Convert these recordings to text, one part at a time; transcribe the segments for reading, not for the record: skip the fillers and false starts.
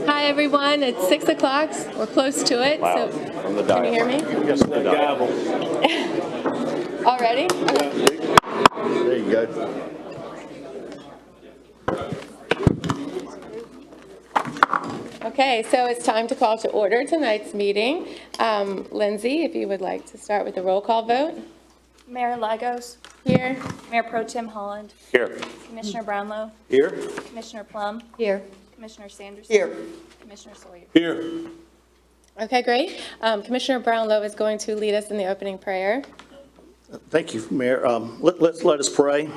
Hi, everyone. It's 6 o'clock. We're close to it. Wow. So, From the can you hear me? Yes, the gavel. Already? There you go. Okay, so it's time to call to order tonight's meeting. Lindsay, if you would like to start with the roll call vote. Mayor Lagos. Here. Mayor Pro Tem Holland. Here. Commissioner Brownlow. Here. Commissioner Plum. Here. Commissioner Sanderson. Here. Commissioner Sawyer. Here. Okay, great. Commissioner Brownlow is going to lead us in the opening prayer. Thank you, Mayor. Let us pray.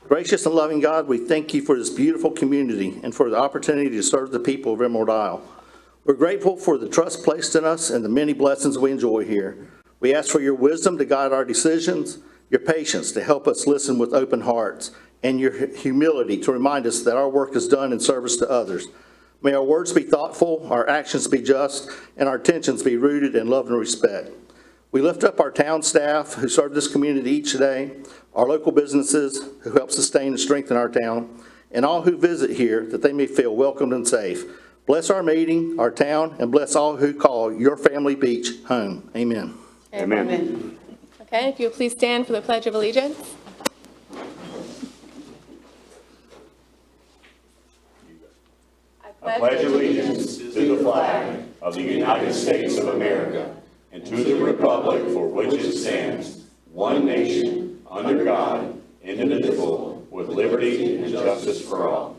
Gracious and loving God, we thank you for this beautiful community and for the opportunity to serve the people of Emerald Isle. We're grateful for the trust placed in us and the many blessings we enjoy here. We ask for your wisdom to guide our decisions, your patience to help us listen with open hearts, and your humility to remind us that our work is done in service to others. May our words be thoughtful, our actions be just, and our intentions be rooted in love and respect. We lift up our town staff who serve this community each day, our local businesses who help sustain and strengthen our town, and all who visit here that they may feel welcomed and safe. Bless our meeting, our town, and bless all who call your family beach home. Amen. Amen. Okay, if you'll please stand for the Pledge of Allegiance. I pledge allegiance to the flag of the United States of America and to the republic for which it stands, one nation, under God, indivisible, with liberty and justice for all.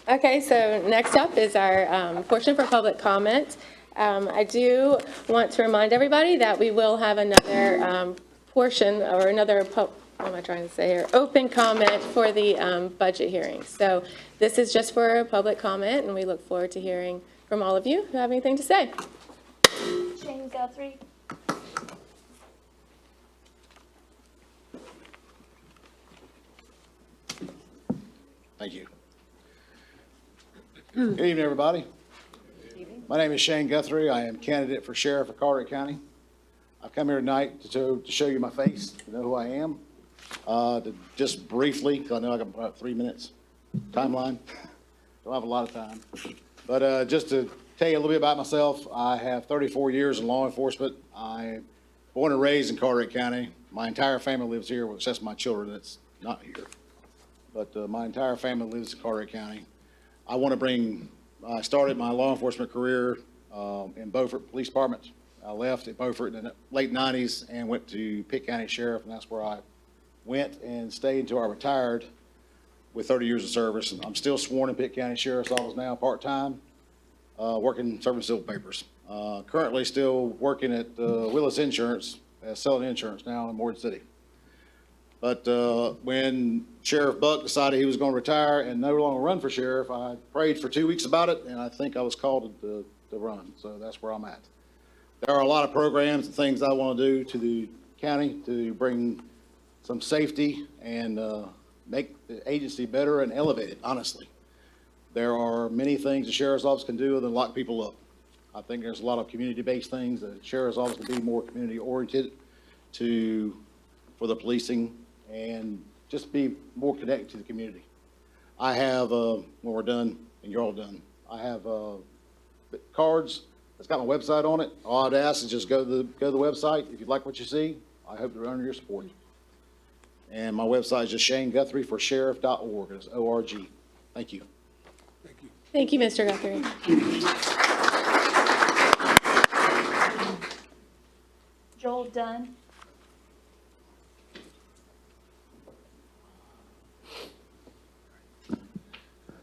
Okay, so next up is our portion for public comment. I do want to remind everybody that we will have another portion or another, what am I trying to say here, open comment for the budget hearing. So this is just for public comment, and we look forward to hearing from all of you who have anything to say. Shane Guthrie. Thank you. Good evening, everybody. My name is Shane Guthrie. I am candidate for sheriff of Coyote County. I've come here tonight to show you my face, to know who I am. Just briefly, because I know I got about 3 minutes timeline. Don't have a lot of time. But just to tell you a little bit about myself, I have 34 years in law enforcement. I'm born and raised in Coyote County. My entire family lives here, except my children that's not here. But my entire family lives in Coyote County. I started my law enforcement career in Beaufort Police Department. I left at Beaufort in the late 90s and went to Pitt County Sheriff, and that's where I went and stayed until I retired with 30 years of service. And I'm still sworn in Pitt County Sheriff's Office now, part-time, working serving civil papers. Currently still working at Willis Insurance, selling insurance now in Morgan City. But when Sheriff Buck decided he was going to retire and no longer run for sheriff, I prayed for 2 weeks about it, and I think I was called to run. So that's where I'm at. There are a lot of programs and things I want to do to the county to bring some safety and make the agency better and elevate it, honestly. There are many things the sheriff's office can do other than lock people up. I think there's a lot of community-based things. The sheriff's office can be more community-oriented for the policing and just be more connected to the community. I have, when we're done and you're all done, I have cards that's got my website on it. All I'd ask is just go to the website. If you like what you see, I hope to earn your support. And my website is just ShaneGuthrieForSheriff.org. It's O-R-G. Thank you. Thank you, Mr. Guthrie. Joel Dunn.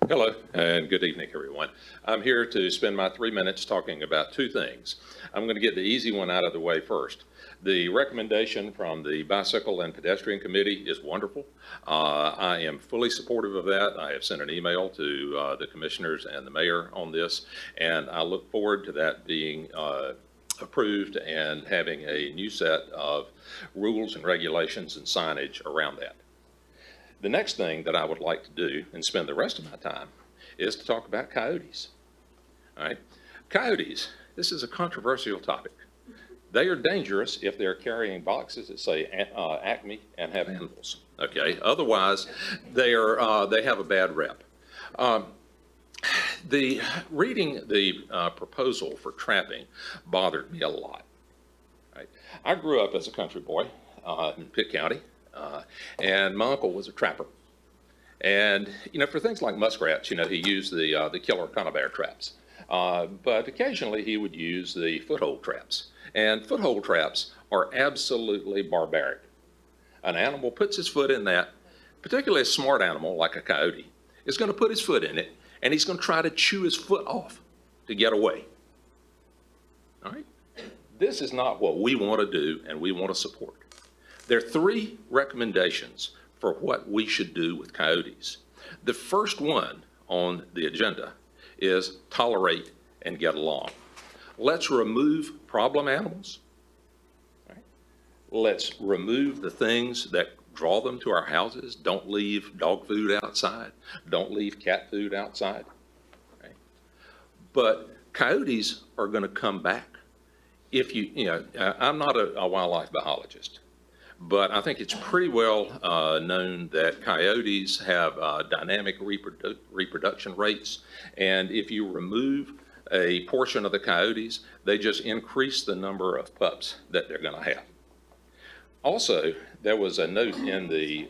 Hello, and good evening, everyone. I'm here to spend my 3 minutes talking about two things. I'm going to get the easy one out of the way first. The recommendation from the Bicycle and Pedestrian Committee is wonderful. I am fully supportive of that. I have sent an email to the commissioners and the mayor on this, and I look forward to that being approved and having a new set of rules and regulations and signage around that. The next thing that I would like to do and spend the rest of my time is to talk about coyotes. All right, coyotes, this is a controversial topic. They are dangerous if they're carrying boxes that say Acme and have animals, okay? Otherwise, they have a bad rep. Reading the proposal for trapping bothered me a lot. Right? I grew up as a country boy in Pitt County, and my uncle was a trapper. And, for things like muskrats, he used the killer conibear traps. But occasionally he would use the foothold traps. And foothold traps are absolutely barbaric. An animal puts his foot in that, particularly a smart animal like a coyote, is going to put his foot in it, and he's going to try to chew his foot off to get away. All right? This is not what we want to do and we want to support. There are 3 recommendations for what we should do with coyotes. The first one on the agenda is tolerate and get along. Let's remove problem animals. Right? Let's remove the things that draw them to our houses. Don't leave dog food outside. Don't leave cat food outside. Right? But coyotes are going to come back. If I'm not a wildlife biologist, but I think it's pretty well known that coyotes have dynamic reproduction rates. And if you remove a portion of the coyotes, they just increase the number of pups that they're going to have. Also, there was a note in the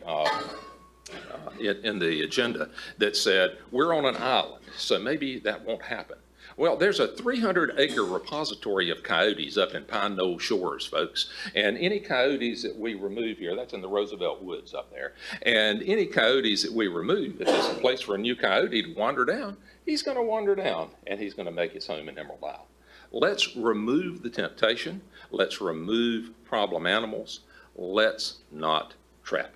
agenda that said, we're on an island, so maybe that won't happen. Well, there's a 300-acre repository of coyotes up in Pine Knoll Shores, folks. And any coyotes that we remove here, that's in the Roosevelt Woods up there, and any coyotes that we remove, if there's a place for a new coyote to wander down, he's going to wander down, and he's going to make his home in Emerald Isle. Let's remove the temptation. Let's remove problem animals. Let's not trap.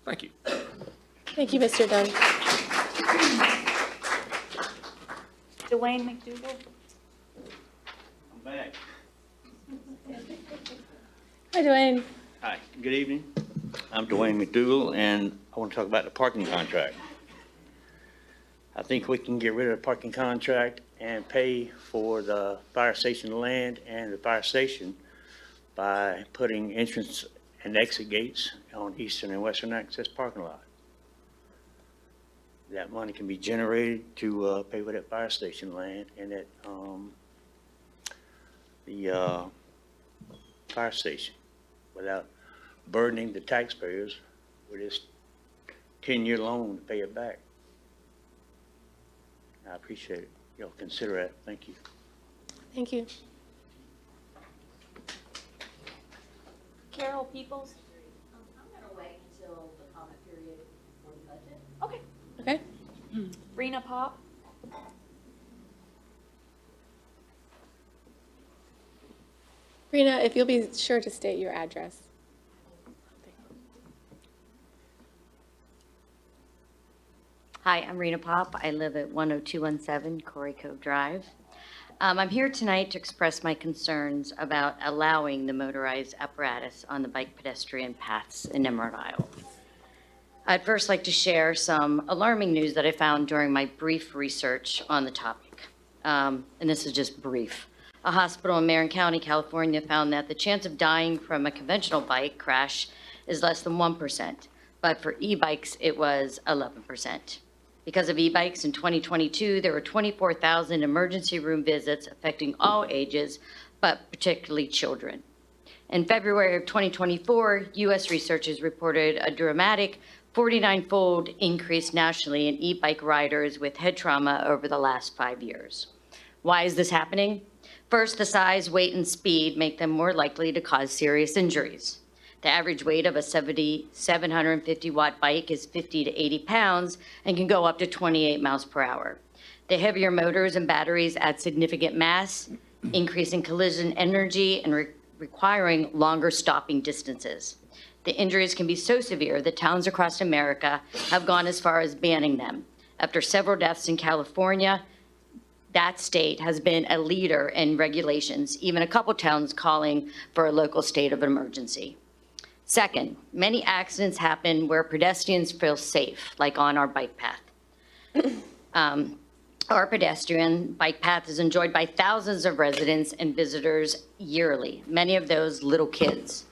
Thank you. Thank you, Mr. Dunn. Dwayne McDougal. I'm back. Hi, Dwayne. Hi, good evening. I'm Dwayne McDougal, and I want to talk about the parking contract. I think we can get rid of the parking contract and pay for the fire station land and the fire station by putting entrance and exit gates on eastern and western access parking lot. That money can be generated to pay for that fire station land and that the fire station without burdening the taxpayers with this 10-year loan to pay it back. I appreciate it. Y'all consider that. Thank you. Thank you. Carol Peoples. I'm going to wait until the comment period for the budget. Okay. Okay. Rena Pop. Rena, if you'll be sure to state your address. Hi, I'm Rena Pop. I live at 10217 Corey Cove Drive. I'm here tonight to express my concerns about allowing the motorized apparatus on the bike pedestrian paths in Emerald Isle. I'd first like to share some alarming news that I found during my brief research on the topic. And this is just brief. A hospital in Marin County, California found that the chance of dying from a conventional bike crash is less than 1%, but for e-bikes, it was 11%. Because of e-bikes in 2022, there were 24,000 emergency room visits affecting all ages, but particularly children. In February of 2024, U.S. researchers reported a dramatic 49-fold increase nationally in e-bike riders with head trauma over the last 5 years. Why is this happening? First, the size, weight, and speed make them more likely to cause serious injuries. The average weight of a 750-watt bike is 50 to 80 pounds and can go up to 28 miles per hour. The heavier motors and batteries add significant mass, increasing collision energy and requiring longer stopping distances. The injuries can be so severe that towns across America have gone as far as banning them. After several deaths in California, that state has been a leader in regulations, even a couple towns calling for a local state of emergency. Second, many accidents happen where pedestrians feel safe, like on our bike path. Our pedestrian bike path is enjoyed by thousands of residents and visitors yearly, many of those little kids.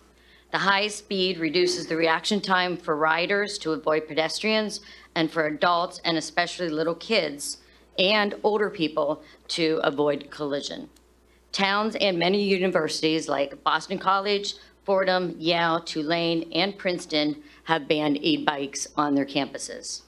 The high speed reduces the reaction time for riders to avoid pedestrians and for adults and especially little kids and older people to avoid collision. Towns and many universities like Boston College, Fordham, Yale, Tulane, and Princeton have banned e-bikes on their campuses.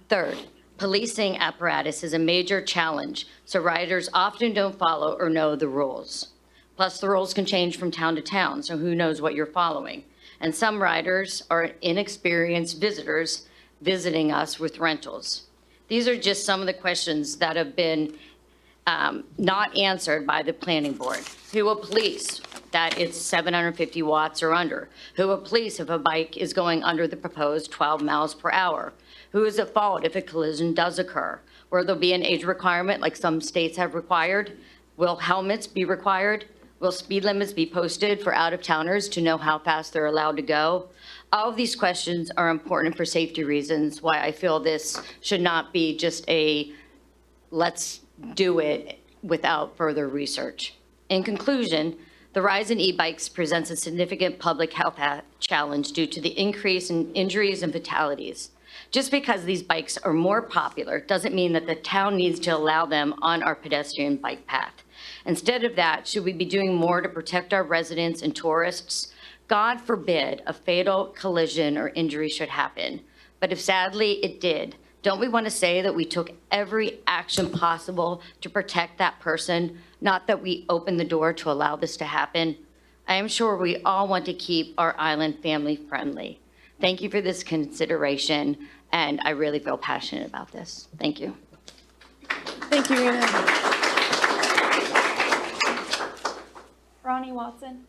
Third, policing apparatus is a major challenge, so riders often don't follow or know the rules. Plus, the rules can change from town to town, so who knows what you're following. And some riders are inexperienced visitors visiting us with rentals. These are just some of the questions that have been not answered by the planning board. Who will police that it's 750 watts or under? Who will police if a bike is going under the proposed 12 miles per hour? Who is at fault if a collision does occur? Will there be an age requirement like some states have required? Will helmets be required? Will speed limits be posted for out-of-towners to know how fast they're allowed to go? All of these questions are important for safety reasons, why I feel this should not be just a let's do it without further research. In conclusion, the rise in e-bikes presents a significant public health challenge due to the increase in injuries and fatalities. Just because these bikes are more popular doesn't mean that the town needs to allow them on our pedestrian bike path. Instead of that, should we be doing more to protect our residents and tourists? God forbid a fatal collision or injury should happen. But if sadly it did, don't we want to say that we took every action possible to protect that person, not that we opened the door to allow this to happen? I am sure we all want to keep our island family friendly. Thank you for this consideration, and I really feel passionate about this. Thank you. Thank you, Rena. Ronnie Watson.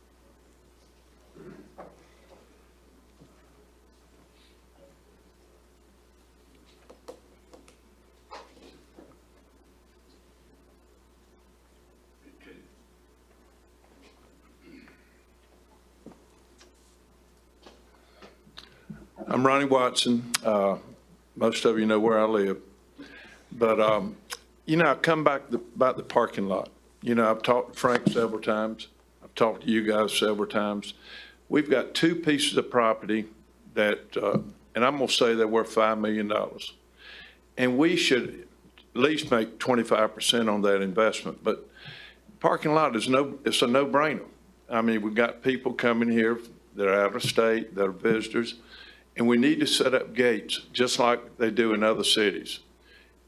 I'm Ronnie Watson. Most of you know where I live. But, I come back about the parking lot. I've talked to Frank several times. I've talked to you guys several times. We've got two pieces of property that, and I'm going to say they're worth $5 million. And we should at least make 25% on that investment. But parking lot it's a no-brainer. I mean, we've got people coming here that are out of state, that are visitors. And we need to set up gates, just like they do in other cities.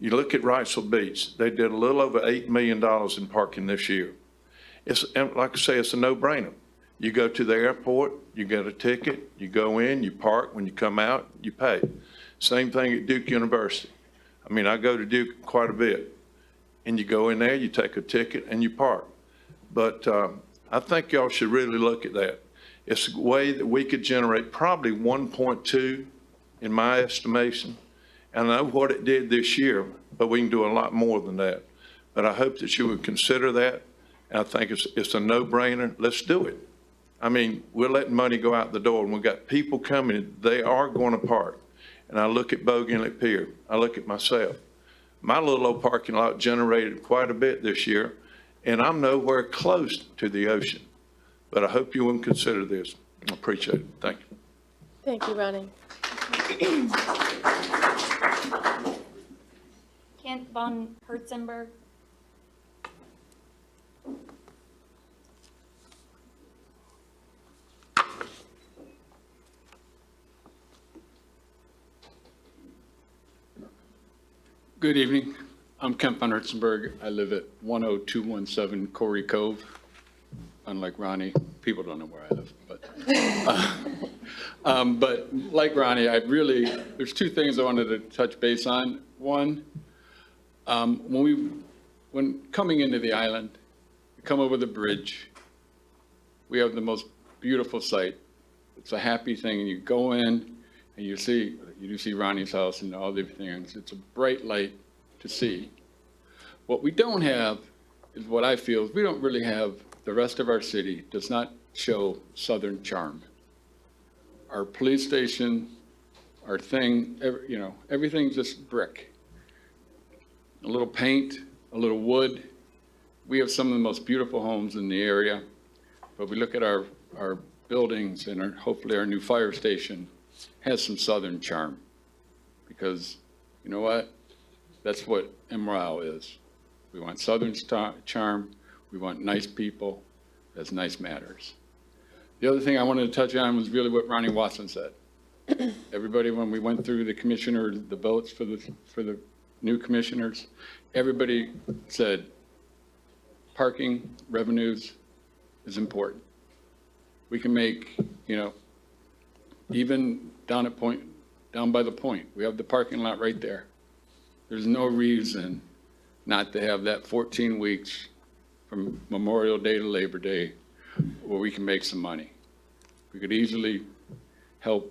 You look at Wrightsville Beach, they did a little over $8 million in parking this year. And like I say, it's a no-brainer. You go to the airport, you get a ticket, you go in, you park, when you come out, you pay. Same thing at Duke University. I mean, I go to Duke quite a bit. And you go in there, you take a ticket, and you park. But I think y'all should really look at that. It's a way that we could generate probably 1.2 in my estimation. And I know what it did this year, but we can do a lot more than that. But I hope that you would consider that. And I think it's a no-brainer. Let's do it. I mean, we're letting money go out the door, and we've got people coming. They are going to park. And I look at Bogue Inlet Pier. I look at myself. My little old parking lot generated quite a bit this year, and I'm nowhere close to the ocean. But I hope you will consider this. I appreciate it. Thank you. Thank you, Ronnie. Kent von Herzenberg. Good evening. I'm Kent von Herzenberg. I live at 10217 Corey Cove. Unlike Ronnie, people don't know where I live, but like Ronnie, there's two things I wanted to touch base on. One, when coming into the island, you come over the bridge, we have the most beautiful sight. It's a happy thing, and you go in and you do see Ronnie's house and all the things. It's a bright light to see. What we don't have is what I feel is we don't really have. The rest of our city does not show Southern charm. Our police station, our thing, everything's just brick. a little paint, a little wood. We have some of the most beautiful homes in the area, but we look at our buildings and hopefully our new fire station has some southern charm. Because, you know what? That's what Emerald is. We want southern charm. We want nice people. That's nice matters. The other thing I wanted to touch on was really what Ronnie Watson said. Everybody, when we went through the votes for the new commissioners, everybody said parking revenues is important. We can make, even down by the point, we have the parking lot right there. There's no reason not to have that 14 weeks from Memorial Day to Labor Day where we can make some money. We could easily help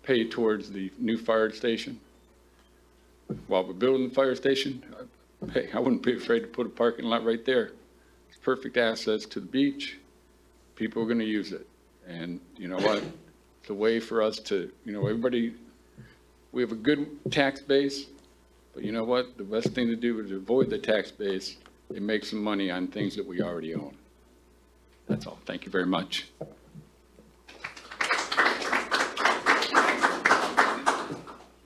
pay towards the new fire station. While we're building the fire station, hey, I wouldn't be afraid to put a parking lot right there. It's perfect access to the beach. People are going to use it. And you know what? It's a way for us to, everybody, we have a good tax base, but you know what? The best thing to do is avoid the tax base and make some money on things that we already own. That's all. Thank you very much.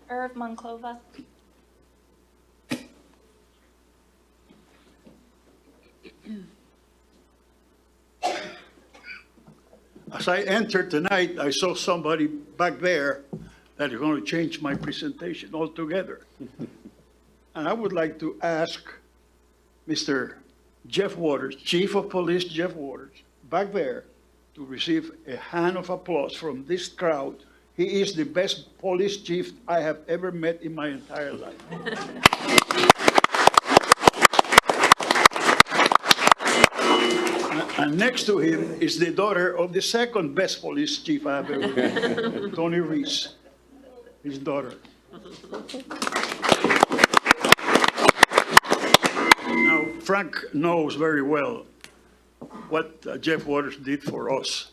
Irv Monclova. As I entered tonight, I saw somebody back there that is going to change my presentation altogether. And I would like to ask Mr. Jeff Waters, Chief of Police Jeff Waters, back there, to receive a hand of applause from this crowd. He is the best police chief I have ever met in my entire life. And next to him is the daughter of the second best police chief I have ever met, Tony Reese, his daughter. Now, Frank knows very well what Jeff Waters did for us.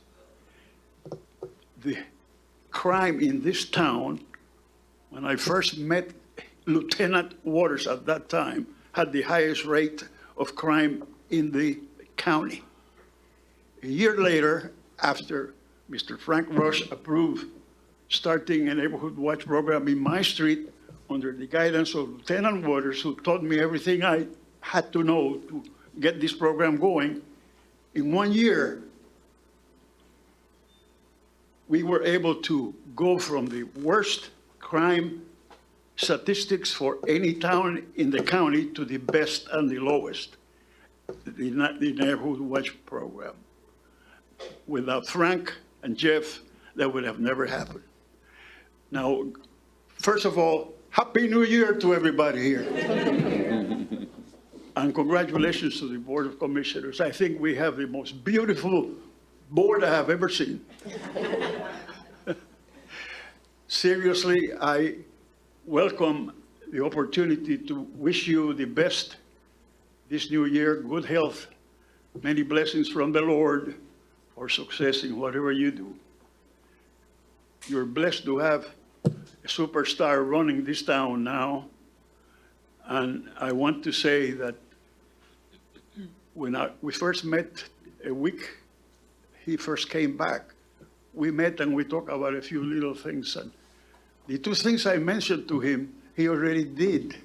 The crime in this town, when I first met Lieutenant Waters at that time, had the highest rate of crime in the county. A year later, after Mr. Frank Rush approved starting a neighborhood watch program in my street under the guidance of Lieutenant Waters, who taught me everything I had to know to get this program going, in 1 year, we were able to go from the worst crime statistics for any town in the county to the best and the lowest, the neighborhood watch program. Without Frank and Jeff, that would have never happened. Now, first of all, Happy New Year to everybody here. And congratulations to the Board of Commissioners. I think we have the most beautiful board I have ever seen. Seriously, I welcome the opportunity to wish you the best this new year, good health, many blessings from the Lord for success in whatever you do. You're blessed to have a superstar running this town now. And I want to say that when we first met a week, he first came back. We met and we talked about a few little things. And the two things I mentioned to him, he already did.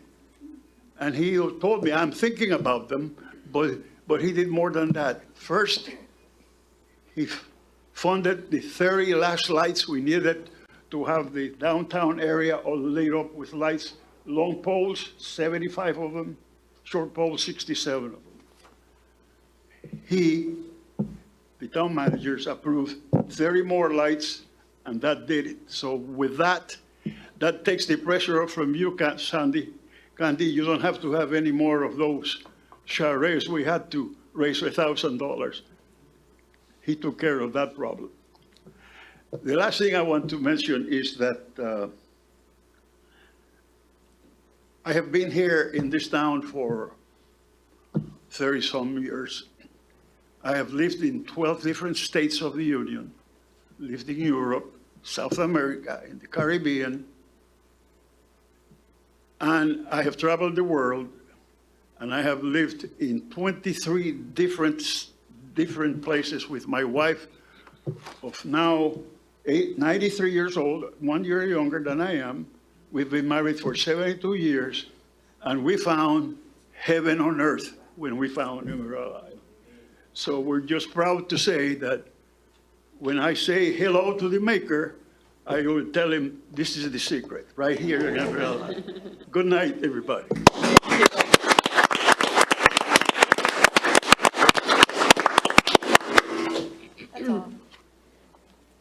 And he told me, I'm thinking about them, but he did more than that. First, he funded the 30 last lights we needed to have the downtown area all lit up with lights, long poles, 75 of them, short poles, 67 of them. The town managers approved 30 more lights, and that did it. So with that takes the pressure off from you, Sandy. Candy, you don't have to have any more of those charades. We had to raise $1,000. He took care of that problem. The last thing I want to mention is that I have been here in this town for 30-some years. I have lived in 12 different states of the Union, lived in Europe, South America, in the Caribbean. And I have traveled the world, and I have lived in 23 different places with my wife of now 93 years old, 1 year younger than I am. We've been married for 72 years, and we found heaven on earth when we found Emerald Isle. So we're just proud to say that when I say hello to the Maker, I will tell him this is the secret, right here in Emerald Isle. Good night, everybody. That's all.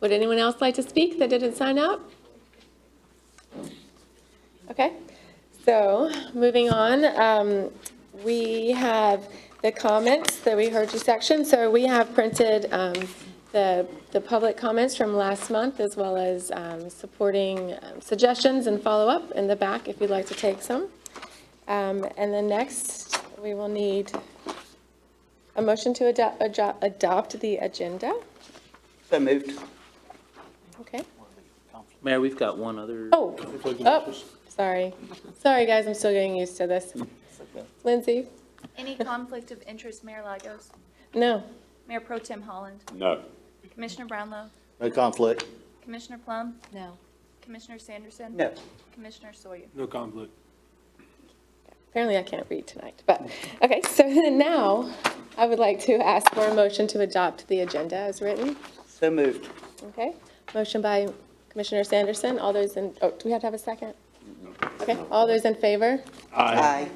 Would anyone else like to speak that didn't sign up? Okay, so moving on, we have the comments that we heard you section. So we have printed the public comments from last month, as well as supporting suggestions and follow-up in the back if you'd like to take some. And then next, we will need a motion to adopt the agenda. So moved. Okay. Mayor, we've got one other. Oh, sorry. Sorry, guys, I'm still getting used to this. Lindsay? Any conflict of interest, Mayor Lagos? No. Mayor Pro Tem Holland? No. Commissioner Brownlow? No conflict. Commissioner Plum? No. Commissioner Sanderson? No. Commissioner Sawyer? No conflict. Apparently I can't read tonight, but, okay, so then now I would like to ask for a motion to adopt the agenda as written. So moved. Okay, motion by Commissioner Sanderson. All those in, oh, do we have to have a second? Okay, all those in favor? Aye.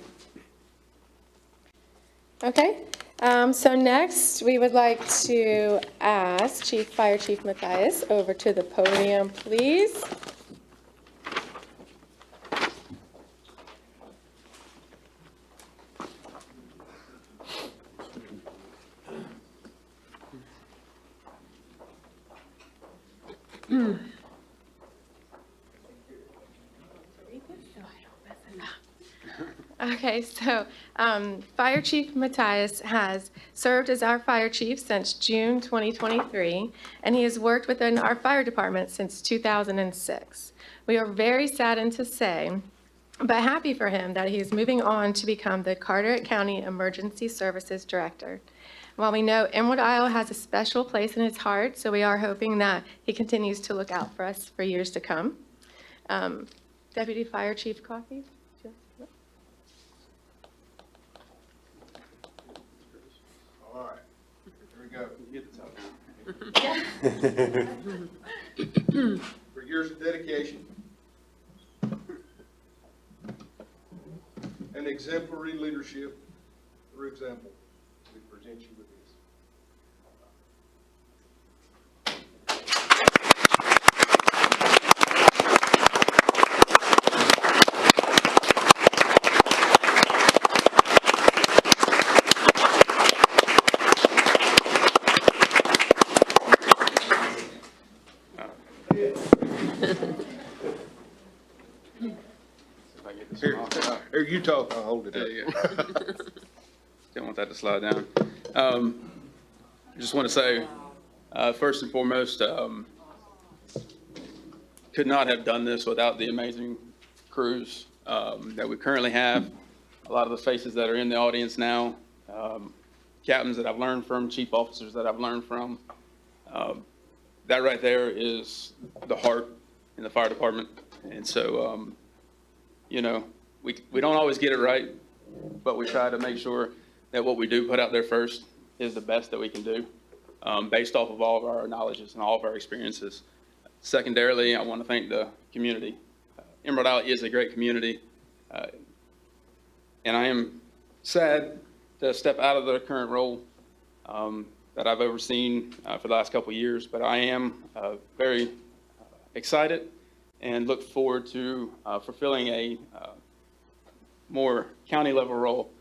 Okay, so next, we would like to ask Fire Chief Matthias over to the podium, please. Okay, so Fire Chief Matthias has served as our fire chief since June 2023, and he has worked within our fire department since 2006. We are very saddened to say, but happy for him, that he is moving on to become the Carteret County Emergency Services Director. While we know Emerald Isle has a special place in his heart, so we are hoping that he continues to look out for us for years to come. Deputy Fire Chief Coffey? All right, here we go. For years of dedication and exemplary leadership through example, we present you with this. Here, you talk, I'll hold it up. There you go. Don't want that to slide down. Just want to say, first and foremost, could not have done this without the amazing crews that we currently have. A lot of the faces that are in the audience now, captains that I've learned from, chief officers that I've learned from. That right there is the heart in the fire department. And so, you know, we don't always get it right, but we try to make sure that what we do put out there first is the best that we can do, based off of all of our knowledges and all of our experiences. Secondarily, I want to thank the community. Emerald Isle is a great community, and I am sad to step out of the current role that I've overseen for the last couple of years, but I am very excited and look forward to fulfilling a more county level role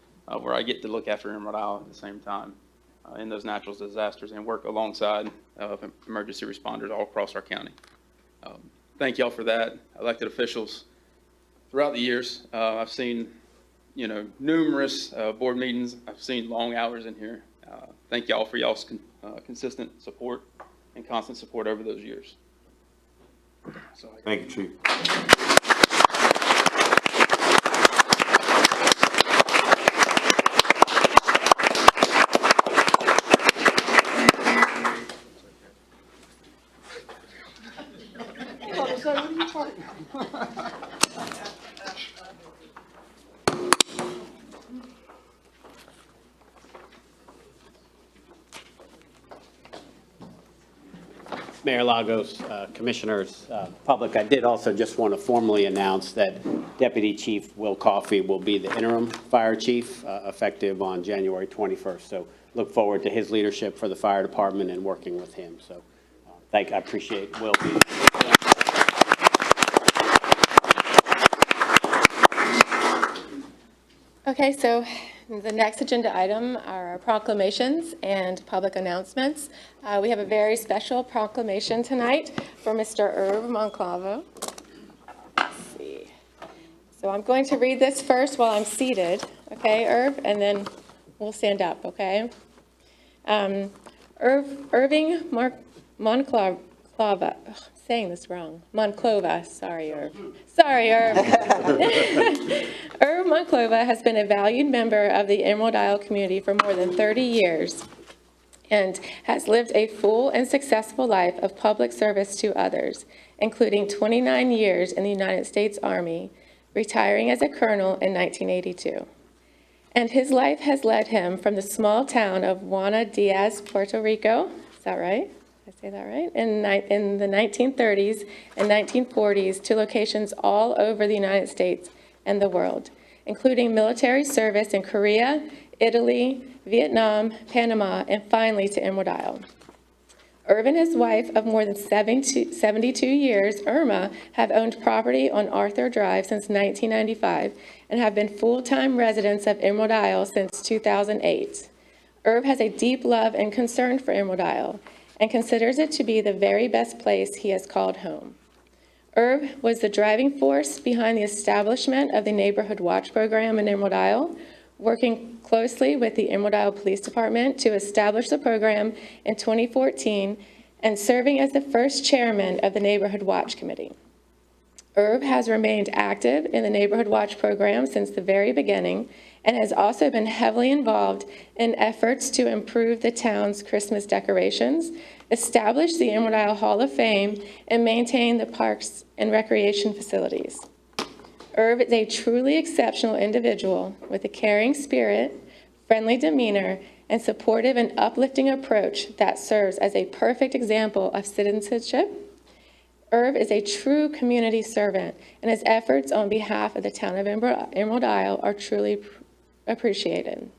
where I get to look after Emerald Isle at the same time in those natural disasters and work alongside emergency responders all across our county. Thank y'all for that. Elected officials, throughout the years, I've seen, you know, numerous board meetings. I've seen long hours in here. Thank y'all for y'all's consistent support and constant support over those years. Thank you, Chief. was like, what are you talking? Mayor Lagos, Commissioners, public, I did also just want to formally announce that Deputy Chief Will Coffey will be the interim fire chief effective on January 21st. So look forward to his leadership for the fire department and working with him. So I appreciate Will being. Okay, so the next agenda item are our proclamations and public announcements. We have a very special proclamation tonight for Mr. Irv Monclava. Let's see. So I'm going to read this first while I'm seated, okay, Irv, and then we'll stand up, okay? Irving Monclava, I'm saying this wrong, Monclova, sorry, Irv. Sorry, Irv. Irv Monclova has been a valued member of the Emerald Isle community for more than 30 years and has lived a full and successful life of public service to others, including 29 years in the United States Army, retiring as a colonel in 1982. And his life has led him from the small town of Juana Diaz, Puerto Rico, is that right? Did I say that right? In the 1930s and 1940s to locations all over the United States and the world, including military service in Korea, Italy, Vietnam, Panama, and finally to Emerald Isle. Irv and his wife of more than 72 years, Irma, have owned property on Arthur Drive since 1995 and have been full-time residents of Emerald Isle since 2008. Irv has a deep love and concern for Emerald Isle and considers it to be the very best place he has called home. Irv was the driving force behind the establishment of the Neighborhood Watch program in Emerald Isle, working closely with the Emerald Isle Police Department to establish the program in 2014 and serving as the first chairman of the Neighborhood Watch Committee. Irv has remained active in the Neighborhood Watch program since the very beginning and has also been heavily involved in efforts to improve the town's Christmas decorations, establish the Emerald Isle Hall of Fame, and maintain the parks and recreation facilities. Irv is a truly exceptional individual with a caring spirit, friendly demeanor, and supportive and uplifting approach that serves as a perfect example of citizenship. Irv is a true community servant, and his efforts on behalf of the town of Emerald Isle are truly appreciated.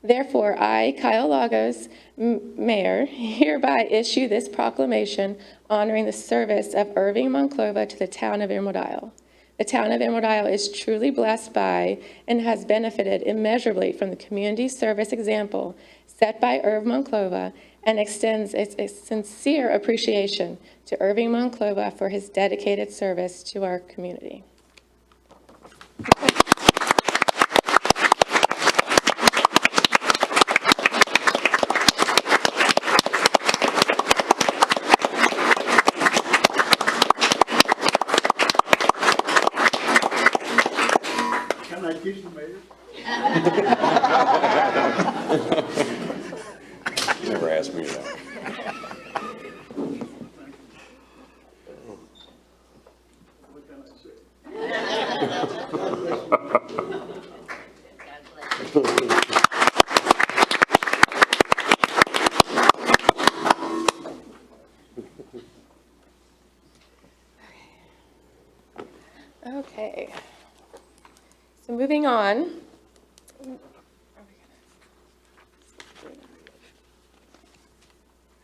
Therefore, I, Kyle Lagos, Mayor, hereby issue this proclamation honoring the service of Irving Monclova to the town of Emerald Isle. The town of Emerald Isle is truly blessed by and has benefited immeasurably from the community service example set by Irv Monclova and extends its sincere appreciation to Irving Monclova for his dedicated service to our community. Can I kiss you, Mayor? Never asked me that. What can I say? Okay. So moving on.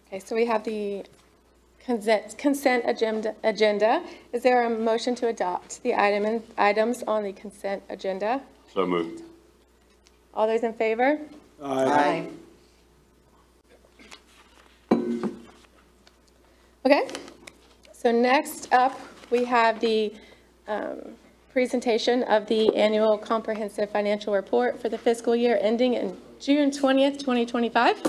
Okay, so we have the consent agenda. Is there a motion to adopt the items on the consent agenda? So moved. All those in favor? Aye. Okay. So next up, we have the presentation of the annual comprehensive financial report for the fiscal year ending in June 20th, 2025.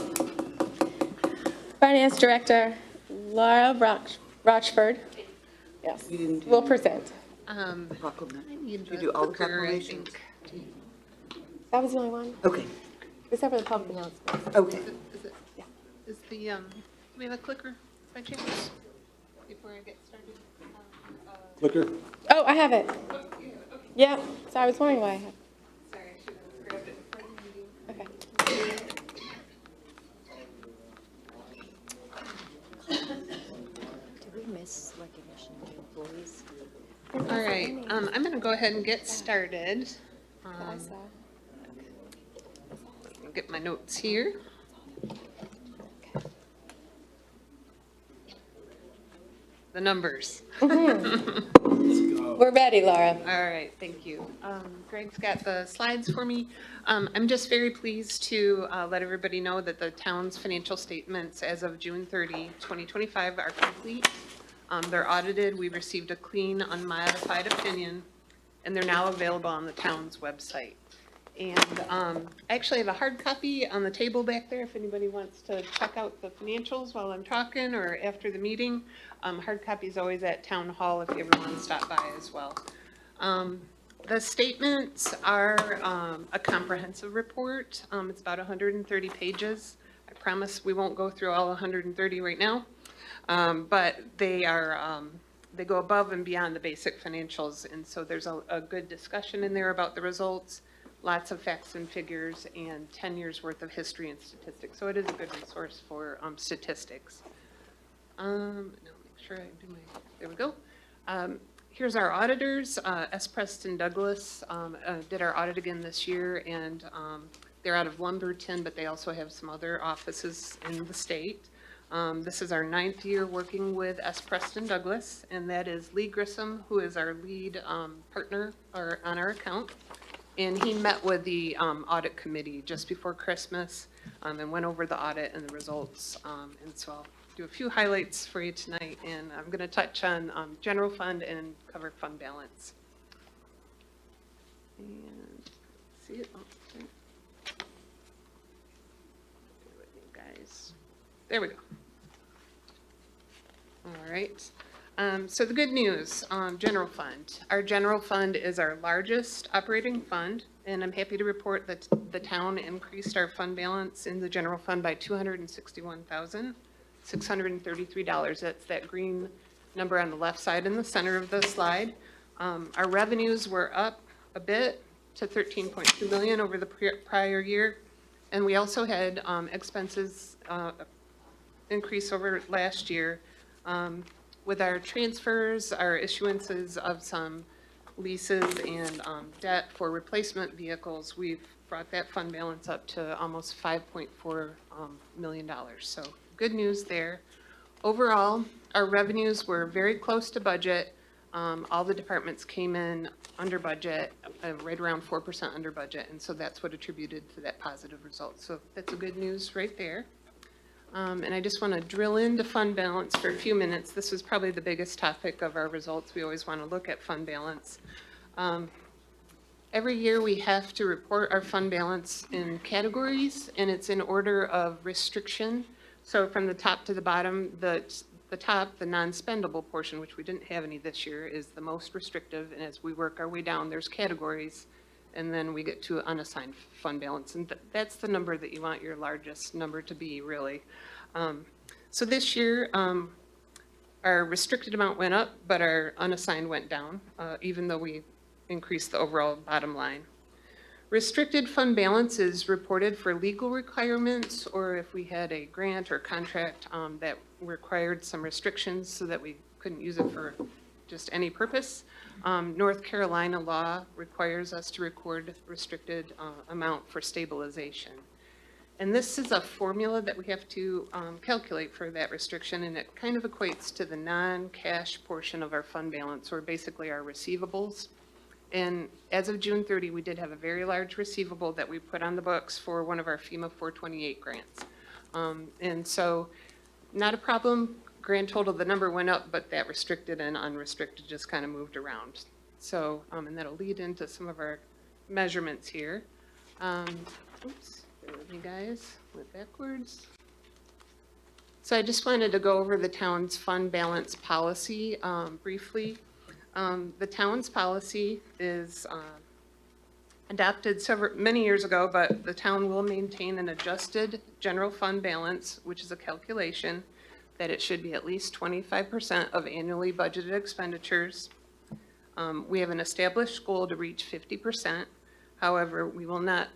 Finance Director Laura Rochford, yes, will present. You do all the proclamations? That was the only one, Okay, except for the public announcements. okay. Is the, do we have a clicker by chance? before I get started? Clicker? Oh, I have it. Yeah, so I was wondering why I have. Sorry, I should have grabbed it before the meeting. Okay. Did we miss recognition of employees? All right, I'm gonna go ahead and get started. I saw. I'll get my notes here. The numbers. We're ready, Laura. All right, thank you. Greg's got the slides for me. I'm just very pleased to let everybody know that the town's financial statements as of June 30, 2025 are complete. They're audited. We received a clean, unmodified opinion, and they're now available on the town's website. And I actually have a hard copy on the table back there if anybody wants to check out the financials while I'm talking or after the meeting. Hard copy is always at Town Hall if you ever want to stop by as well. The statements are a comprehensive report. It's about 130 pages. I promise we won't go through all 130 right now, but they are they go above and beyond the basic financials, and so there's a good discussion in there about the results. Lots of facts and figures and 10 years worth of history and statistics. So it is a good resource for statistics. Now make sure I do my, there we go. Here's our auditors. S. Preston Douglas did our audit again this year, and they're out of Lumberton, but they also have some other offices in the state. This is our 9th year working with S. Preston Douglas, and that is Lee Grissom, who is our lead partner on our account. And he met with the audit committee just before Christmas and went over the audit and the results. And so I'll do a few highlights for you tonight. And I'm going to touch on general fund and cover fund balance. And see it? Oh, okay. Bear with me, guys. There we go. All right. So the good news, general fund. Our general fund is our largest operating fund, and I'm happy to report that the town increased our fund balance in the general fund by $261,633. That's that green number on the left side in the center of the slide. Our revenues were up a bit to $13.2 million over the prior year, and we also had expenses increase over last year. With our transfers, our issuances of some leases and debt for replacement vehicles, we've brought that fund balance up to almost $5.4 million. So good news there. Overall, our revenues were very close to budget. All the departments came in under budget, right around 4% under budget, and so that's what attributed to that positive result. So that's a good news right there. And I just want to drill into fund balance for a few minutes. This was probably the biggest topic of our results. We always want to look at fund balance. Every year we have to report our fund balance in categories, and it's in order of restriction. So from the top to the bottom, the top, the non-spendable portion, which we didn't have any this year, is the most restrictive. And as we work our way down, there's categories, and then we get to unassigned fund balance. And that's the number that you want your largest number to be, really. So this year, our restricted amount went up, but our unassigned went down, even though we increased the overall bottom line. Restricted fund balance is reported for legal requirements, or if we had a grant or contract that required some restrictions so that we couldn't use it for just any purpose. North Carolina law requires us to record restricted amount for stabilization. And this is a formula that we have to calculate for that restriction, and it kind of equates to the non-cash portion of our fund balance, or basically our receivables. And as of June 30, we did have a very large receivable that we put on the books for one of our FEMA 428 grants. And so, not a problem. Grand total, the number went up, but that restricted and unrestricted just kind of moved around. So, and that'll lead into some of our measurements here. Oops, bear with me guys, went backwards. So I just wanted to go over the town's fund balance policy briefly. The town's policy is adopted many years ago, but the town will maintain an adjusted general fund balance, which is a calculation that it should be at least 25% of annually budgeted expenditures. We have an established goal to reach 50%. However, we will not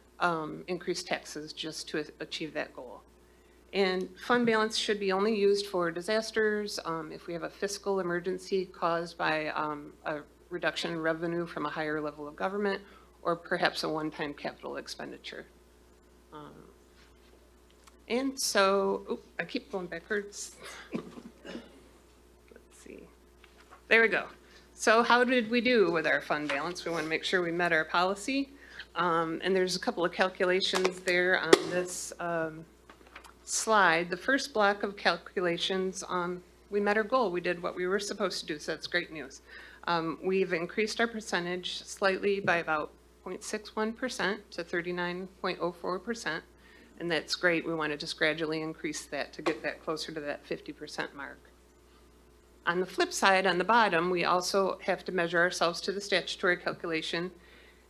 increase taxes just to achieve that goal. And fund balance should be only used for disasters, if we have a fiscal emergency caused by a reduction in revenue from a higher level of government, or perhaps a one-time capital expenditure. And so, I keep going backwards. Let's see. There we go. So how did we do with our fund balance? We want to make sure we met our policy. And there's a couple of calculations there on this slide. The first block of calculations, we met our goal. We did what we were supposed to do, so that's great news. We've increased our percentage slightly by about 0.61% to 39.04%, and that's great. We want to just gradually increase that to get that closer to that 50% mark. On the flip side, on the bottom, we also have to measure ourselves to the statutory calculation.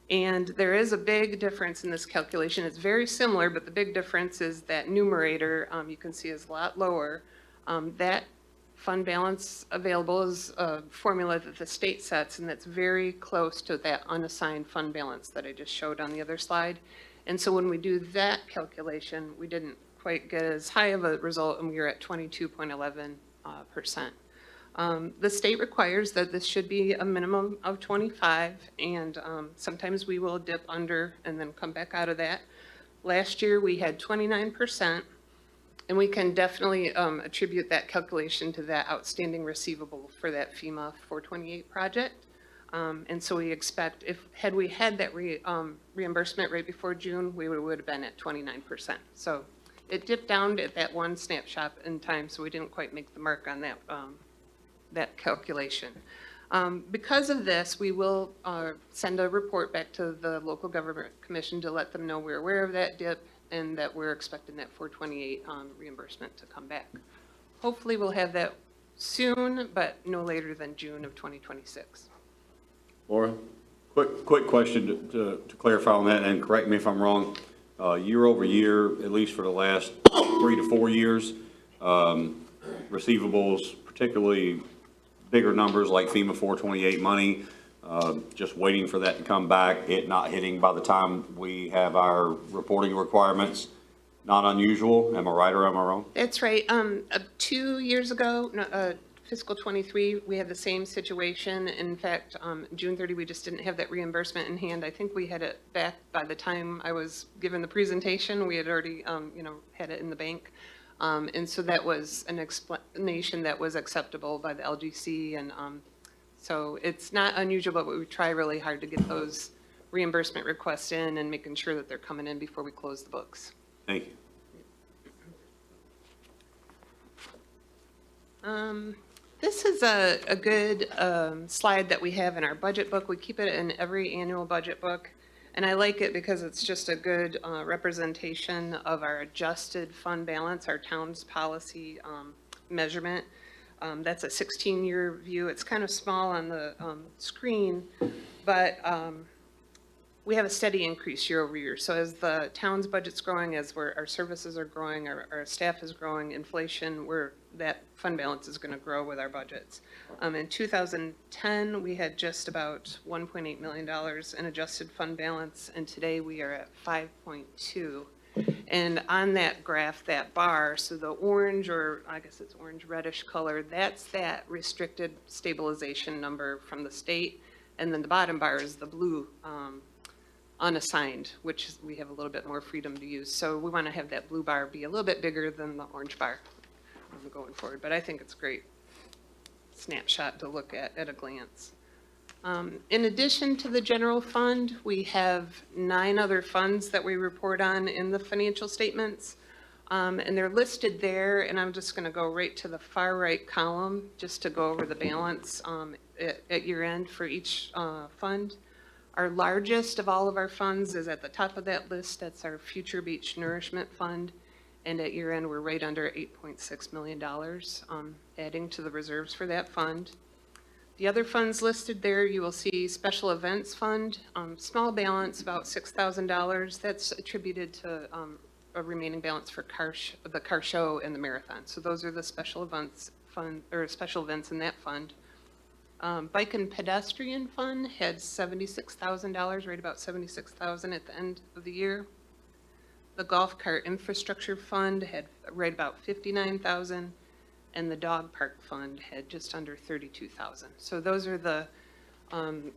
And there is a big difference in this calculation. It's very similar, but the big difference is that numerator, you can see, is a lot lower. That fund balance available is a formula that the state sets, and that's very close to that unassigned fund balance that I just showed on the other slide. And so when we do that calculation, we didn't quite get as high of a result, and we were at 22.11%. The state requires that this should be a minimum of 25, and sometimes we will dip under and then come back out of that. Last year, we had 29%, and we can definitely attribute that calculation to that outstanding receivable for that FEMA 428 project. And so we expect, had we had that reimbursement right before June, we would have been at 29%. So it dipped down at that one snapshot in time, so we didn't quite make the mark on that that calculation. Because of this, we will send a report back to the local government commission to let them know we're aware of that dip and that we're expecting that 428 reimbursement to come back. Hopefully we'll have that soon, but no later than June of 2026. Laura, quick question to clarify on that, and correct me if I'm wrong. Year over year, at least for the last 3 to 4 years, receivables, particularly bigger numbers like FEMA 428 money, just waiting for that to come back, it not hitting by the time we have our reporting requirements, not unusual. Am I right or am I wrong? That's right. 2 years ago, fiscal 23, we had the same situation. In fact, June 30, we just didn't have that reimbursement in hand. I think we had it back by the time I was given the presentation. We had already, had it in the bank. And so that was an explanation that was acceptable by the LGC. And so it's not unusual, but we try really hard to get those reimbursement requests in and making sure that they're coming in before we close the books. Thank you. This is a good slide that we have in our budget book. We keep it in every annual budget book. And I like it because it's just a good representation of our adjusted fund balance, our town's policy measurement. That's a 16-year view. It's kind of small on the screen, but we have a steady increase year over year. So as the town's budget's growing, as our services are growing, our staff is growing, inflation, that fund balance is going to grow with our budgets. In 2010, we had just about $1.8 million in adjusted fund balance, and today we are at 5.2. And on that graph, that bar, so the orange, or I guess it's orange reddish color, that's that restricted stabilization number from the state. And then the bottom bar is the blue unassigned, which we have a little bit more freedom to use. So we want to have that blue bar be a little bit bigger than the orange bar going forward. But I think it's a great snapshot to look at a glance. In addition to the general fund, we have 9 other funds that we report on in the financial statements. And they're listed there, and I'm just going to go right to the far right column just to go over the balance at year end for each fund. Our largest of all of our funds is at the top of that list. That's our Future Beach Nourishment Fund. And at year end, we're right under $8.6 million, adding to the reserves for that fund. The other funds listed there, you will see Special Events Fund, small balance, about $6,000. That's attributed to a remaining balance for the car show and the marathon. So those are the special events fund, or special events in that fund. Bike and pedestrian fund had $76,000, right about $76,000 at the end of the year. The golf cart infrastructure fund had right about $59,000, and the dog park fund had just under $32,000. So those are the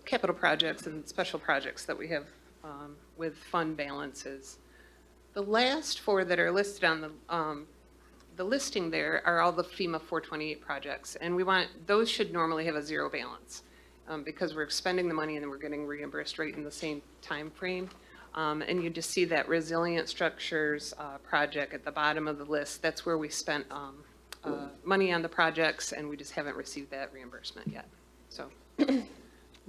capital projects and special projects that we have with fund balances. The last four that are listed on the listing there are all the FEMA 428 projects, and those should normally have a zero balance because we're expending the money and then we're getting reimbursed right in the same time frame. And you just see that resilient structures project at the bottom of the list. That's where we spent money on the projects, and we just haven't received that reimbursement yet. So.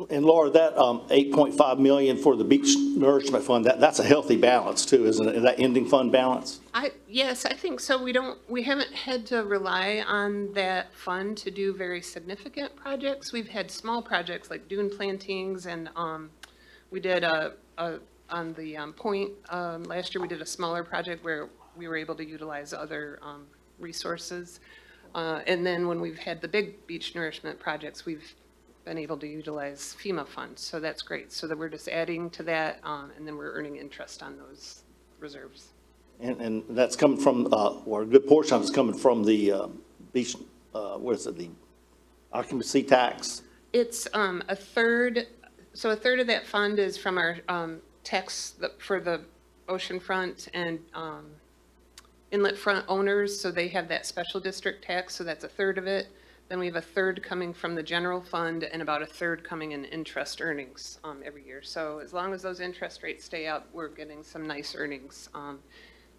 And Laura, that 8.5 million for the beach nourishment fund, that's a healthy balance too, isn't it? Is that ending fund balance? Yes, I think so. We haven't had to rely on that fund to do very significant projects. We've had small projects like dune plantings, and we did on the point last year, we did a smaller project where we were able to utilize other resources. And then when we've had the big beach nourishment projects, we've been able to utilize FEMA funds, so that's great. So that we're just adding to that, and then we're earning interest on those reserves. And that's coming from, or a good portion of it's coming from the beach, what is it, the occupancy tax? It's a third, so a third of that fund is from our tax for the oceanfront and inlet front owners, so they have that special district tax, so that's a third of it. Then we have a third coming from the general fund and about a third coming in interest earnings every year. So as long as those interest rates stay up, we're getting some nice earnings.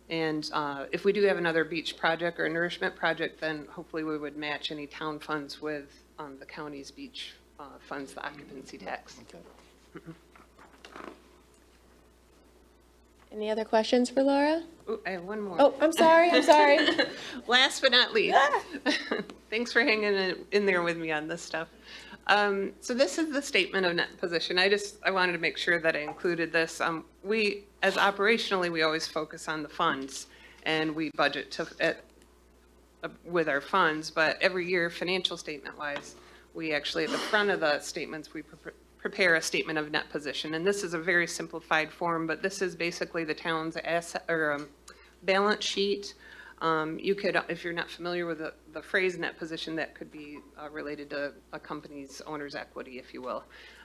And if we do have another beach project or a nourishment project, then hopefully we would match any town funds with the county's beach funds, the occupancy tax. Okay. Any other questions for Laura? Ooh, I have one more. Oh, I'm sorry. Last but not least, thanks for hanging in there with me on this stuff. So this is the statement of net position. I wanted to make sure that I included this. As operationally, we always focus on the funds, and we budget with our funds, but every year, financial statement-wise, we actually, at the front of the statements, we prepare a statement of net position. And this is a very simplified form, but this is basically the town's asset or balance sheet. You could, if you're not familiar with the phrase net position, that could be related to a company's owner's equity, if you will.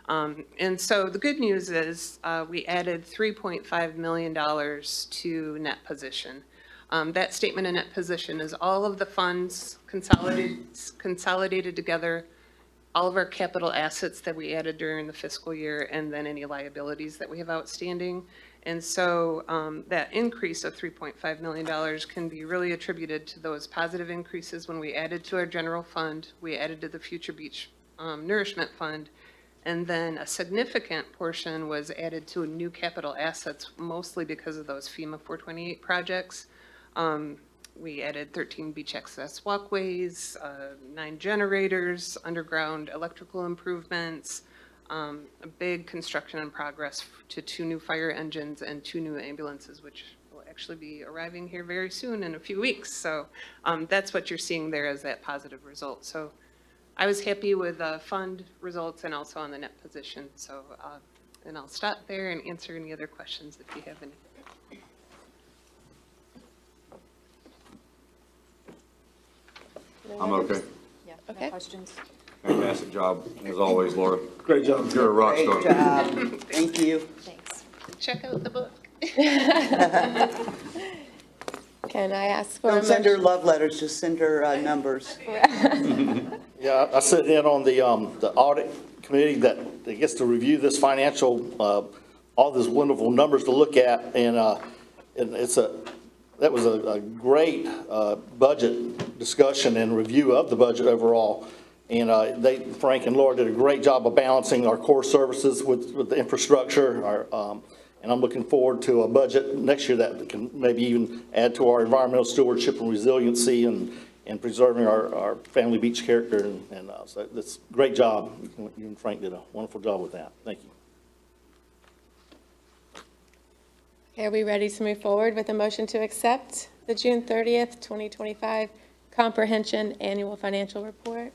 And so the good news is we added $3.5 million to net position. That statement of net position is all of the funds consolidated together, all of our capital assets that we added during the fiscal year, and then any liabilities that we have outstanding. And so that increase of $3.5 million can be really attributed to those positive increases when we added to our general fund, we added to the Future Beach Nourishment Fund, and then a significant portion was added to new capital assets, mostly because of those FEMA 428 projects. We added 13 beach access walkways, 9 generators, underground electrical improvements, a big construction in progress to 2 new fire engines and 2 new ambulances, which will actually be arriving here very soon in a few weeks. So that's what you're seeing there as that positive result. So I was happy with the fund results and also on the net position. So, and I'll stop there and answer any other questions if you have any. I'm okay. Okay. Fantastic job, as always, Laura. Great job. You're a rock star. Great job. Thank you. Thanks. Check out the book. Can I ask for a Don't send her motion? love letters, just send her numbers. Yeah, I sit in on the audit committee that gets to review this financial, all these wonderful numbers to look at, and that was a great budget discussion and review of the budget overall. And Frank and Laura did a great job of balancing our core services with the infrastructure. And I'm looking forward to a budget next year that can maybe even add to our environmental stewardship and resiliency and preserving our family beach character. And so that's a great job. You and Frank did a wonderful job with that. Thank you. Okay, are we ready to move forward with a motion to accept the June 30th, 2025 Comprehension Annual Financial Report?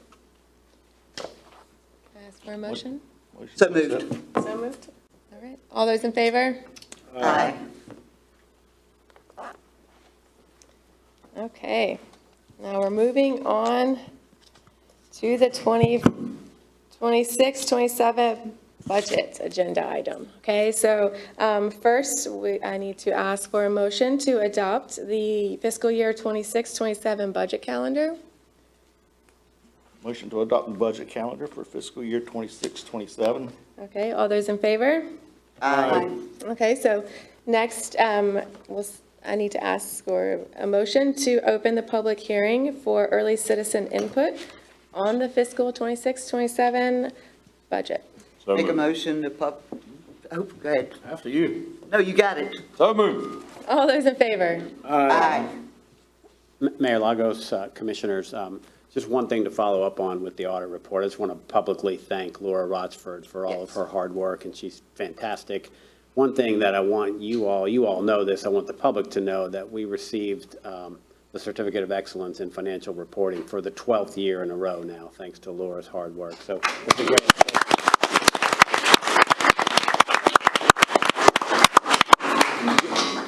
Ask for a motion? So moved. So moved. All right. All those in favor? Aye. Okay. Now we're moving on to the 2026, 27 budget agenda item. Okay, so first, I need to ask for a motion to adopt the fiscal year 26, 27 budget calendar. Motion to adopt the budget calendar for fiscal year 26, 27. Okay, all those in favor? Aye. Okay, so next, I need to ask for a motion to open the public hearing for early citizen input on the fiscal 26, 27 budget. So Make a moved. motion to oh, go ahead. After you. No, you got it. So moved. All those in favor? Aye. Mayor Lagos, Commissioners, just one thing to follow up on with the audit report. I just want to publicly thank Laura Rochford for all of her hard work, and she's fantastic. One thing that I want you all know this, I want the public to know that we received the Certificate of Excellence in Financial Reporting for the 12th year in a row now, thanks to Laura's hard work. So it's a great.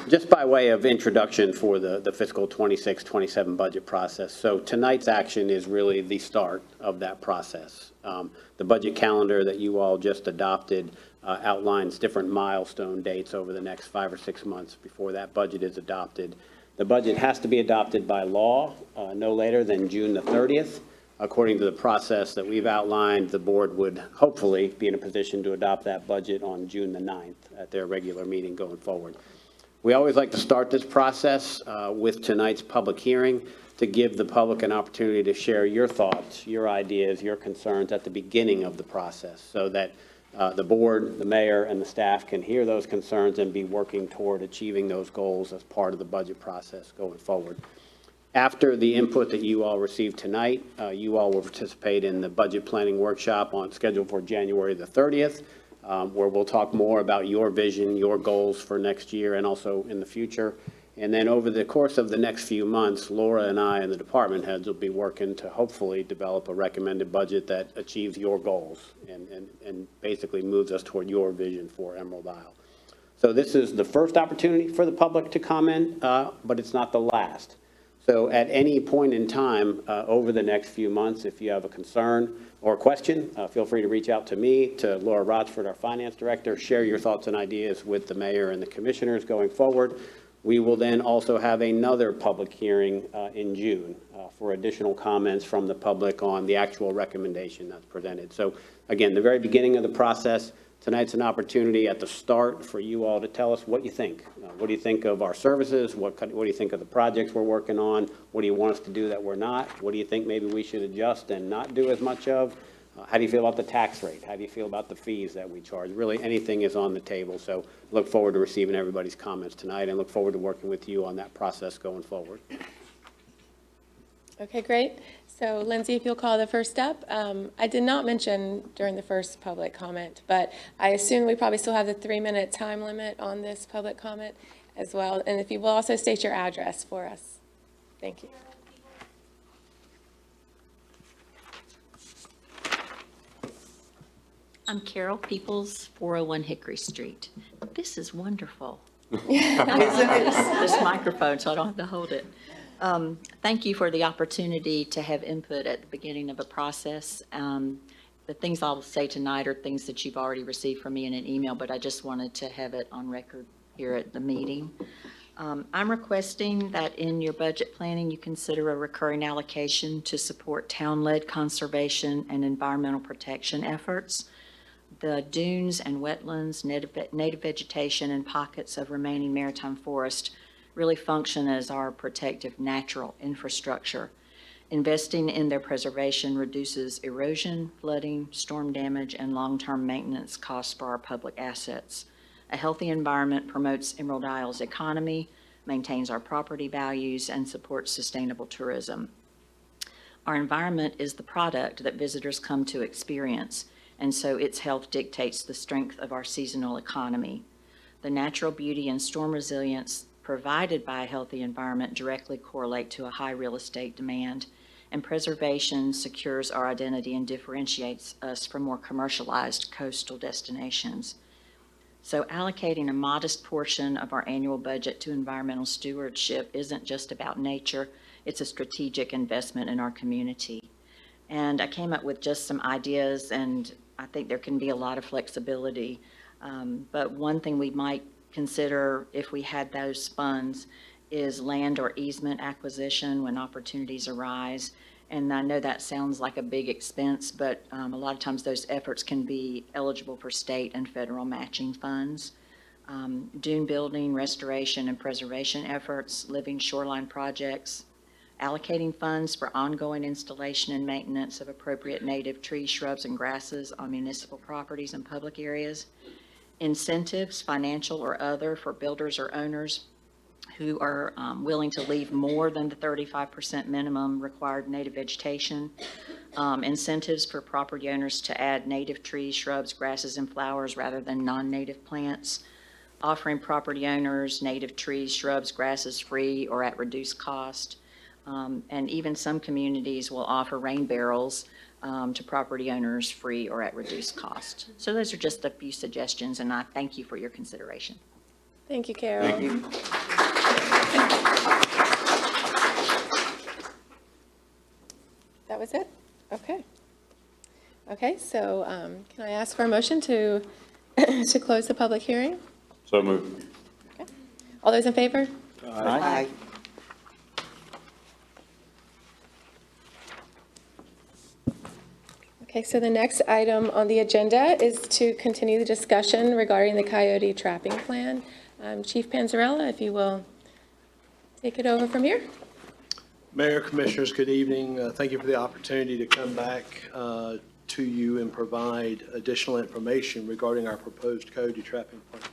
Just by way of introduction for the fiscal 26-27 budget process. So tonight's action is really the start of that process. The budget calendar that you all just adopted outlines different milestone dates over the next 5 or 6 months before that budget is adopted. The budget has to be adopted by law no later than June the 30th. According to the process that we've outlined, the board would hopefully be in a position to adopt that budget on June the 9th at their regular meeting going forward. We always like to start this process with tonight's public hearing to give the public an opportunity to share your thoughts, your ideas, your concerns at the beginning of the process so that the board, the mayor, and the staff can hear those concerns and be working toward achieving those goals as part of the budget process going forward. After the input that you all received tonight, you all will participate in the budget planning workshop scheduled for January the 30th. Where we'll talk more about your vision, your goals for next year and also in the future. And then over the course of the next few months, Laura and I and the department heads will be working to hopefully develop a recommended budget that achieves your goals and basically moves us toward your vision for Emerald Isle. So this is the first opportunity for the public to comment, but it's not the last. So at any point in time over the next few months, if you have a concern or a question, feel free to reach out to me, to Laura Rochford, our finance director, share your thoughts and ideas with the mayor and the commissioners going forward. We will then also have another public hearing in June for additional comments from the public on the actual recommendation that's presented. So again, the very beginning of the process, tonight's an opportunity at the start for you all to tell us what you think. What do you think of our services? What do you think of the projects we're working on? What do you want us to do that we're not? What do you think maybe we should adjust and not do as much of? How do you feel about the tax rate? How do you feel about the fees that we charge? Really, anything is on the table. So look forward to receiving everybody's comments tonight and look forward to working with you on that process going forward. Okay, great. So Lindsay, if you'll call the first up. I did not mention during the first public comment, but I assume we probably still have the 3-minute time limit on this public comment as well. And if you will also state your address for us. Thank you. I'm Carol Peoples, 401 Hickory Street. This is wonderful. Isn't it? This microphone, so I don't have to hold it. Thank you for the opportunity to have input at the beginning of a process. The things I'll say tonight are things that you've already received from me in an email, but I just wanted to have it on record here at the meeting. I'm requesting that in your budget planning, you consider a recurring allocation to support town-led conservation and environmental protection efforts. The dunes and wetlands, native vegetation, and pockets of remaining maritime forest really function as our protective natural infrastructure. Investing in their preservation reduces erosion, flooding, storm damage, and long-term maintenance costs for our public assets. A healthy environment promotes Emerald Isle's economy, maintains our property values, and supports sustainable tourism. Our environment is the product that visitors come to experience, and so its health dictates the strength of our seasonal economy. The natural beauty and storm resilience provided by a healthy environment directly correlate to a high real estate demand, and preservation secures our identity and differentiates us from more commercialized coastal destinations. So allocating a modest portion of our annual budget to environmental stewardship isn't just about nature, it's a strategic investment in our community. And I came up with just some ideas, and I think there can be a lot of flexibility. But one thing we might consider if we had those funds is land or easement acquisition when opportunities arise. And I know that sounds like a big expense, but a lot of times those efforts can be eligible for state and federal matching funds. Dune building, restoration, and preservation efforts, living shoreline projects, allocating funds for ongoing installation and maintenance of appropriate native trees, shrubs, and grasses on municipal properties and public areas, incentives, financial or other, for builders or owners who are willing to leave more than the 35% minimum required native vegetation, incentives for property owners to add native trees, shrubs, grasses, and flowers rather than non-native plants, offering property owners native trees, shrubs, grasses free or at reduced cost, and even some communities will offer rain barrels to property owners free or at reduced cost. So those are just a few suggestions, and I thank you for your consideration. Thank you, Carol. Thank you. That was it? Okay. Okay, so can I ask for a motion to, to close the public hearing? So moved. Okay. All those in favor? Aye. Okay, so the next item on the agenda is to continue the discussion regarding the coyote trapping plan. Chief Panzarella, if you will take it over from here. Mayor, Commissioners, good evening. Thank you for the opportunity to come back to you and provide additional information regarding our proposed coyote trapping plan.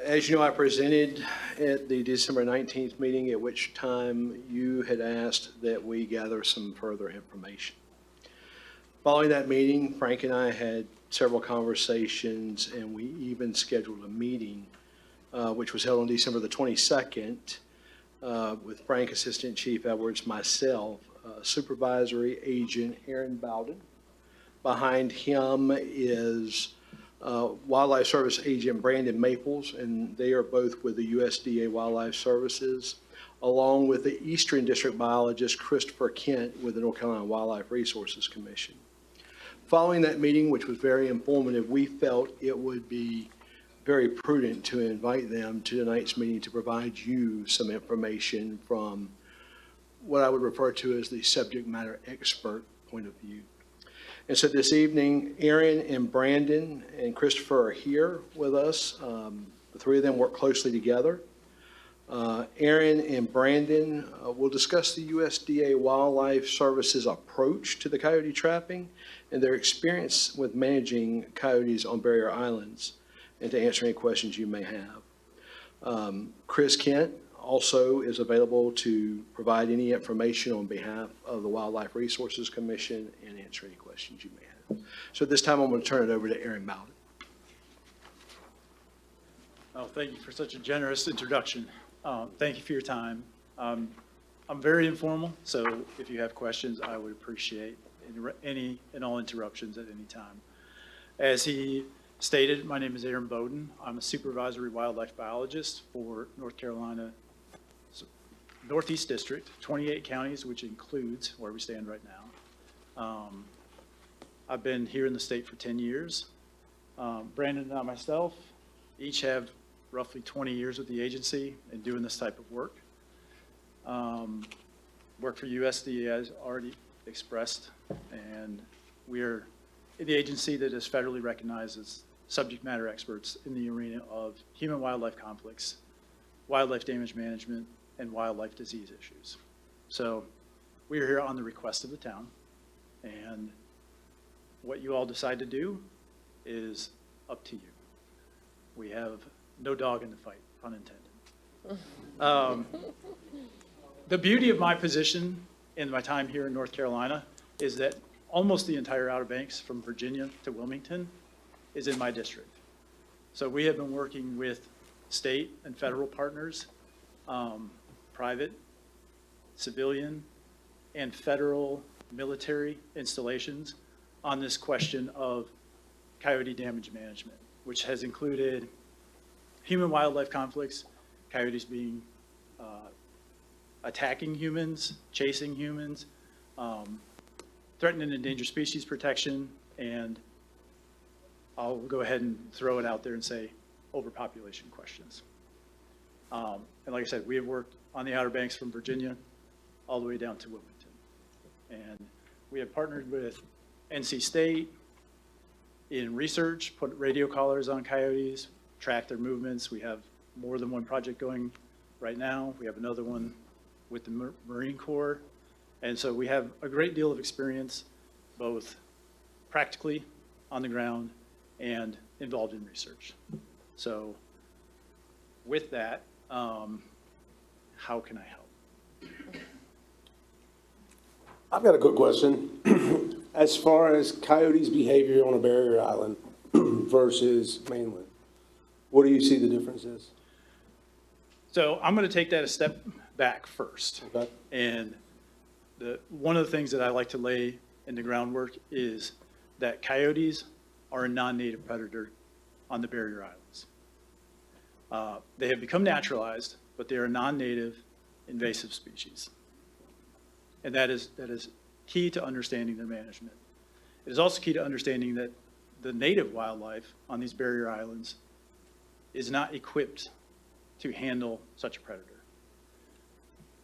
As you know, I presented at the December 19th meeting, at which time you had asked that we gather some further information. Following that meeting, Frank and I had several conversations, and we even scheduled a meeting, which was held on December the 22nd, with Frank, Assistant Chief Edwards, myself, Supervisory Agent Aaron Bowden. Behind him is Wildlife Service Agent Brandon Maples, and they are both with the USDA Wildlife Services, along with the Eastern District Biologist Christopher Kent with the North Carolina Wildlife Resources Commission. Following that meeting, which was very informative, we felt it would be very prudent to invite them to tonight's meeting to provide you some information from what I would refer to as the subject matter expert point of view. And so this evening, Aaron and Brandon and Christopher are here with us. The three of them work closely together. Aaron and Brandon will discuss the USDA Wildlife Services approach to the coyote trapping and their experience with managing coyotes on barrier islands, and to answer any questions you may have. Chris Kent also is available to provide any information on behalf of the Wildlife Resources Commission and answer any questions you may have. So at this time, I'm going to turn it over to Aaron Bowden. Oh, thank you for such a generous introduction. Thank you for your time. I'm very informal, so if you have questions, I would appreciate any and all interruptions at any time. As he stated, my name is Aaron Bowden. I'm a supervisory wildlife biologist for North Carolina Northeast District, 28 counties, which includes where we stand right now. I've been here in the state for 10 years. Brandon and I myself each have roughly 20 years with the agency and doing this type of work. Work for USDA, as already expressed, and we're the agency that is federally recognized as subject matter experts in the arena of human-wildlife conflicts, wildlife damage management, and wildlife disease issues. So we are here on the request of the town, and what you all decide to do is up to you. We have no dog in the fight, pun intended. The beauty of my position in my time here in North Carolina is that almost the entire Outer Banks from Virginia to Wilmington is in my district. So we have been working with state and federal partners, private, civilian, and federal military installations on this question of coyote damage management, which has included human-wildlife conflicts, coyotes being attacking humans, chasing humans, threatened and endangered species protection, and I'll go ahead and throw it out there and say overpopulation questions. And like I said, we have worked on the Outer Banks from Virginia all the way down to Wilmington. And we have partnered with NC State in research, put radio collars on coyotes, track their movements. We have more than one project going right now. We have another one with the Marine Corps. And so we have a great deal of experience, both practically on the ground and involved in research. So with that, how can I help? I've got a quick question. As far as coyotes' behavior on a barrier island versus mainland, what do you see the difference is? So I'm going to take that a step back first. Okay. And one of the things that I like to lay in the groundwork is that coyotes are a non-native predator on the barrier islands. They have become naturalized, but they are a non-native invasive species. And that is key to understanding their management. It is also key to understanding that the native wildlife on these barrier islands is not equipped to handle such a predator.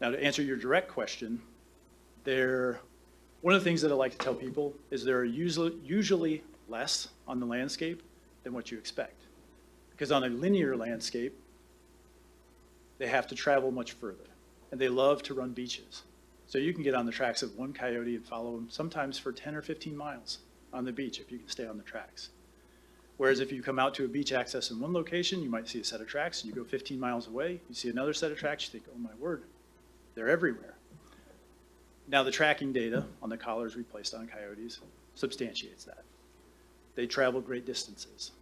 Now, to answer your direct question, one of the things that I like to tell people is there are usually less on the landscape than what you expect. Because on a linear landscape, they have to travel much further, and they love to run beaches. So you can get on the tracks of one coyote and follow them sometimes for 10 or 15 miles on the beach if you can stay on the tracks. Whereas if you come out to a beach access in one location, you might see a set of tracks, and you go 15 miles away, you see another set of tracks, you think, oh my word, they're everywhere. Now the tracking data on the collars we placed on coyotes substantiates that. They travel great distances.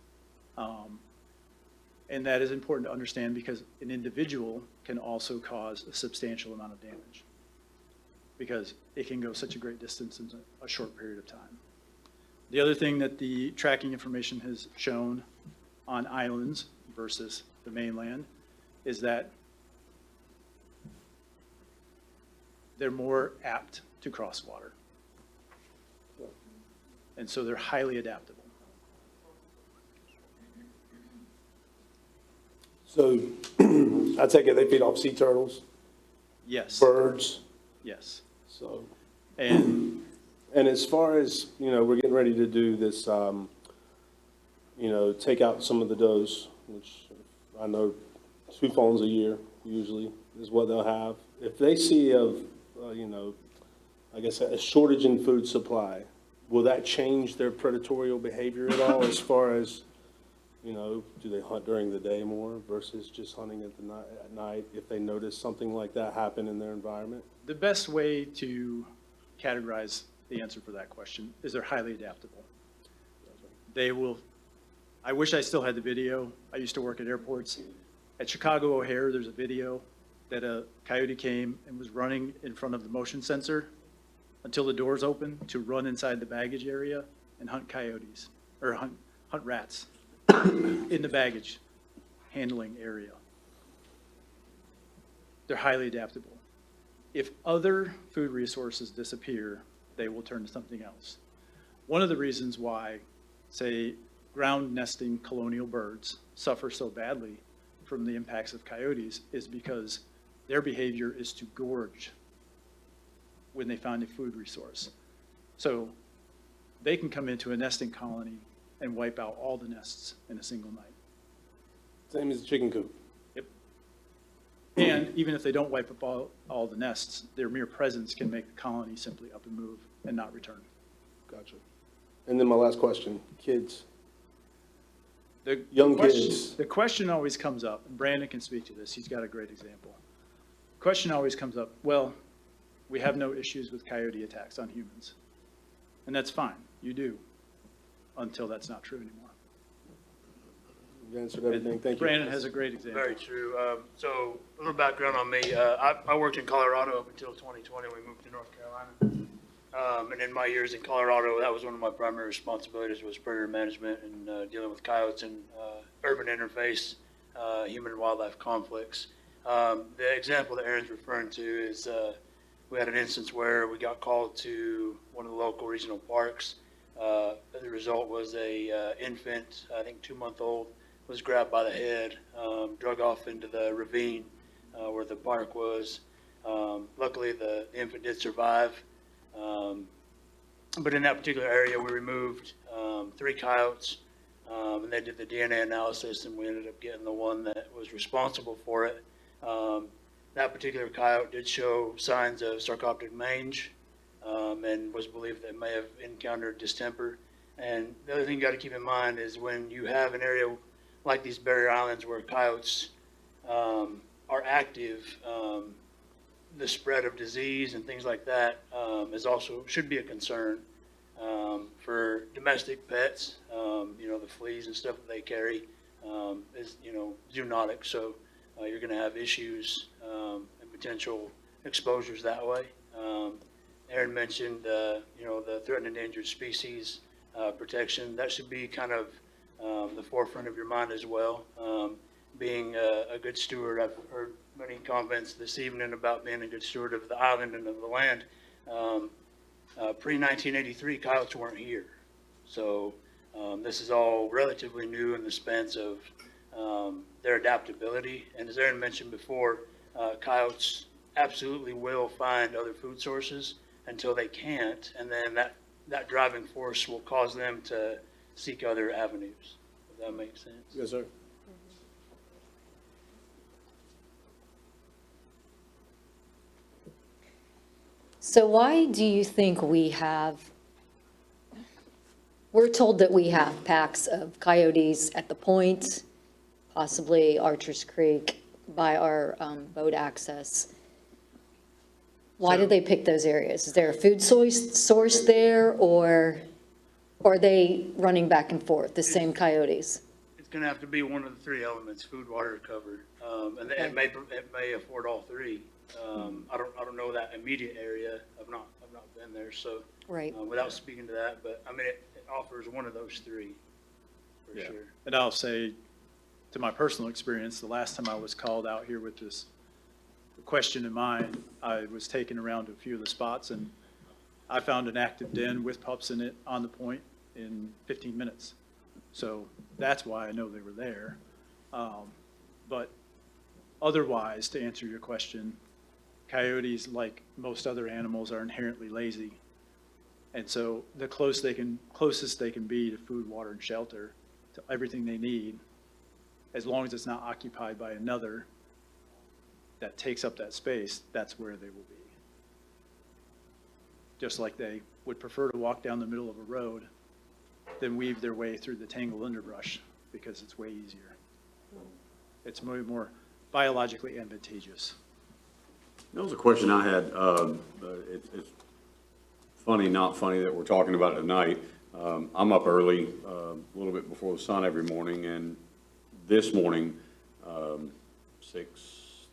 And that is important to understand because an individual can also cause a substantial amount of damage because it can go such a great distance in a short period of time. The other thing that the tracking information has shown on islands versus the mainland is that they're more apt to cross water. And so they're highly adaptable. So I take it they feed off sea turtles, Yes, birds, yes. so. And And as far as, we're getting ready to do this, take out some of the does, which I know 2 phones a year usually is what they'll have. If they see I guess a shortage in food supply, will that change their predatorial behavior at all as far as, do they hunt during the day more versus just hunting at night if they notice something like that happen in their environment? the best way to categorize the answer for that question is they're highly adaptable. I wish I still had the video. I used to work at airports. At Chicago O'Hare, there's a video that a coyote came and was running in front of the motion sensor until the doors open to run inside the baggage area and hunt coyotes, or hunt rats in the baggage handling area. They're highly adaptable. If other food resources disappear, they will turn to something else. One of the reasons why, say, ground nesting colonial birds suffer so badly from the impacts of coyotes is because their behavior is to gorge when they find a food resource. So they can come into a nesting colony and wipe out all the nests in a single night. Same as the chicken coop. Yep. And even if they don't wipe up all the nests, their mere presence can make the colony simply up and move and not return. Gotcha. And then my last question, kids. The Young question- kids. The question always comes up, and Brandon can speak to this, he's got a great example. The question always comes up, well, we have no issues with coyote attacks on humans. And that's fine, you do, until that's not true anymore. You've answered everything. Thank you. Brandon has a great example. Very true. So a little background on me. I worked in Colorado up until 2020. We moved to North Carolina. And in my years in Colorado, that was one of my primary responsibilities was predator management and dealing with coyotes and urban interface, human and wildlife conflicts. The example that Aaron's referring to is we had an instance where we got called to one of the local regional parks. The result was a infant, I think 2-month-old, was grabbed by the head, drug off into the ravine where the park was. Luckily, the infant did survive. But in that particular area, we removed 3 coyotes, and they did the DNA analysis, and we ended up getting the one that was responsible for it. That particular coyote did show signs of sarcoptic mange, and was believed that it may have encountered distemper. And the other thing you got to keep in mind is when you have an area like these barrier islands where coyotes are active, the spread of disease and things like that is also should be a concern for domestic pets. The fleas and stuff that they carry is zoonotic, so you're going to have issues and potential exposures that way. Aaron mentioned the threatened endangered species protection. That should be kind of the forefront of your mind as well. Being a good steward, I've heard many comments this evening about being a good steward of the island and of the land. Pre-1983, coyotes weren't here. So this is all relatively new in the sense of their adaptability. And as Aaron mentioned before, coyotes absolutely will find other food sources until they can't. And then that driving force will cause them to seek other avenues. Does that make sense? Yes, sir. So why do you think we're told that we have packs of coyotes at the point, possibly Archer's Creek by our boat access. Why did they pick those areas? Is there a food source there, or are they running back and forth, the same coyotes? It's going to have to be one of the 3 elements: food, water, cover, and it may afford all 3. I don't know that immediate area. I've not been there, so Right. Without speaking to that, but I mean it offers one of those 3 for Yeah. sure. And I'll say, to my personal experience, the last time I was called out here with this question in mind, I was taken around to a few of the spots, and I found an active den with pups in it on the point in 15 minutes. So that's why I know they were there. But otherwise, to answer your question, coyotes, like most other animals, are inherently lazy. And so the closest they can be to food, water, and shelter, to everything they need, as long as it's not occupied by another that takes up that space, that's where they will be. Just like they would prefer to walk down the middle of a road than weave their way through the tangled underbrush, because it's way easier. It's more biologically advantageous. That was a question I had. It's funny, not funny that we're talking about it tonight. I'm up early, a little bit before the sun every morning, and this morning, 6:30,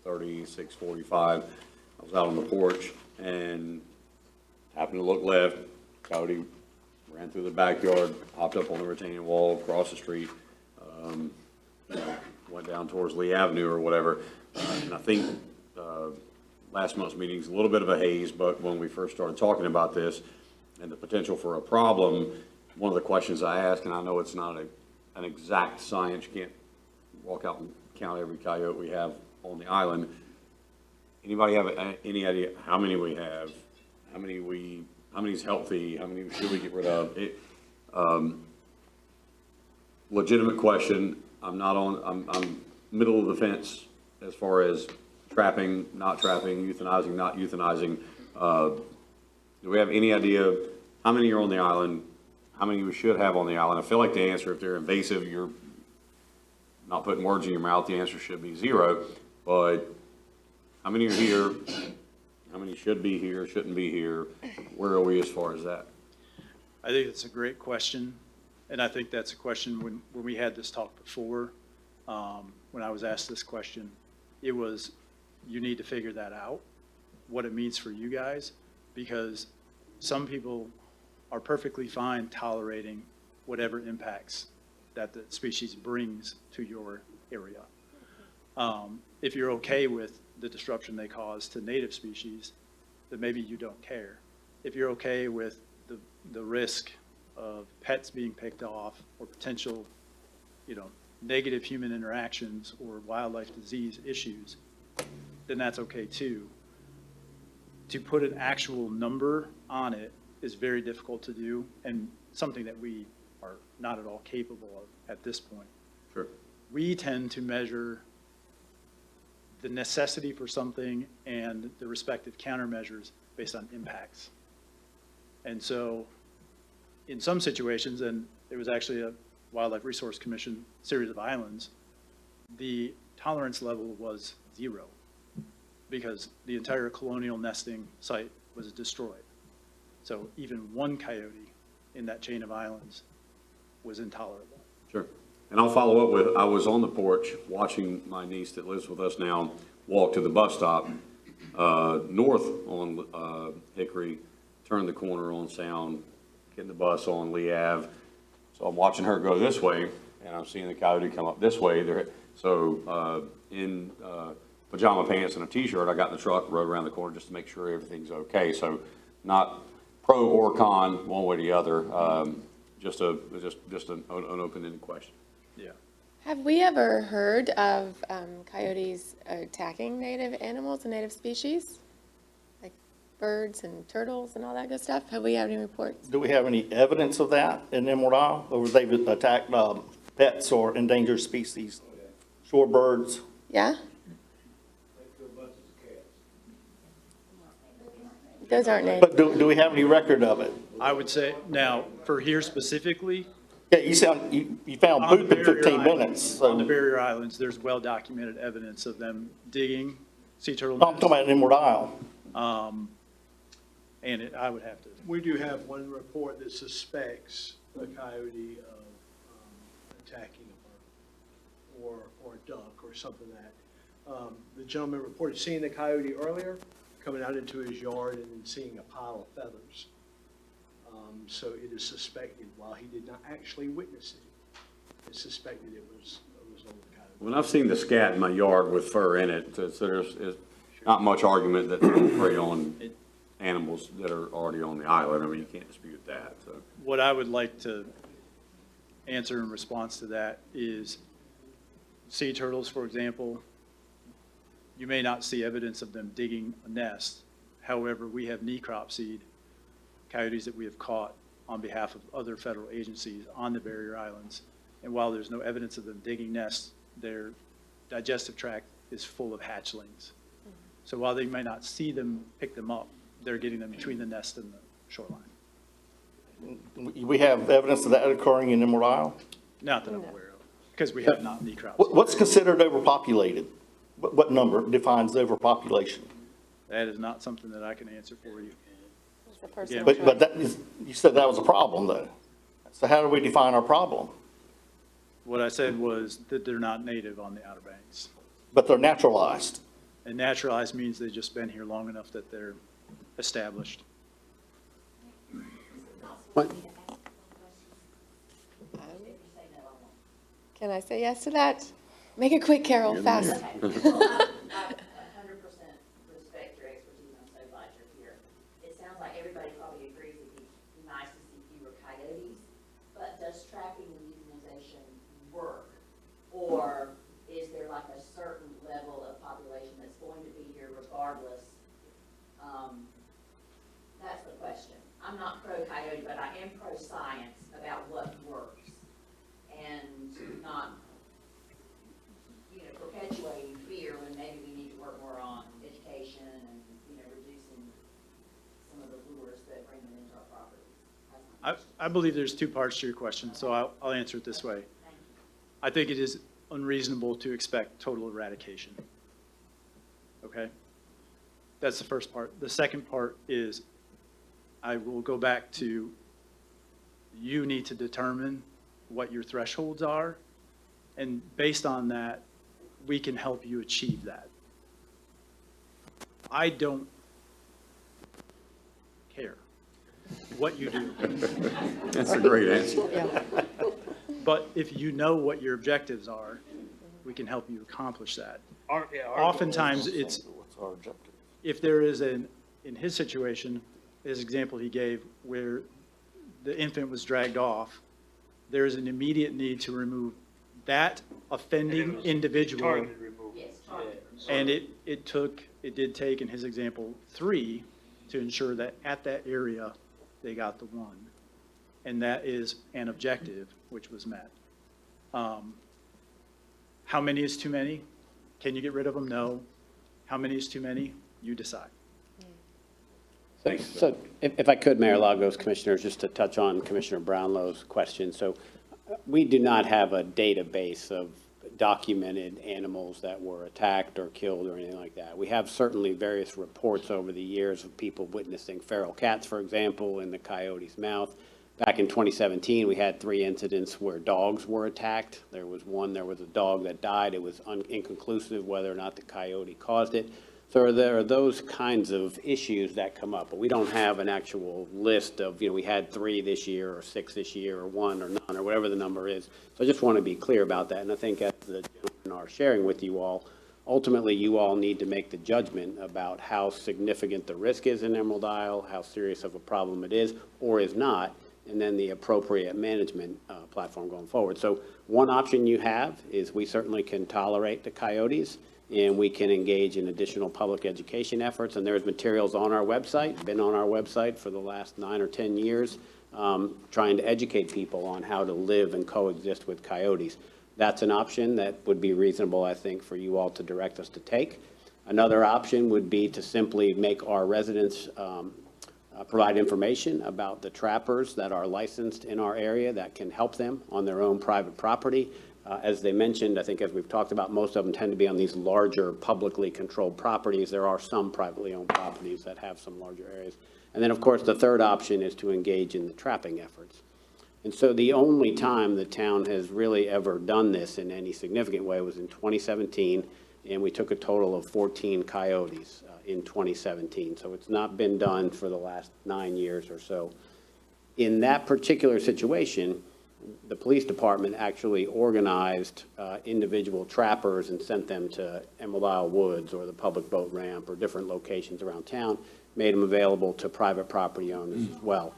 6:45, I was out on the porch and happened to look left. Coyote ran through the backyard, hopped up on the retaining wall across the street, went down towards Lee Avenue or whatever. And I think last month's meeting's a little bit of a haze, but when we first started talking about this and the potential for a problem, one of the questions I asked, and I know it's not an exact science, you can't walk out and count every coyote we have on the island. Anybody have any idea how many we have, how many's healthy, how many should we get rid of? Legitimate question. I'm middle of the fence as far as trapping, not trapping, euthanizing, not euthanizing. Do we have any idea how many are on the island, how many we should have on the island? I feel like the answer, if they're invasive, you're not putting words in your mouth, the answer should be 0. But how many are here? How many should be here, shouldn't be here? Where are we as far as that? I think it's a great question, and I think that's a question when we had this talk before, when I was asked this question. It was, you need to figure that out, what it means for you guys, because some people are perfectly fine tolerating whatever impacts that the species brings to your area. If you're okay with the disruption they cause to native species, then maybe you don't care. If you're okay with the risk of pets being picked off or potential, negative human interactions or wildlife disease issues, then that's okay too. To put an actual number on it is very difficult to do and something that we are not at all capable of at this point. Sure. We tend to measure the necessity for something and the respective countermeasures based on impacts. And so in some situations, and there was actually a Wildlife Resource Commission series of islands, the tolerance level was 0 because the entire colonial nesting site was destroyed. So even one coyote in that chain of islands was intolerable. Sure. And I'll follow up with, I was on the porch watching my niece that lives with us now walk to the bus stop north on Hickory, turn the corner on Sound, getting the bus on Lee Ave. So I'm watching her go this way, and I'm seeing the coyote come up this way. So in pajama pants and a t-shirt, I got in the truck, rode around the corner just to make sure everything's okay. So not pro or con, one way or the other, just an open-ended question. Yeah. Have we ever heard of coyotes attacking native animals and native species? Like birds and turtles and all that good stuff? Have we had any reports? Do we have any evidence of that in Emerald Isle, or they've attacked pets or endangered species, shorebirds? Yeah? Those aren't native. But do we have any record of it? I would say, now, for here specifically, Yeah, you found on the poop in barrier 15 islands- minutes. On the So barrier islands, there's well-documented evidence of them digging sea turtle I'm talking about Emerald Isle. and I would have to, We do have one report that suspects a coyote of attacking a bird or a duck or something like that. The gentleman reported seeing the coyote earlier, coming out into his yard and then seeing a pile of feathers. So it is suspected, while he did not actually witness it, it's suspected it was on the coyote. When I've seen the scat in my yard with fur in it, so there's not much argument that they prey on animals that are already on the island. I mean, you can't dispute that, so. what I would like to answer in response to that is sea turtles, for example, you may not see evidence of them digging a nest. However, we have necropsied coyotes that we have caught on behalf of other federal agencies on the barrier islands. And while there's no evidence of them digging nests, their digestive tract is full of hatchlings. So while they may not see them pick them up, they're getting them between the nest and the shoreline. We have evidence of that occurring in Emerald Isle. Not that I'm aware of, because we have not necropsied. What's considered overpopulated? What number defines overpopulation? That is not something that I can answer for you. It's a personal But choice. that is, you said that was a problem, though. So how do we define our problem? What I said was that they're not native on the Outer Banks. But they're naturalized. And naturalized means they've just been here long enough that they're established. Can I say yes to that? Make it quick, Carol, fast. 100% respect your expertise. I'm so glad you're here. It sounds like everybody probably agrees it'd be nice to see fewer coyotes, but does tracking and euthanization work? Or is there like a certain level of population that's going to be here regardless? That's the question. I'm not pro-coyote, but I am pro-science about what works and not perpetuating fear when maybe we need to work more on education and, reducing some of the lures that bring them into our properties. I believe there's two parts to your question, so I'll answer it this way. I think it is unreasonable to expect total eradication. Okay? That's the first part. The second part is, I will go back to, you need to determine what your thresholds are And based on that, we can help you achieve that. I don't care what you do, That's a great answer. but if you know what your objectives are, we can help you accomplish that. Oftentimes, it's, What's our objective? if there is in his situation, his example he gave, where the infant was dragged off, there is an immediate need to remove that offending individual. And it did take, in his example, 3 to ensure that at that area, they got the 1. And that is an objective, which was met. How many is too many? Can you get rid of them? No. How many is too many? You decide. So if I could, Mayor Lagos, Commissioners, just to touch on Commissioner Brownlow's question. So we do not have a database of documented animals that were attacked or killed or anything like that. We have certainly various reports over the years of people witnessing feral cats, for example, in the coyote's mouth. Back in 2017, we had 3 incidents where dogs were attacked. There was a dog that died. It was inconclusive whether or not the coyote caused it. So there are those kinds of issues that come up, but we don't have an actual list of, we had 3 this year or 6 this year or 1 or none or whatever the number is. So I just want to be clear about that. And I think as the gentlemen are sharing with you all, ultimately you all need to make the judgment about how significant the risk is in Emerald Isle, how serious of a problem it is or is not, and then the appropriate management platform going forward. So one option you have is we certainly can tolerate the coyotes, and we can engage in additional public education efforts. And there's materials on our website, been on our website for the last 9 or 10 years, trying to educate people on how to live and coexist with coyotes. That's an option that would be reasonable, I think, for you all to direct us to take. Another option would be to simply make our residents provide information about the trappers that are licensed in our area that can help them on their own private property. As they mentioned, I think as we've talked about, most of them tend to be on these larger publicly controlled properties. There are some privately owned properties that have some larger areas. And then, of course, the third option is to engage in the trapping efforts. And so the only time the town has really ever done this in any significant way was in 2017, and we took a total of 14 coyotes in 2017. So it's not been done for the last 9 years or so. In that particular situation, the police department actually organized individual trappers and sent them to Emerald Isle Woods or the public boat ramp or different locations around town, made them available to private property owners as well.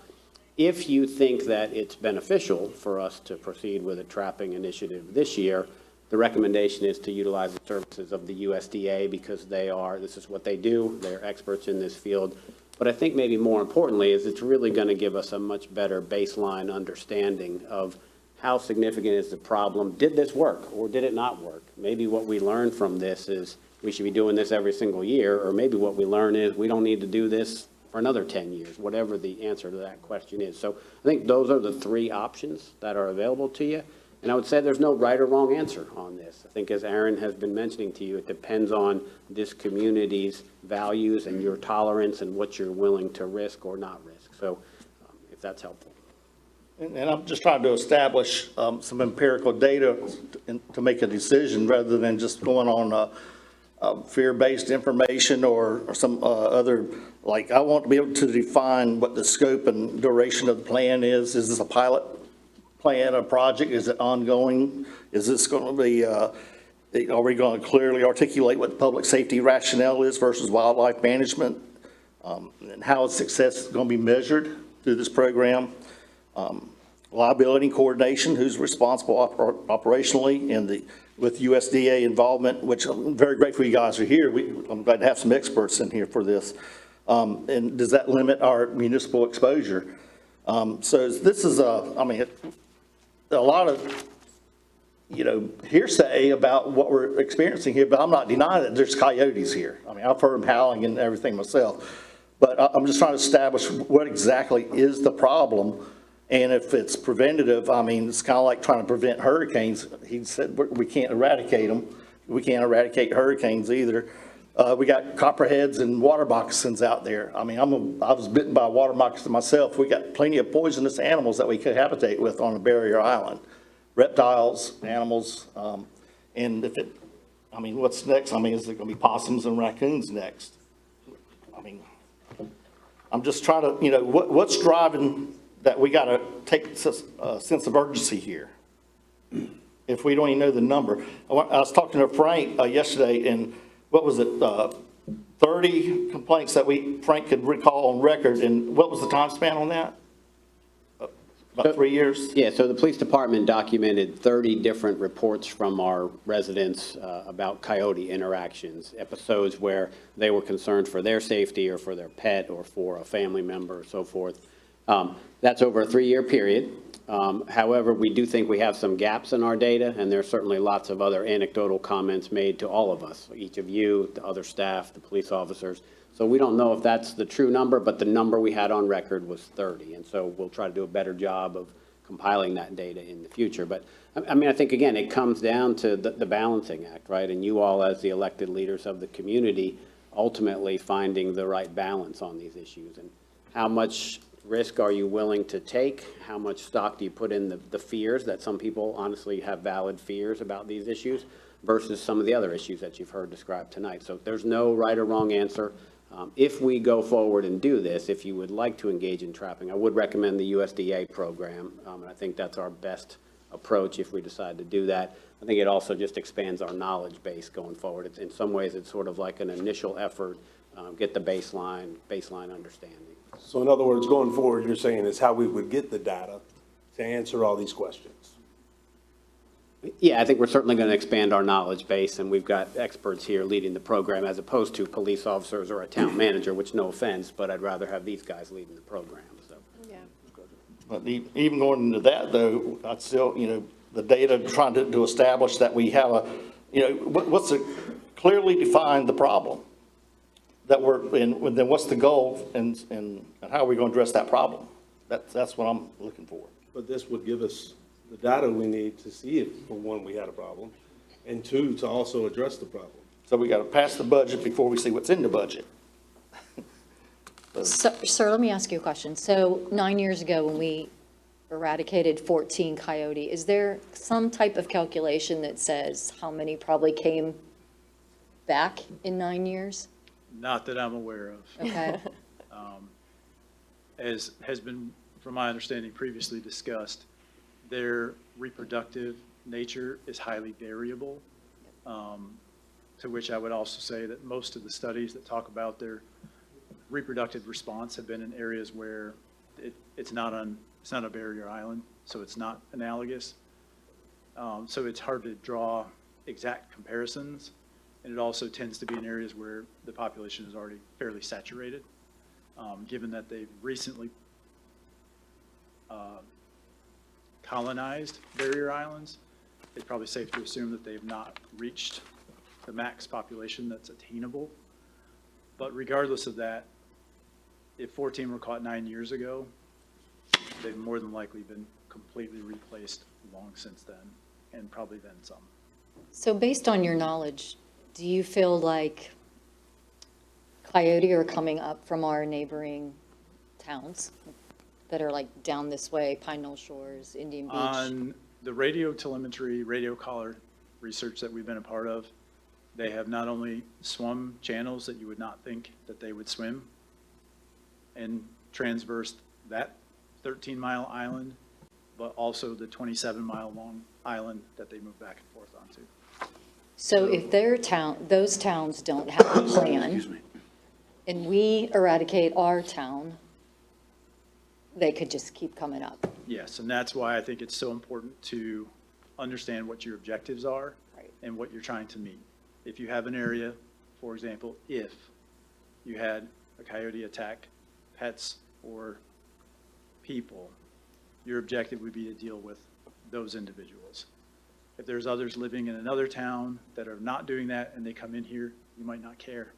If you think that it's beneficial for us to proceed with a trapping initiative this year, the recommendation is to utilize the services of the USDA because this is what they do. They're experts in this field. But I think maybe more importantly is it's really going to give us a much better baseline understanding of how significant is the problem. Did this work or did it not work? Maybe what we learned from this is we should be doing this every single year, or maybe what we learn is we don't need to do this for another 10 years, whatever the answer to that question is. So I think those are the 3 options that are available to you. And I would say there's no right or wrong answer on this. I think as Aaron has been mentioning to you, it depends on this community's values and your tolerance and what you're willing to risk or not risk. So if that's helpful. And I'm just trying to establish some empirical data to make a decision rather than just going on fear-based information or some other, like I want to be able to define what the scope and duration of the plan is. Is this a pilot plan, a project? Is it ongoing? Is this going to be, are we going to clearly articulate what the public safety rationale is versus wildlife management? And how is success going to be measured through this program? Liability and coordination, who's responsible operationally, and with USDA involvement, which I'm very grateful you guys are here. I'm glad to have some experts in here for this. And does that limit our municipal exposure? So this is a lot of, hearsay about what we're experiencing here, but I'm not denying that there's coyotes here. I mean, I've heard them howling and everything myself, but I'm just trying to establish what exactly is the problem. And if it's preventative, it's kind of like trying to prevent hurricanes. He said we can't eradicate them. We can't eradicate hurricanes either. We got copperheads and water moccasins out there. I was bitten by a water moccasin myself. We got plenty of poisonous animals that we cohabitate with on a barrier island. reptiles, animals, and if it, I mean, what's next? I mean, is it gonna be possums and raccoons next? I mean, I'm just trying to, you know, what's driving that we gotta take a sense of urgency here? If we don't even know the number. I was talking to Frank yesterday, and what was it, 30 complaints that Frank could recall on record, and what was the time span on that? About 3 years? Yeah, so the police department documented 30 different reports from our residents about coyote interactions, episodes where they were concerned for their safety or for their pet or for a family member or so forth. That's over a 3-year period. However, we do think we have some gaps in our data, and there's certainly lots of other anecdotal comments made to all of us, each of you, the other staff, the police officers. So we don't know if that's the true number, but the number we had on record was 30. And so we'll try to do a better job of compiling that data in the future. But I mean, I think, again, it comes down to the balancing act, right? And you all, as the elected leaders of the community, ultimately finding the right balance on these issues. And how much risk are you willing to take? How much stock do you put in the fears that some people honestly have valid fears about these issues versus some of the other issues that you've heard described tonight? So there's no right or wrong answer. If we go forward and do this, if you would like to engage in trapping, I would recommend the USDA program. And I think that's our best approach if we decide to do that. I think it also just expands our knowledge base going forward. In some ways, it's sort of like an initial effort, get the baseline understanding. So in other words, going forward, you're saying is how we would get the data to answer all these questions. Yeah, I think we're certainly going to expand our knowledge base, and we've got experts here leading the program as opposed to police officers or a town manager, which, no offense, but I'd rather have these guys leading the program, so. Yeah. But even going into that, though, I'd still, you know, the data trying to establish that we have a, you know, what's a clearly define the problem that we're in, then what's the goal and how are we going to address that problem? That's what I'm looking for. But this would give us the data we need to see if, for one, we had a problem, and two, to also address the problem. So we got to pass the budget before we see what's in the budget. So, sir, let me ask you a question. So 9 years ago, when we eradicated 14 coyote, is there some type of calculation that says how many probably came back in 9 years? Not that I'm aware of. Okay. As has been, from my understanding, previously discussed, their reproductive nature is highly variable, to which I would also say that most of the studies that talk about their reproductive response have been in areas where it's not a barrier island, so it's not analogous. So it's hard to draw exact comparisons, and it also tends to be in areas where the population is already fairly saturated, given that they've recently colonized barrier islands. It's probably safe to assume that they've not reached the max population that's attainable. But regardless of that, if 14 were caught 9 years ago, they've more than likely been completely replaced long since then, and probably then some. So based on your knowledge, do you feel like coyote are coming up from our neighboring towns that are like down this way, Pine Knoll Shores, Indian Beach? On the radio telemetry, radio collar research that we've been a part of, they have not only swum channels that you would not think that they would swim and transversed that 13-mile island, but also the 27-mile long island that they move back and forth onto. So if those towns don't have a plan, and we eradicate our town, they could just keep coming up. Yes, and that's why I think it's so important to understand what your objectives are Right. and what you're trying to meet. If you have an area, for example, if you had a coyote attack pets or people, your objective would be to deal with those individuals. If there's others living in another town that are not doing that and they come in here, you might not care.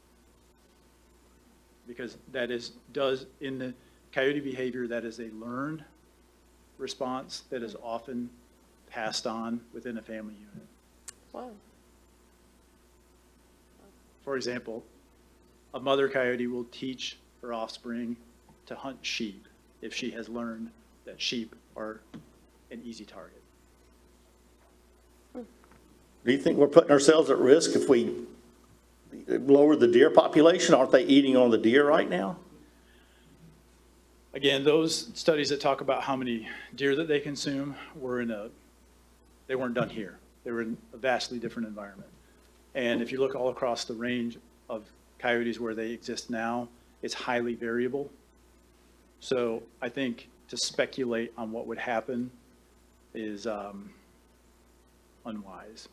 Because in the coyote behavior, that is a learned response that is often passed on within a family unit. Wow. For example, a mother coyote will teach her offspring to hunt sheep if she has learned that sheep are an easy target. Do you think we're putting ourselves at risk if we lower the deer population? Aren't they eating on the deer right now? Again, those studies that talk about how many deer that they consume they weren't done here. They were in a vastly different environment. And if you look all across the range of coyotes where they exist now, it's highly variable. So I think to speculate on what would happen is unwise.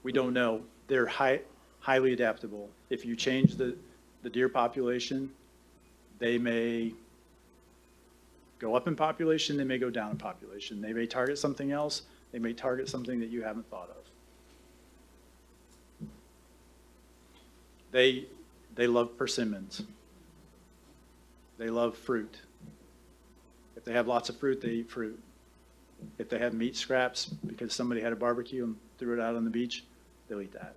We don't know. They're highly adaptable. If you change the deer population, they may go up in population, they may go down in population. They may target something else, they may target something that you haven't thought of. They love persimmons. They love fruit. If they have lots of fruit, they eat fruit. If they have meat scraps because somebody had a barbecue and threw it out on the beach, they'll eat that.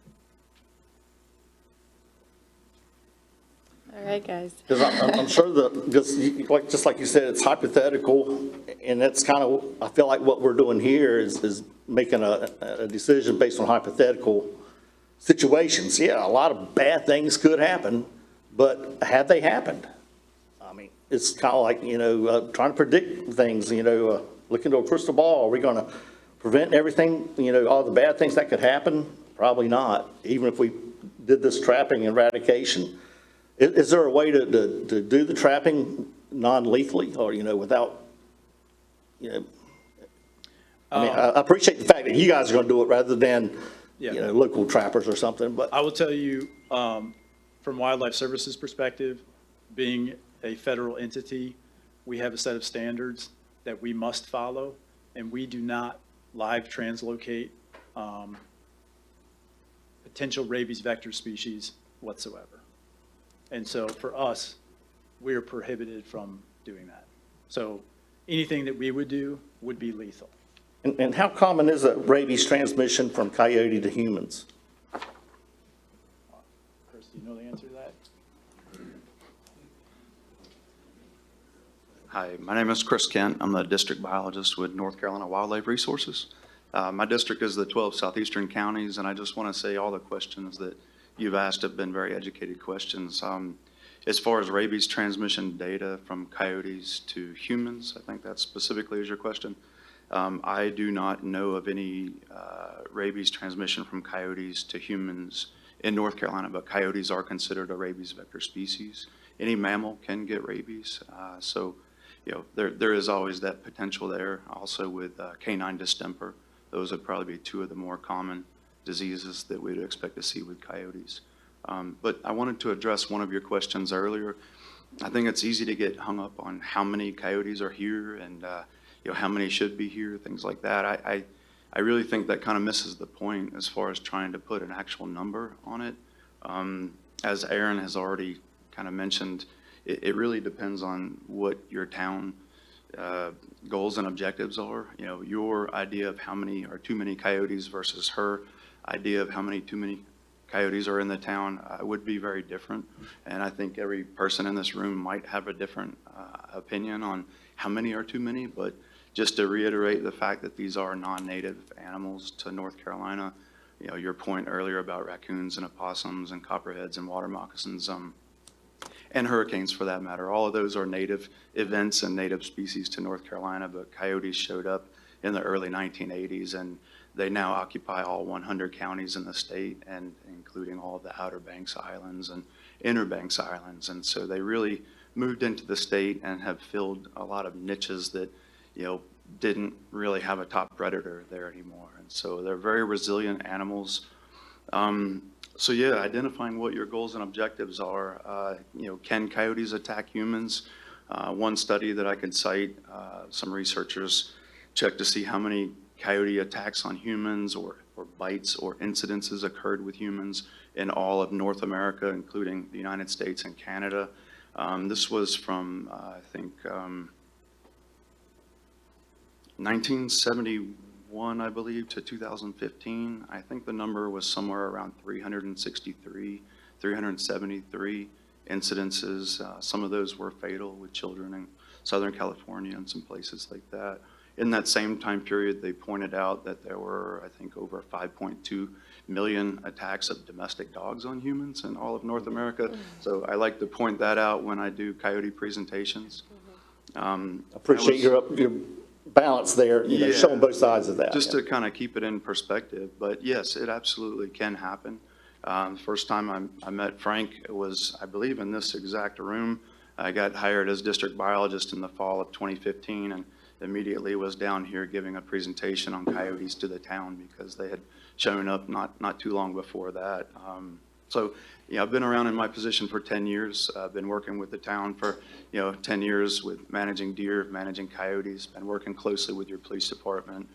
All right, guys. Because I'm sure just like you said, it's hypothetical, and that's kind of, I feel like what we're doing here is making a decision based on hypothetical situations. Yeah, a lot of bad things could happen, but have they happened? I mean, it's kind of like, trying to predict things, look into a crystal ball. Are we going to prevent everything, all the bad things that could happen? Probably not, even if we did this trapping and eradication. Is there a way to do the trapping non-lethally or, without, I mean, I appreciate the fact that you guys are going to do it rather than, local trappers or something, but. I will tell you, from Wildlife Services perspective, being a federal entity, we have a set of standards that we must follow, and we do not live translocate potential rabies vector species whatsoever. And so for us, we're prohibited from doing that. So anything that we would do would be lethal. And how common is a rabies transmission from coyote to humans? Chris, do you know the answer to that? Hi, my name is Chris Kent. I'm the district biologist with North Carolina Wildlife Resources. My district is the 12 southeastern counties, and I just want to say all the questions that you've asked have been very educated questions. As far as rabies transmission data from coyotes to humans, I think that specifically is your question. I do not know of any rabies transmission from coyotes to humans in North Carolina, but coyotes are considered a rabies vector species. Any mammal can get rabies, so there is always that potential there. Also with canine distemper, those would probably be two of the more common diseases that we'd expect to see with coyotes. But I wanted to address one of your questions earlier. I think it's easy to get hung up on how many coyotes are here and how many should be here, things like that. I really think that kind of misses the point as far as trying to put an actual number on it. As Aaron has already kind of mentioned, it really depends on what your town goals and objectives are. Your idea of how many are too many coyotes versus her idea of how many too many coyotes are in the town would be very different. And I think every person in this room might have a different opinion on how many are too many. But just to reiterate the fact that these are non-native animals to North Carolina, your point earlier about raccoons and opossums and copperheads and water moccasins, and hurricanes for that matter, all of those are native events and native species to North Carolina, but coyotes showed up in the early 1980s, and they now occupy all 100 counties in the state, and including all of the Outer Banks Islands and Inner Banks Islands. And so they really moved into the state and have filled a lot of niches that, didn't really have a top predator there anymore. And so they're very resilient animals. So yeah, identifying what your goals and objectives are. Can coyotes attack humans? One study that I can cite, some researchers checked to see how many coyote attacks on humans or bites or incidences occurred with humans in all of North America, including the United States and Canada. This was from, I think, 1971, I believe, to 2015. I think the number was somewhere around 363, 373 incidences. Some of those were fatal with children in Southern California and some places like that. In that same time period, they pointed out that there were, I think, over 5.2 million attacks of domestic dogs on humans in all of North America. So I like to point that out when I do coyote presentations. Appreciate your balance there, Yeah. showing both sides of that. Just to kind of keep it in perspective, but yes, it absolutely can happen. The first time I met Frank, it was, I believe, in this exact room. I got hired as district biologist in the fall of 2015 and immediately was down here giving a presentation on coyotes to the town because they had shown up not too long before that. So, I've been around in my position for 10 years. I've been working with the town for, 10 years with managing deer, managing coyotes, been working closely with your police department.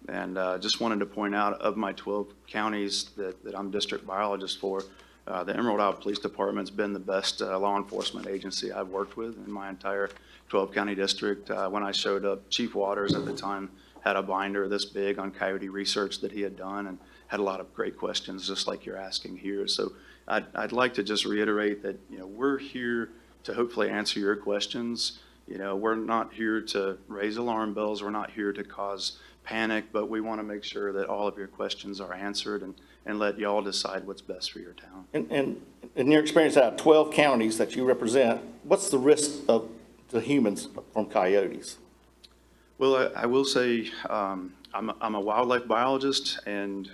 And just wanted to point out, of my 12 counties that I'm district biologist for, the Emerald Isle Police Department's been the best law enforcement agency I've worked with in my entire 12-county district. When I showed up, Chief Waters at the time had a binder this big on coyote research that he had done and had a lot of great questions, just like you're asking here. So I'd like to just reiterate that, we're here to hopefully answer your questions. We're not here to raise alarm bells. We're not here to cause panic, but we want to make sure that all of your questions are answered and let y'all decide what's best for your town. And in your experience out of 12 counties that you represent, what's the risk of the humans from coyotes? Well, I will say I'm a wildlife biologist, and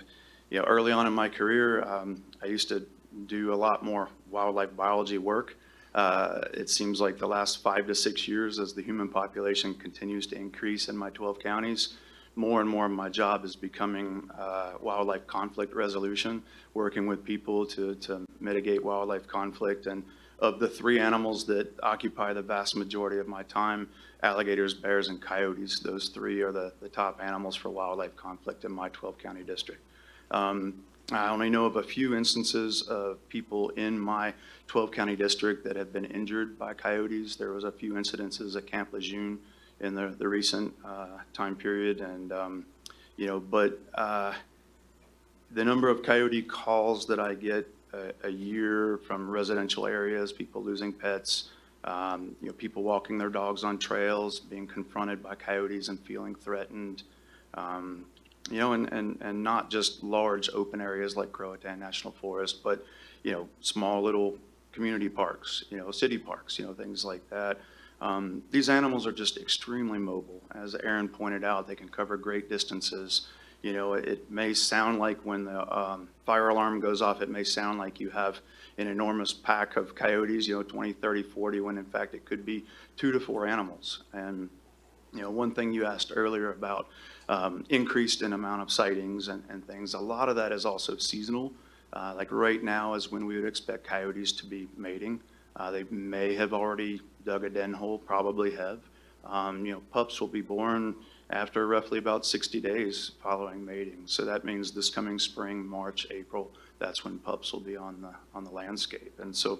early on in my career, I used to do a lot more wildlife biology work. It seems like the last 5 to 6 years, as the human population continues to increase in my 12 counties, more and more of my job is becoming wildlife conflict resolution, working with people to mitigate wildlife conflict. And of the 3 animals that occupy the vast majority of my time, alligators, bears, and coyotes, those 3 are the top animals for wildlife conflict in my 12-county district. I only know of a few instances of people in my 12-county district that have been injured by coyotes. There was a few incidences at Camp Lejeune in the recent time period, and but the number of coyote calls that I get a year from residential areas, people losing pets, people walking their dogs on trails, being confronted by coyotes and feeling threatened, and not just large open areas like Croatan National Forest, but small little community parks, city parks, things like that. These animals are just extremely mobile. As Aaron pointed out, they can cover great distances. It may sound like when the fire alarm goes off, it may sound like you have an enormous pack of coyotes, 20, 30, 40, when in fact it could be 2 to 4 animals. And, one thing you asked earlier about increased in amount of sightings and things, a lot of that is also seasonal. Like right now is when we would expect coyotes to be mating. They may have already dug a den hole, probably have. Pups will be born after roughly about 60 days following mating. So that means this coming spring, March, April, that's when pups will be on the landscape. And so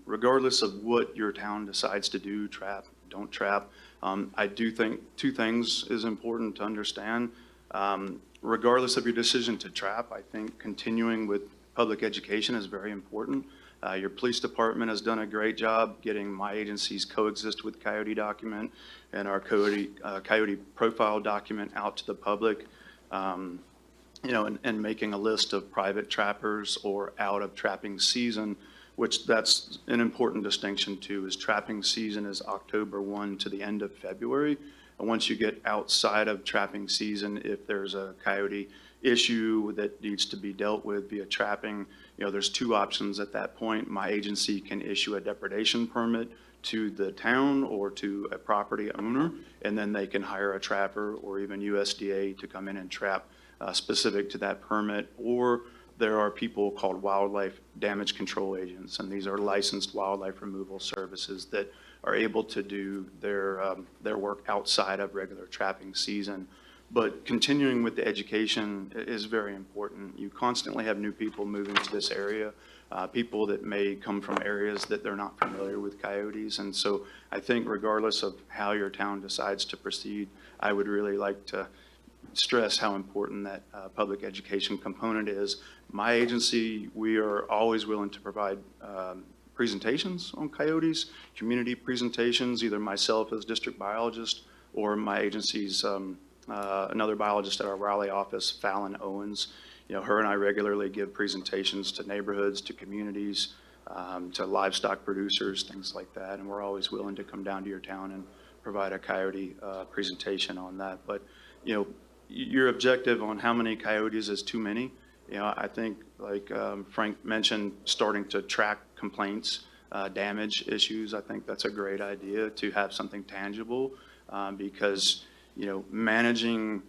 regardless of what your town decides to do, trap, don't trap, I do think 2 things is important to understand. Regardless of your decision to trap, I think continuing with public education is very important. Your police department has done a great job getting my agency's Coexist with Coyote document and our Coyote profile document out to the public, and making a list of private trappers or out of trapping season, which that's an important distinction too, is trapping season is October 1 to the end of February. And once you get outside of trapping season, if there's a coyote issue that needs to be dealt with via trapping, there's 2 options at that point. My agency can issue a depredation permit to the town or to a property owner, and then they can hire a trapper or even USDA to come in and trap specific to that permit. Or there are people called wildlife damage control agents, and these are licensed wildlife removal services that are able to do their work outside of regular trapping season. But continuing with the education is very important. You constantly have new people moving to this area, people that may come from areas that they're not familiar with coyotes. And so I think regardless of how your town decides to proceed, I would really like to stress how important that public education component is. My agency, we are always willing to provide presentations on coyotes, community presentations, either myself as district biologist or my agency's another biologist at our Raleigh office, Fallon Owens. You know, her and I regularly give presentations to neighborhoods, to communities, to livestock producers, things like that. And we're always willing to come down to your town and provide a coyote presentation on that. But, you know, your objective on how many coyotes is too many. You know, I think, like Frank mentioned, starting to track complaints, damage issues, I think that's a great idea to have something tangible because, you know, managing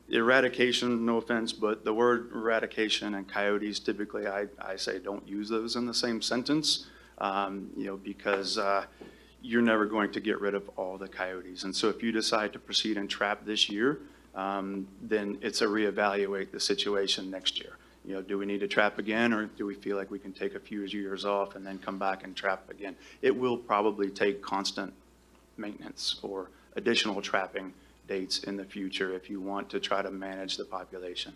eradication, no offense, but the word eradication and coyotes, typically I say don't use those in the same sentence, you know, because you're never going to get rid of all the coyotes. And so if you decide to proceed and trap this year, then it's a reevaluate the situation next year. You know, do we need to trap again, or do we feel like we can take a few years off and then come back and trap again? It will probably take constant maintenance or additional trapping dates in the future if you want to try to manage the population.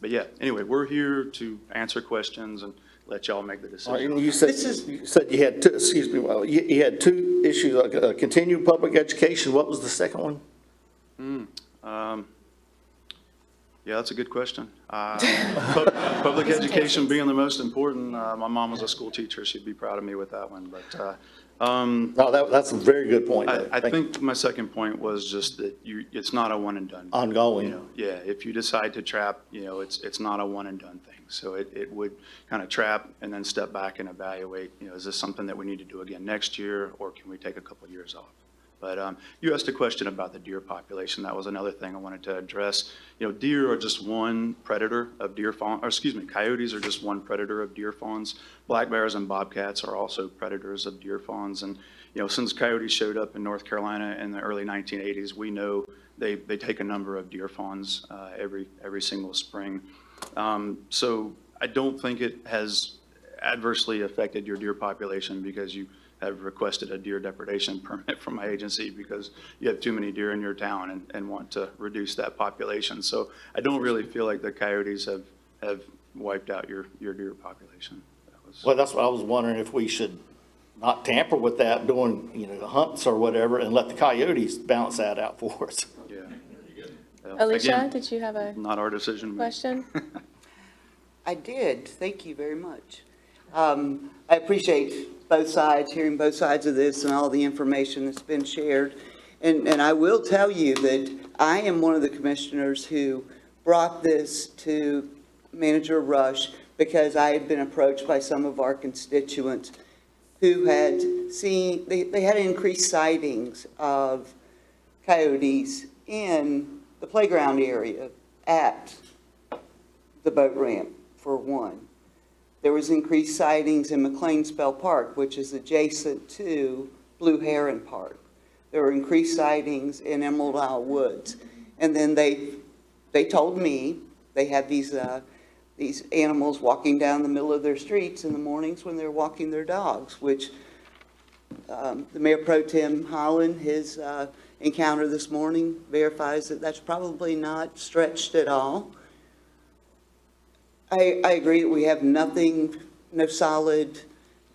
But yeah, anyway, we're here to answer questions and let y'all make the decision. And you said you had two, excuse me, well, you had two issues, continued public education. What was the second one? Yeah, that's a good question. Public education being the most important. My mom was a school teacher. She'd be proud of me with that one. But No, that's a very good point. I think my second point was just that it's not a one and done. Ongoing. You know, yeah, if you decide to trap, you know, it's not a one and done thing. So it would kind of trap and then step back and evaluate, you know, is this something that we need to do again next year, or can we take a couple of years off? But you asked a question about the deer population. That was another thing I wanted to address. You know, deer are just one predator of deer fawn, or excuse me, coyotes are just one predator of deer fawns. Black bears and bobcats are also predators of deer fawns. And, you know, since coyotes showed up in North Carolina in the early 1980s, we know they take a number of deer fawns every single spring. So I don't think it has adversely affected your deer population because you have requested a deer depredation permit from my agency because you have too many deer in your town and want to reduce that population. So I don't really feel like the coyotes have wiped out your deer population. Well, that's what I was wondering, if we should not tamper with that doing, you know, the hunts or whatever, and let the coyotes balance that out for us. Yeah. Alicia, Again, did you have a not our decision. question? I did. Thank you very much. I appreciate both sides, hearing both sides of this and all the information that's been shared. And I will tell you that I am one of the commissioners who brought this to Manager Rush because I had been approached by some of our constituents who had seen, they had increased sightings of coyotes in the playground area at the boat ramp, for one. There was increased sightings in McLeanspell Park, which is adjacent to Blue Heron Park. There were increased sightings in Emerald Isle Woods. And then they told me they had these animals walking down the middle of their streets in the mornings when they're walking their dogs, which the Mayor Pro Tem Holland, his encounter this morning verifies that that's probably not stretched at all. I agree that we have no solid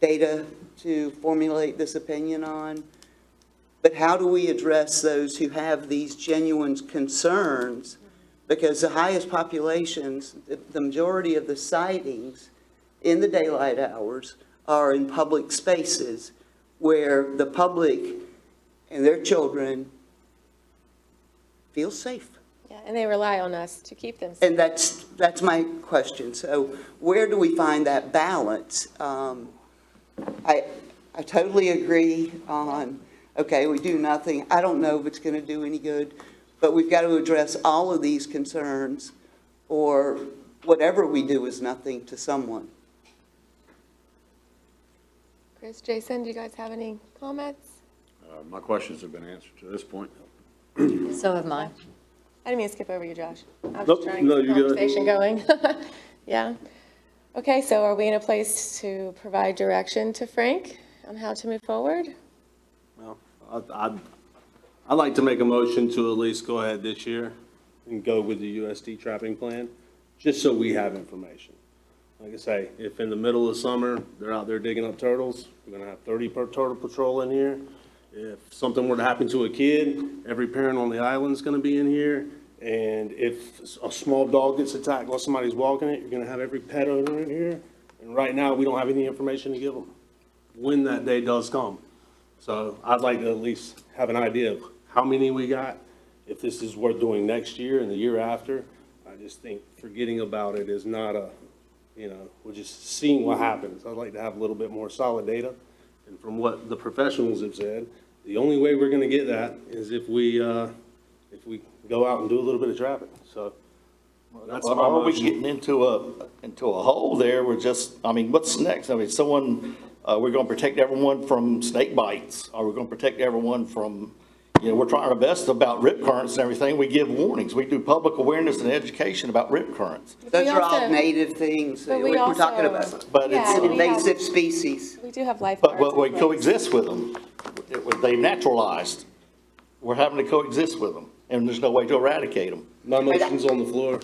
data to formulate this opinion on, but how do we address those who have these genuine concerns? Because the highest populations, the majority of the sightings in the daylight hours are in public spaces where the public and their children feel safe. Yeah, and they rely on us to keep them safe. And that's my question. So where do we find that balance? I totally agree on, okay, we do nothing. I don't know if it's going to do any good, but we've got to address all of these concerns, or whatever we do is nothing to someone. Chris, Jason, do you guys have any comments? My questions have been answered to this point. So have mine. I didn't mean to skip over you, Josh. I was Nope, just trying to no, keep the you good. conversation going. Yeah. Okay, so are we in a place to provide direction to Frank on how to move forward? Well, I'd like to make a motion to at least go ahead this year and go with the USD trapping plan, just so we have information. Like I say, if in the middle of summer, they're out there digging up turtles, we're gonna have 30 per turtle patrol in here. If something were to happen to a kid, every parent on the island's gonna be in here. And if a small dog gets attacked while somebody's walking it, you're gonna have every pet owner in here. And right now, we don't have any information to give them when that day does come. So I'd like to at least have an idea of how many we got, if this is worth doing next year and the year after. I just think forgetting about it is not we're just seeing what happens. I'd like to have a little bit more solid data. And from what the professionals have said, the only way we're gonna get that is if we go out and do a little bit of traffic. So that's my Are we motion. getting into a hole there? What's next? We're gonna protect everyone from snake bites. Are we gonna protect everyone from, we're trying our best about rip currents and everything. We give warnings. We do public awareness and education about rip currents. Those We are also- all native things that but we we're talking also- about. But Yeah, it's, we have- Invasive species. We do have lifeguards. but we in place. coexist with them. They naturalized. We're having to coexist with them, and there's no way to eradicate them. My motion's on the floor.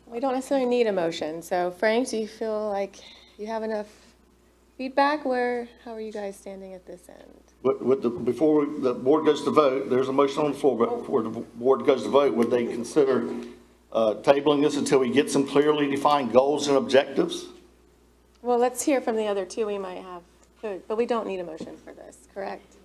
We don't necessarily need a motion. So Frank, do you feel like you have enough feedback? How are you guys standing at this end? Before the board goes to vote, there's a motion on the floor, but before the board goes to vote, would they consider tabling this until we get some clearly defined goals and objectives? Well, let's hear from the other two we might have, but we don't need a motion for this, correct?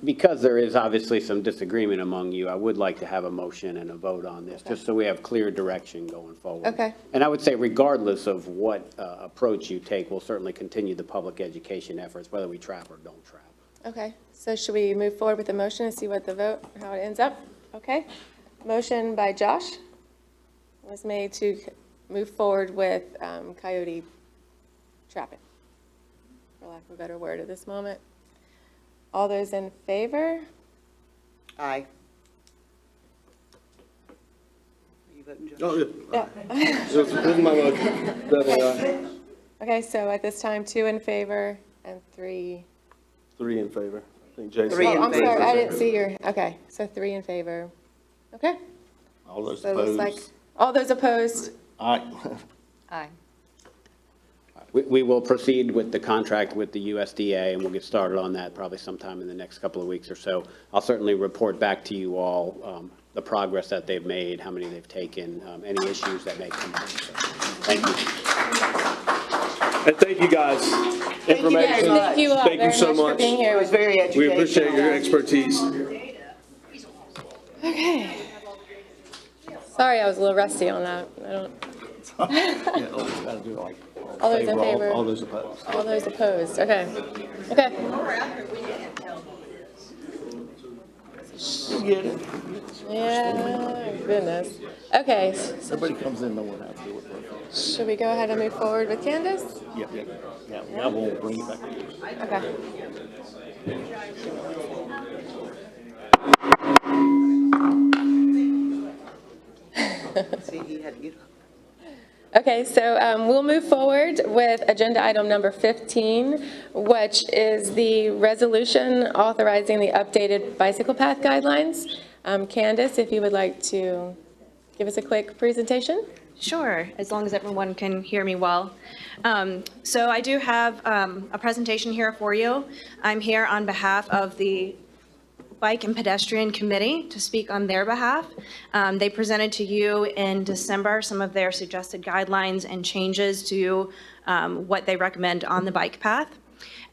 Because there is obviously some disagreement among you, I would like to have a motion and a vote on this, just so we have clear direction going forward. Okay. And I would say regardless of what approach you take, we'll certainly continue the public education efforts, whether we trap or don't trap. Okay, so should we move forward with the motion and see what the vote, how it ends up? Okay. Motion by Josh was made to move forward with coyote trapping, for lack of a better word at this moment. All those in favor? Aye. Are you voting, Josh? Oh, yeah. Yeah. This is my motion. Definitely aye. Okay, so at this time, 2 in favor and 3. 3 in favor. I think Jason. Three in Oh, I'm sorry, favor. I didn't see your, okay, so 3 in favor. Okay. All those So it looks like, opposed? all those opposed? Aye. Aye. We will proceed with the contract with the USDA, and we'll get started on that probably sometime in the next couple of weeks or so. I'll certainly report back to you all the progress that they've made, how many they've taken, any issues that may come up. So, thank you. And thank you guys. Thank you guys, thank you all Thank you very so much for much. being here. It was very We educational. appreciate your expertise. Okay. Sorry, I was a little rusty on that. I don't, all those in favor? All those opposed. All those opposed, okay. Okay. Get it. Yeah, goodness. Okay, Somebody comes in, no one has to do it. should we go ahead and move forward with Candace? Yep. Now we'll bring it back to you. Okay. See, he had to get up. Okay, so we'll move forward with agenda item number 15, which is the resolution authorizing the updated bicycle path guidelines. Candace, if you would like to give us a quick presentation? Sure, as long as everyone can hear me well. So I do have a presentation here for you. I'm here on behalf of the Bike and Pedestrian Committee to speak on their behalf. They presented to you in December some of their suggested guidelines and changes to what they recommend on the bike path.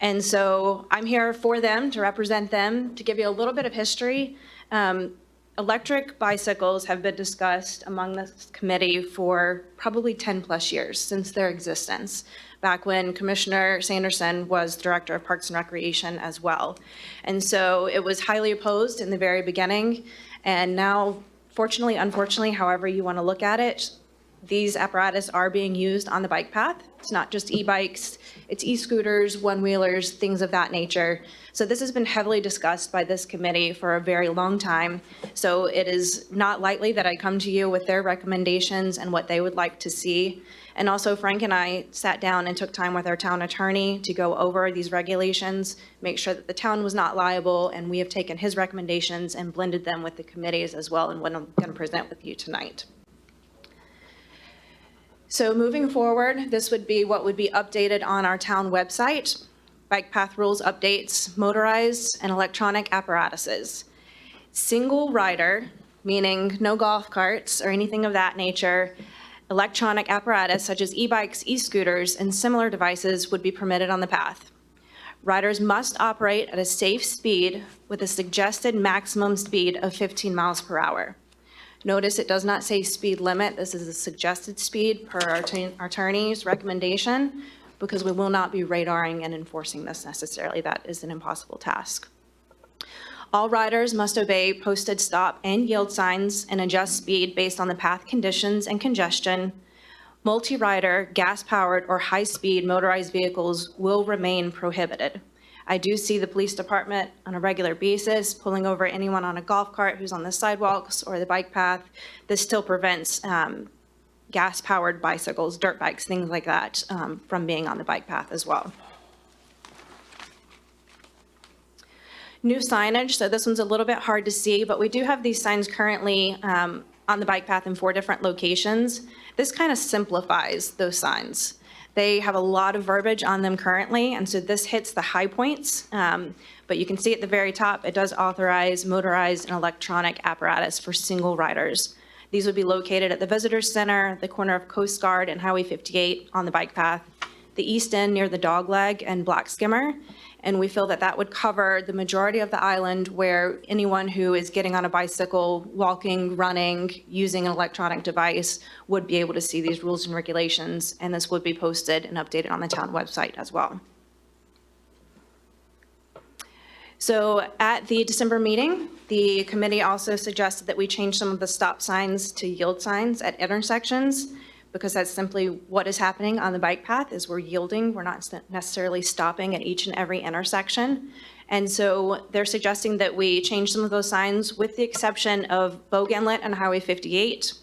And so I'm here for them, to represent them, to give you a little bit of history. Electric bicycles have been discussed among this committee for probably 10 plus years since their existence, back when Commissioner Sanderson was Director of Parks and Recreation as well. And so it was highly opposed in the very beginning, and now, fortunately, unfortunately, however you want to look at it, these apparatus are being used on the bike path. It's not just e-bikes, it's e-scooters, one-wheelers, things of that nature. So this has been heavily discussed by this committee for a very long time. So it is not likely that I come to you with their recommendations and what they would like to see. And also Frank and I sat down and took time with our town attorney to go over these regulations, make sure that the town was not liable, and we have taken his recommendations and blended them with the committee's as well, and what I'm going to present with you tonight. So moving forward, this would be what would be updated on our town website. bike path rules updates, motorized and electronic apparatuses. Single rider, meaning no golf carts or anything of that nature, electronic apparatus such as e-bikes, e-scooters, and similar devices would be permitted on the path. Riders must operate at a safe speed with a suggested maximum speed of 15 miles per hour. Notice it does not say speed limit. This is a suggested speed per our attorney's recommendation, because we will not be radaring and enforcing this necessarily. That is an impossible task. All riders must obey posted stop and yield signs and adjust speed based on the path conditions and congestion. Multi-rider, gas-powered, or high-speed motorized vehicles will remain prohibited. I do see the police department on a regular basis pulling over anyone on a golf cart who's on the sidewalks or the bike path. This still prevents gas-powered bicycles, dirt bikes, things like that, from being on the bike path as well. New signage, so this one's a little bit hard to see, but we do have these signs currently on the bike path in 4 different locations. This kind of simplifies those signs. They have a lot of verbiage on them currently, and so this hits the high points. But you can see at the very top, it does authorize motorized and electronic apparatus for single riders. These would be located at the Visitor Center, the corner of Coast Guard and Highway 58 on the bike path, the east end near the Dog Leg and Black Skimmer. And we feel that that would cover the majority of the island where anyone who is getting on a bicycle, walking, running, using an electronic device would be able to see these rules and regulations, and this would be posted and updated on the town website as well. So at the December meeting, the committee also suggested that we change some of the stop signs to yield signs at intersections, because that's simply what is happening on the bike path is we're yielding. We're not necessarily stopping at each and every intersection. And so they're suggesting that we change some of those signs with the exception of Bogue Inlet and Highway 58,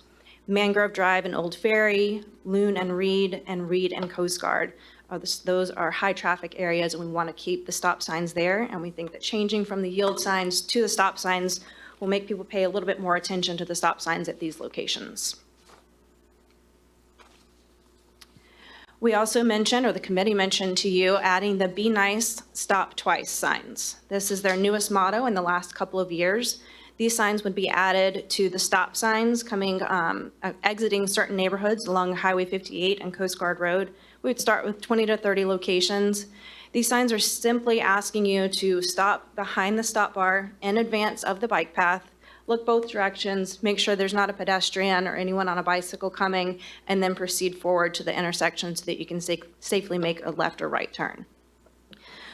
Mangrove Drive and Old Ferry, Loon and Reed and Coast Guard. Those are high traffic areas and we want to keep the stop signs there. And we think that changing from the yield signs to the stop signs will make people pay a little bit more attention to the stop signs at these locations. We also mentioned, or the committee mentioned to you, adding the Be Nice, Stop Twice signs. This is their newest motto in the last couple of years. These signs would be added to the stop signs coming, exiting certain neighborhoods along Highway 58 and Coast Guard Road. We would start with 20 to 30 locations. These signs are simply asking you to stop behind the stop bar in advance of the bike path, look both directions, make sure there's not a pedestrian or anyone on a bicycle coming, and then proceed forward to the intersection so that you can safely make a left or right turn.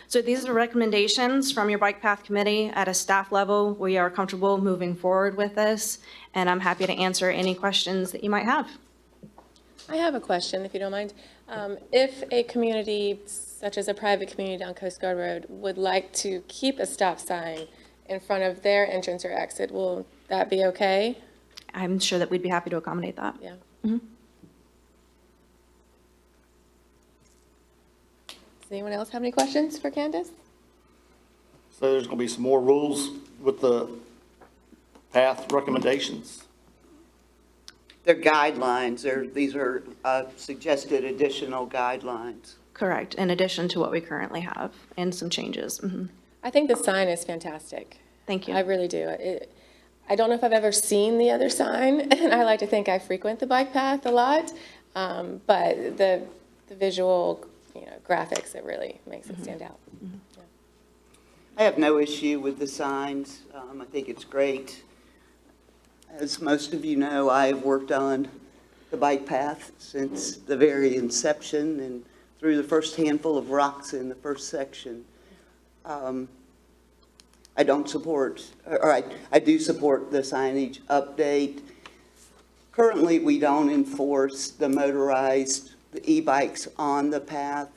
So these are recommendations from your bike path committee. At a staff level, we are comfortable moving forward with this, and I'm happy to answer any questions that you might have. I have a question, if you don't mind. If a community, such as a private community on Coast Guard Road, would like to keep a stop sign in front of their entrance or exit, will that be okay? I'm sure that we'd be happy to accommodate that. Yeah. Mhm. Does anyone else have any questions for Candace? So there's going to be some more rules with the path recommendations. They're guidelines. These are suggested additional guidelines. Correct, in addition to what we currently have, and some changes. Mhm. I think the sign is fantastic. Thank you. I really do. I don't know if I've ever seen the other sign, and I like to think I frequent the bike path a lot, but the visual, graphics, it really makes it stand out. Yeah. I have no issue with the signs. I think it's great. As most of you know, I have worked on the bike path since the very inception and through the first handful of rocks in the first section. I don't support, or I do support the signage update. Currently, we don't enforce the motorized e-bikes on the path.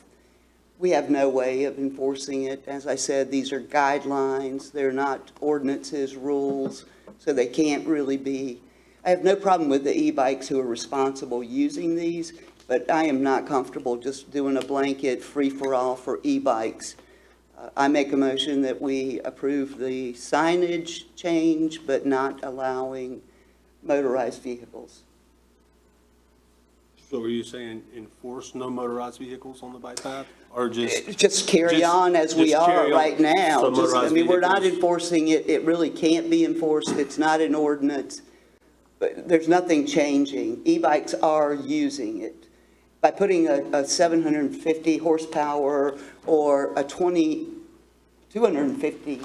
We have no way of enforcing it. As I said, these are guidelines. They're not ordinances, rules, so they can't really be. I have no problem with the e-bikes who are responsible using these, but I am not comfortable just doing a blanket free-for-all for e-bikes. I make a motion that we approve the signage change, but not allowing motorized vehicles. So are you saying enforce no motorized vehicles on the bike path, or Just carry on as we just are carry on? right now. So Just, I motorized mean, we're not vehicles- enforcing it. It really can't be enforced. It's not an ordinance. But there's nothing changing. E-bikes are using it. By putting a 750 horsepower or a 250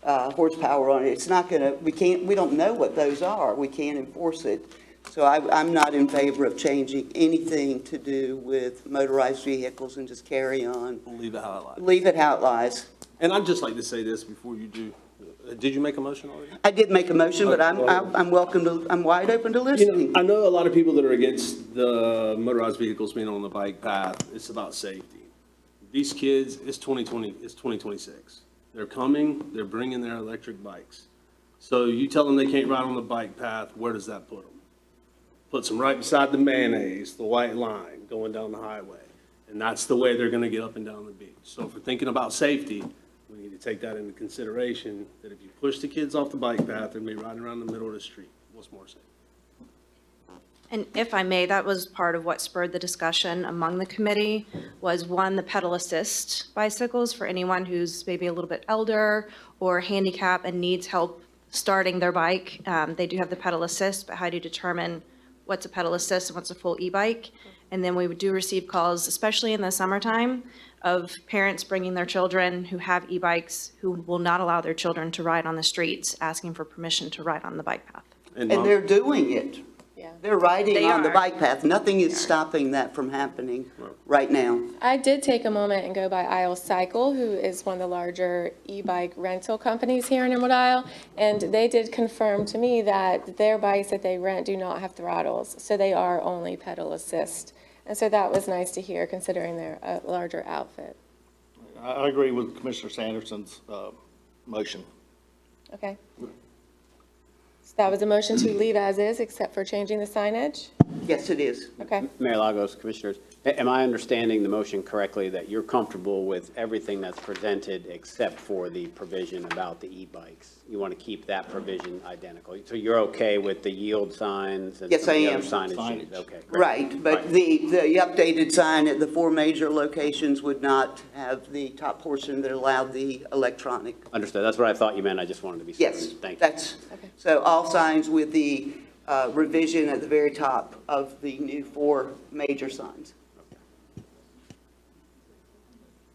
horsepower on it, it's not gonna, we don't know what those are. We can't enforce it. So I'm not in favor of changing anything to do with motorized vehicles and just carry on. Leave it how it lies. Leave it how it lies. And I'd just like to say this before you do. Did you make a motion already? I did make a motion, but I'm wide open to You know, listening. I know a lot of people that are against the motorized vehicles being on the bike path. It's about safety. These kids, it's 2026. They're coming, they're bringing their electric bikes. So you tell them they can't ride on the bike path, where does that put them? Puts them right beside the mayonnaise, the white line, going down the highway. And that's the way they're gonna get up and down the beach. So if we're thinking about safety, we need to take that into consideration, that if you push the kids off the bike path, they're gonna be riding around the middle of the street. What's more safe? And if I may, that was part of what spurred the discussion among the committee, was one, the pedal assist bicycles for anyone who's maybe a little bit elder or handicapped and needs help starting their bike. They do have the pedal assist, but how do you determine what's a pedal assist and what's a full e-bike? And then we do receive calls, especially in the summertime, of parents bringing their children who have e-bikes who will not allow their children to ride on the streets, asking for permission to ride on the bike path. And they're doing it. Yeah. They're riding They on the are. bike path. Nothing is stopping that from happening right now. I did take a moment and go by Isle Cycle, who is one of the larger e-bike rental companies here in Emerald Isle, and they did confirm to me that their bikes that they rent do not have throttles, so they are only pedal assist. And so that was nice to hear, considering they're a larger outfit. I agree with Commissioner Sanderson's motion. Okay. So that was a motion to leave as is, except for changing the signage? Yes, it is. Okay. Mayor Lagos, Commissioners, am I understanding the motion correctly that you're comfortable with everything that's presented except for the provision about the e-bikes? You want to keep that provision identical? So you're okay with the yield signs and Yes, some of I the am. other signage? Okay, great. Right, but the updated sign at the 4 major locations would not have the top portion that allowed the electronic. Understood. That's what I thought you meant. I just wanted to be certain. Yes, Thank you. that's, so all signs with the revision at the very top of the new 4 major signs.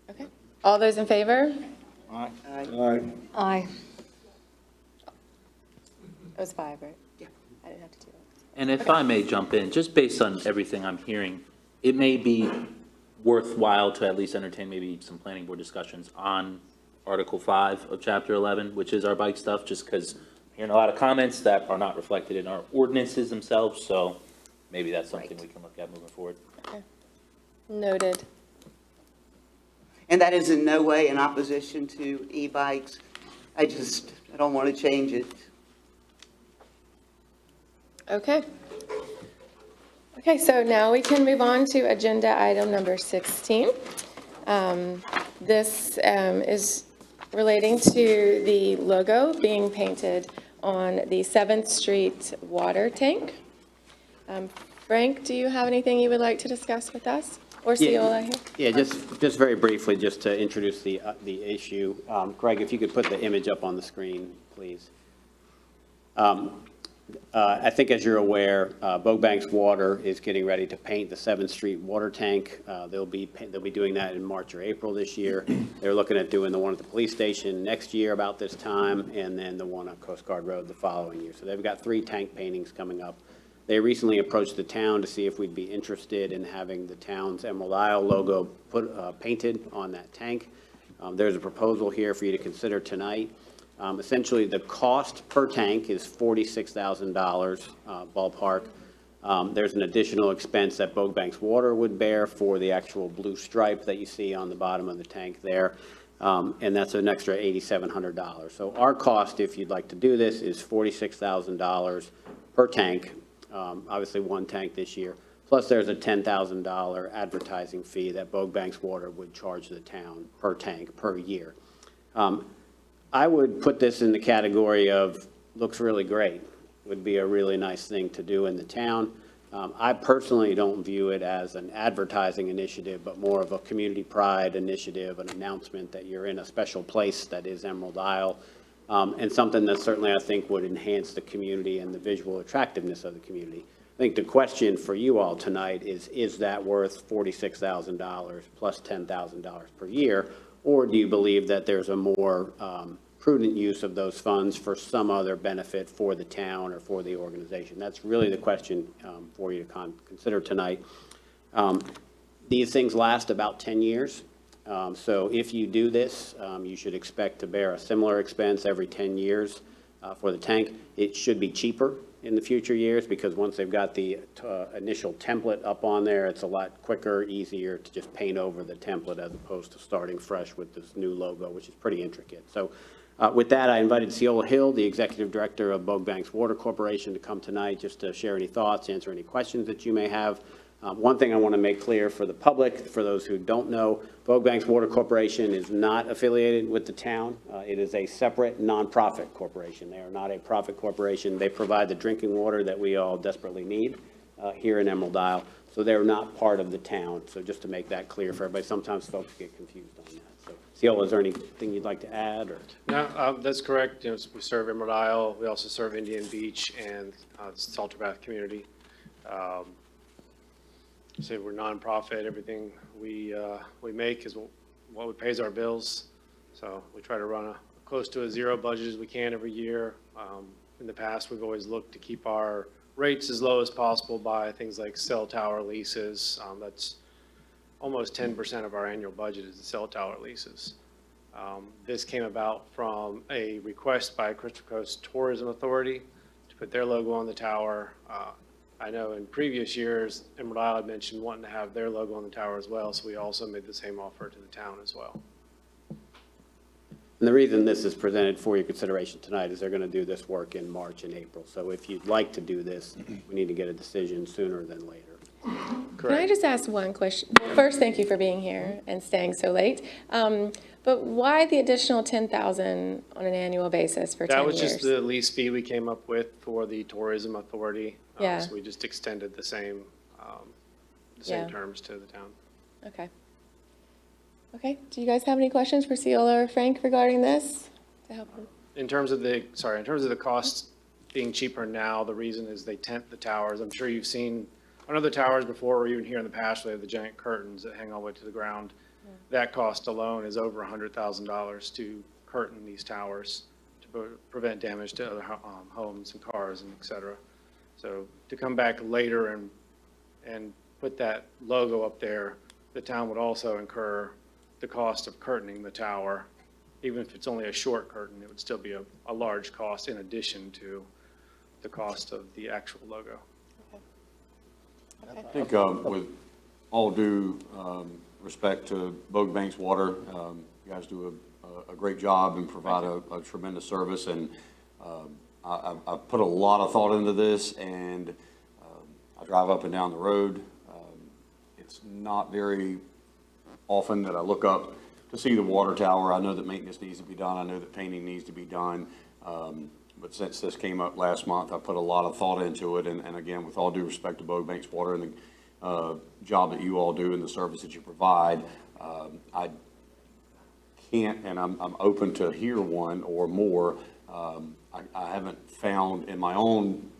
Okay. All those in favor? Aye. Aye. It was 5, right? Yeah. I didn't have to do it. And if I may jump in, just based on everything I'm hearing, it may be worthwhile to at least entertain maybe some planning board discussions on Article 5 of Chapter 11, which is our bike stuff, just because I'm hearing a lot of comments that are not reflected in our ordinances themselves, so maybe that's something we can look at moving forward. Okay. Noted. And that is in no way in opposition to e-bikes. I don't want to change it. Okay. Okay, so now we can move on to agenda item number 16. This is relating to the logo being painted on the 7th Street water tank. Frank, do you have anything you would like to discuss with us? Or Ciola here? Yeah, just very briefly, just to introduce the issue. Greg, if you could put the image up on the screen, please. I think as you're aware, Bogbank's Water is getting ready to paint the 7th Street water tank. They'll be doing that in March or April this year. They're looking at doing the one at the police station next year about this time, and then the one on Coast Guard Road the following year. So they've got 3 tank paintings coming up. They recently approached the town to see if we'd be interested in having the town's Emerald Isle logo painted on that tank. There's a proposal here for you to consider tonight. Essentially, the cost per tank is $46,000 ballpark. There's an additional expense that Bogbank's Water would bear for the actual blue stripe that you see on the bottom of the tank there, and that's an extra $8,700. So our cost, if you'd like to do this, is $46,000 per tank. Obviously, 1 tank this year. Plus, there's a $10,000 advertising fee that Bogbank's Water would charge the town per tank per year. I would put this in the category of looks really great. Would be a really nice thing to do in the town. I personally don't view it as an advertising initiative, but more of a community pride initiative, an announcement that you're in a special place that is Emerald Isle, and something that certainly I think would enhance the community and the visual attractiveness of the community. I think the question for you all tonight is that worth $46,000 plus $10,000 per year? Or do you believe that there's a more prudent use of those funds for some other benefit for the town or for the organization? That's really the question for you to consider tonight. These things last about 10 years. So if you do this, you should expect to bear a similar expense every 10 years for the tank. It should be cheaper in the future years because once they've got the initial template up on there, it's a lot quicker, easier to just paint over the template as opposed to starting fresh with this new logo, which is pretty intricate. So with that, I invited Ceola Hill, the Executive Director of Bogue Banks Water Corporation, to come tonight just to share any thoughts, answer any questions that you may have. One thing I want to make clear for the public, for those who don't know, Bogue Banks Water Corporation is not affiliated with the town. It is a separate nonprofit corporation. They are not a profit corporation. They provide the drinking water that we all desperately need here in Emerald Isle. So they're not part of the town. So just to make that clear for everybody, sometimes folks get confused on that. So, Ceola, is there anything you'd like to add? Or? No, that's correct. You know, we serve Emerald Isle. We also serve Indian Beach and the Salter Bath community. So we're nonprofit. Everything we make is what pays our bills. So we try to run close to a zero budget as we can every year. In the past, we've always looked to keep our rates as low as possible by things like cell tower leases. That's almost 10% of our annual budget is the cell tower leases. This came about from a request by Crystal Coast Tourism Authority to put their logo on the tower. I know in previous years, Emerald Isle had mentioned wanting to have their logo on the tower as well, so we also made the same offer to the town as well. And the reason this is presented for your consideration tonight is they're going to do this work in March and April. So if you'd like to do this, we need to get a decision sooner than later. Can I just ask one question? Well, first, thank you for being here and staying so late. But why the additional $10,000 on an annual basis for 10 years? That was just the lease fee we came up with for the tourism authority. Yeah. So we just extended the same terms to the town. Okay. Okay, do you guys have any questions for Ceola or Frank regarding this? To help them? In terms of the cost being cheaper now, the reason is they tent the towers. I'm sure you've seen on other towers before, or even here in the past, we have the giant curtains that hang all the way to the ground. Yeah. That cost alone is over $100,000 to curtain these towers to prevent damage to other homes and cars and et cetera. So to come back later and put that logo up there, the town would also incur the cost of curtaining the tower. Even if it's only a short curtain, it would still be a large cost in addition to the cost of the actual logo. Okay. I think with all due respect to Bogue Banks Water, you guys do a great job and provide a tremendous service. And I've put a lot of thought into this, and I drive up and down the road. It's not very often that I look up to see the water tower. I know that maintenance needs to be done. I know that painting needs to be done. But since this came up last month, I put a lot of thought into it. And again, with all due respect to Bogue Banks Water and the job that you all do and the service that you provide, I can't, and I'm open to hear one or more. I haven't found in my own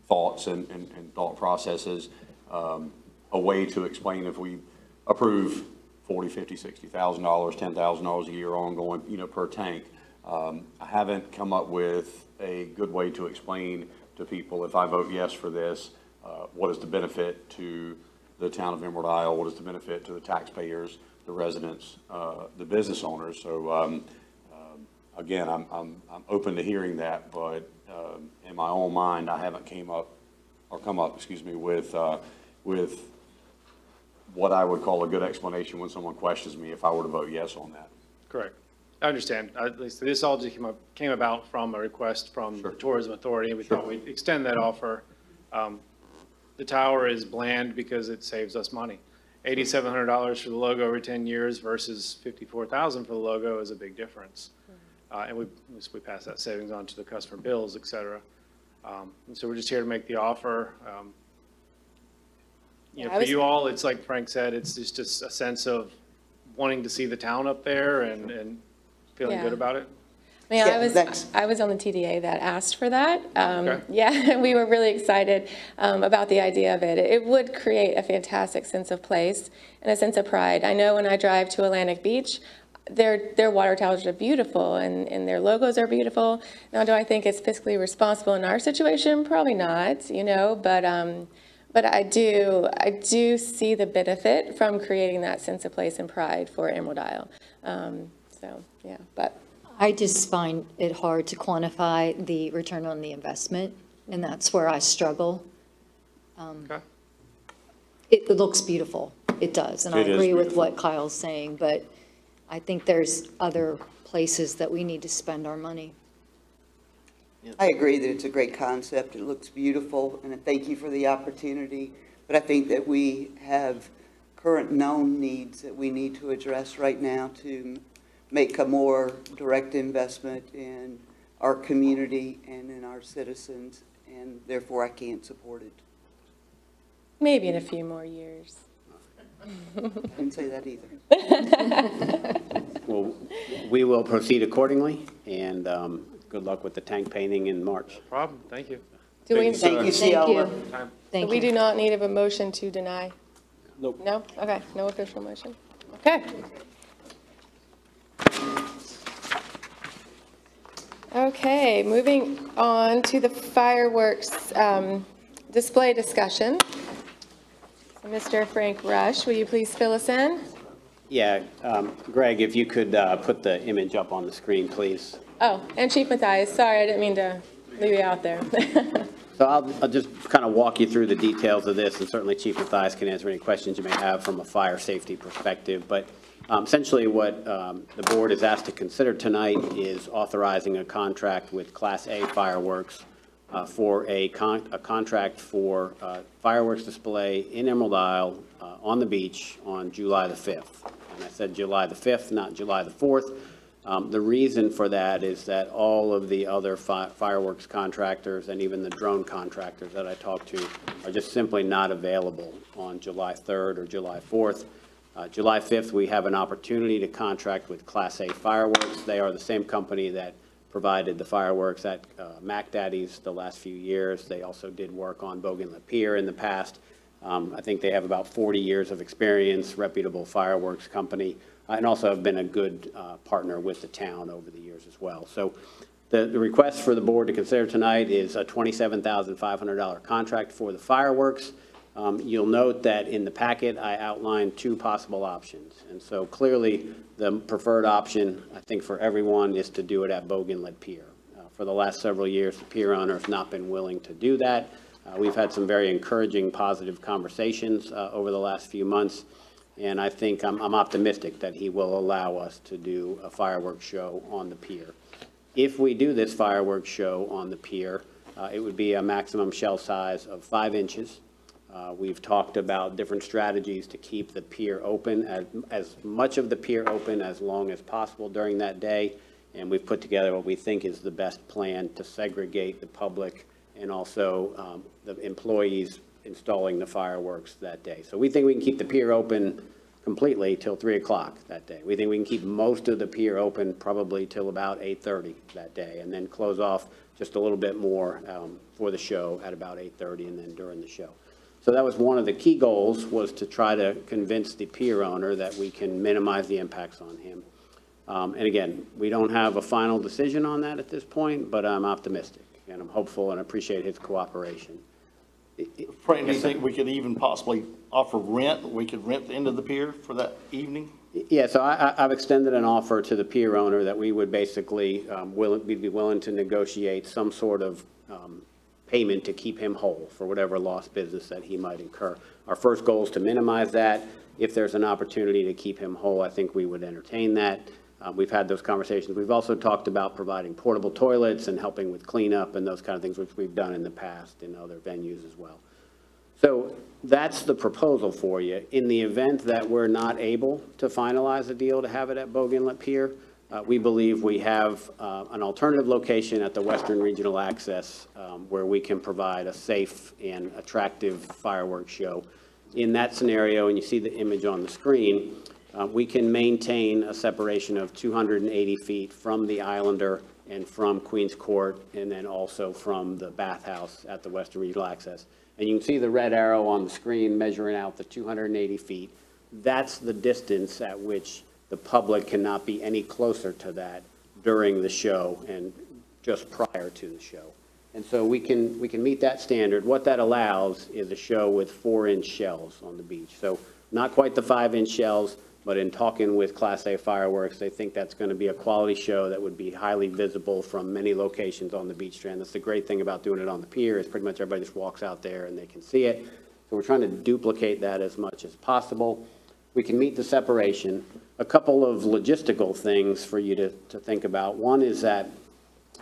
thoughts and thought processes a way to explain if we approve $40,000, $50,000, $60,000, $10,000 a year ongoing, per tank. I haven't come up with a good way to explain to people, if I vote yes for this, what is the benefit to the town of Emerald Isle? What is the benefit to the taxpayers, the residents, the business owners? So again, I'm open to hearing that, but in my own mind, I haven't come up, with what I would call a good explanation when someone questions me if I were to vote yes on that. Correct. I understand. At least this all just came about from a request from the Tourism Authority, and we thought we'd extend that offer. The tower is bland because it saves us money. $8,700 for the logo every 10 years versus $54,000 for the logo is a big difference. And we pass that savings on to the customer bills, et cetera. And so we're just here to make the offer. Yeah, I for was- you all, it's like Frank said, it's just a sense of wanting to see the town up there and feeling Yeah. good about it. I mean, Yeah, I was on the TDA that asked for that. Okay. Yeah, we were really excited about the idea of it. It would create a fantastic sense of place and a sense of pride. I know when I drive to Atlantic Beach, their water towers are beautiful and their logos are beautiful. Now, do I think it's fiscally responsible in our situation? Probably not, but I do see the benefit from creating that sense of place and pride for Emerald Isle. Yeah, but. I just find it hard to quantify the return on the investment, and that's where I struggle. Okay. It looks beautiful, it does, and I It is agree with beautiful. what Kyle's saying, but I think there's other places that we need to spend our money. I agree that it's a great concept. It looks beautiful, and I thank you for the opportunity. But I think that we have current known needs that we need to address right now to make a more direct investment in our community and in our citizens, and therefore I can't support it. Maybe in a few more years. Didn't say that either. Well, we will proceed accordingly, and good luck with the tank painting in March. No problem, thank you. Do we, Thank you, Thank Ciala. you. Time. Thank we you. do not need a motion to deny? Nope. No? Okay, no official motion. Okay. Okay, moving on to the fireworks display discussion. So, Mr. Frank Rush, will you please fill us in? Yeah, Greg, if you could put the image up on the screen, please. Oh, and Chief Matthias, sorry, I didn't mean to leave you out there. So I'll just kind of walk you through the details of this, and certainly Chief Matthias can answer any questions you may have from a fire safety perspective. But essentially what the board is asked to consider tonight is authorizing a contract with Class A Fireworks for a contract for fireworks display in Emerald Isle on the beach on July the 5th. And I said July the 5th, not July the 4th. The reason for that is that all of the other fireworks contractors and even the drone contractors that I talked to are just simply not available on July 3rd or July 4th. July 5th, we have an opportunity to contract with Class A Fireworks. They are the same company that provided the fireworks at Mac Daddy's the last few years. They also did work on Bougainville Pier in the past. I think they have about 40 years of experience, reputable fireworks company, and also have been a good partner with the town over the years as well. So the request for the board to consider tonight is a $27,500 contract for the fireworks. You'll note that in the packet, I outlined two possible options. And so clearly, the preferred option, I think for everyone, is to do it at Bougainville Pier. For the last several years, the pier owner has not been willing to do that. We've had some very encouraging, positive conversations over the last few months. And I think I'm optimistic that he will allow us to do a fireworks show on the pier. If we do this fireworks show on the pier, it would be a maximum shell size of 5 inches. We've talked about different strategies to keep the pier open, as much of the pier open as long as possible during that day. And we've put together what we think is the best plan to segregate the public and also the employees installing the fireworks that day. So we think we can keep the pier open completely till 3 o'clock that day. We think we can keep most of the pier open probably till about 8:30 that day, and then close off just a little bit more for the show at about 8:30 and then during the show. So that was one of the key goals, was to try to convince the pier owner that we can minimize the impacts on him. And again, we don't have a final decision on that at this point, but I'm optimistic and I'm hopeful and appreciate his cooperation. Frank, do you think we could even possibly offer rent? We could rent the end of the pier for that evening? Yeah, so I've extended an offer to the pier owner that we would basically, we'd be willing to negotiate some sort of payment to keep him whole for whatever lost business that he might incur. Our first goal is to minimize that. If there's an opportunity to keep him whole, I think we would entertain that. We've had those conversations. We've also talked about providing portable toilets and helping with cleanup and those kind of things, which we've done in the past in other venues as well. So that's the proposal for you. In the event that we're not able to finalize a deal to have it at Bougainville Pier, we believe we have an alternative location at the Western Regional Access where we can provide a safe and attractive fireworks show. in that scenario, and you see the image on the screen, we can maintain a separation of 280 feet from the Islander and from Queens Court, and then also from the bathhouse at the Western Regional Access. And you can see the red arrow on the screen measuring out the 280 feet. That's the distance at which the public cannot be any closer to that during the show and just prior to the show. And so we can meet that standard. What that allows is a show with 4-inch shells on the beach. So not quite the 5-inch shells, but in talking with Class A Fireworks, they think that's going to be a quality show that would be highly visible from many locations on the beach strand. That's the great thing about doing it on the pier, is pretty much everybody just walks out there and they can see it. So we're trying to duplicate that as much as possible. We can meet the separation. A couple of logistical things for you to think about. One is that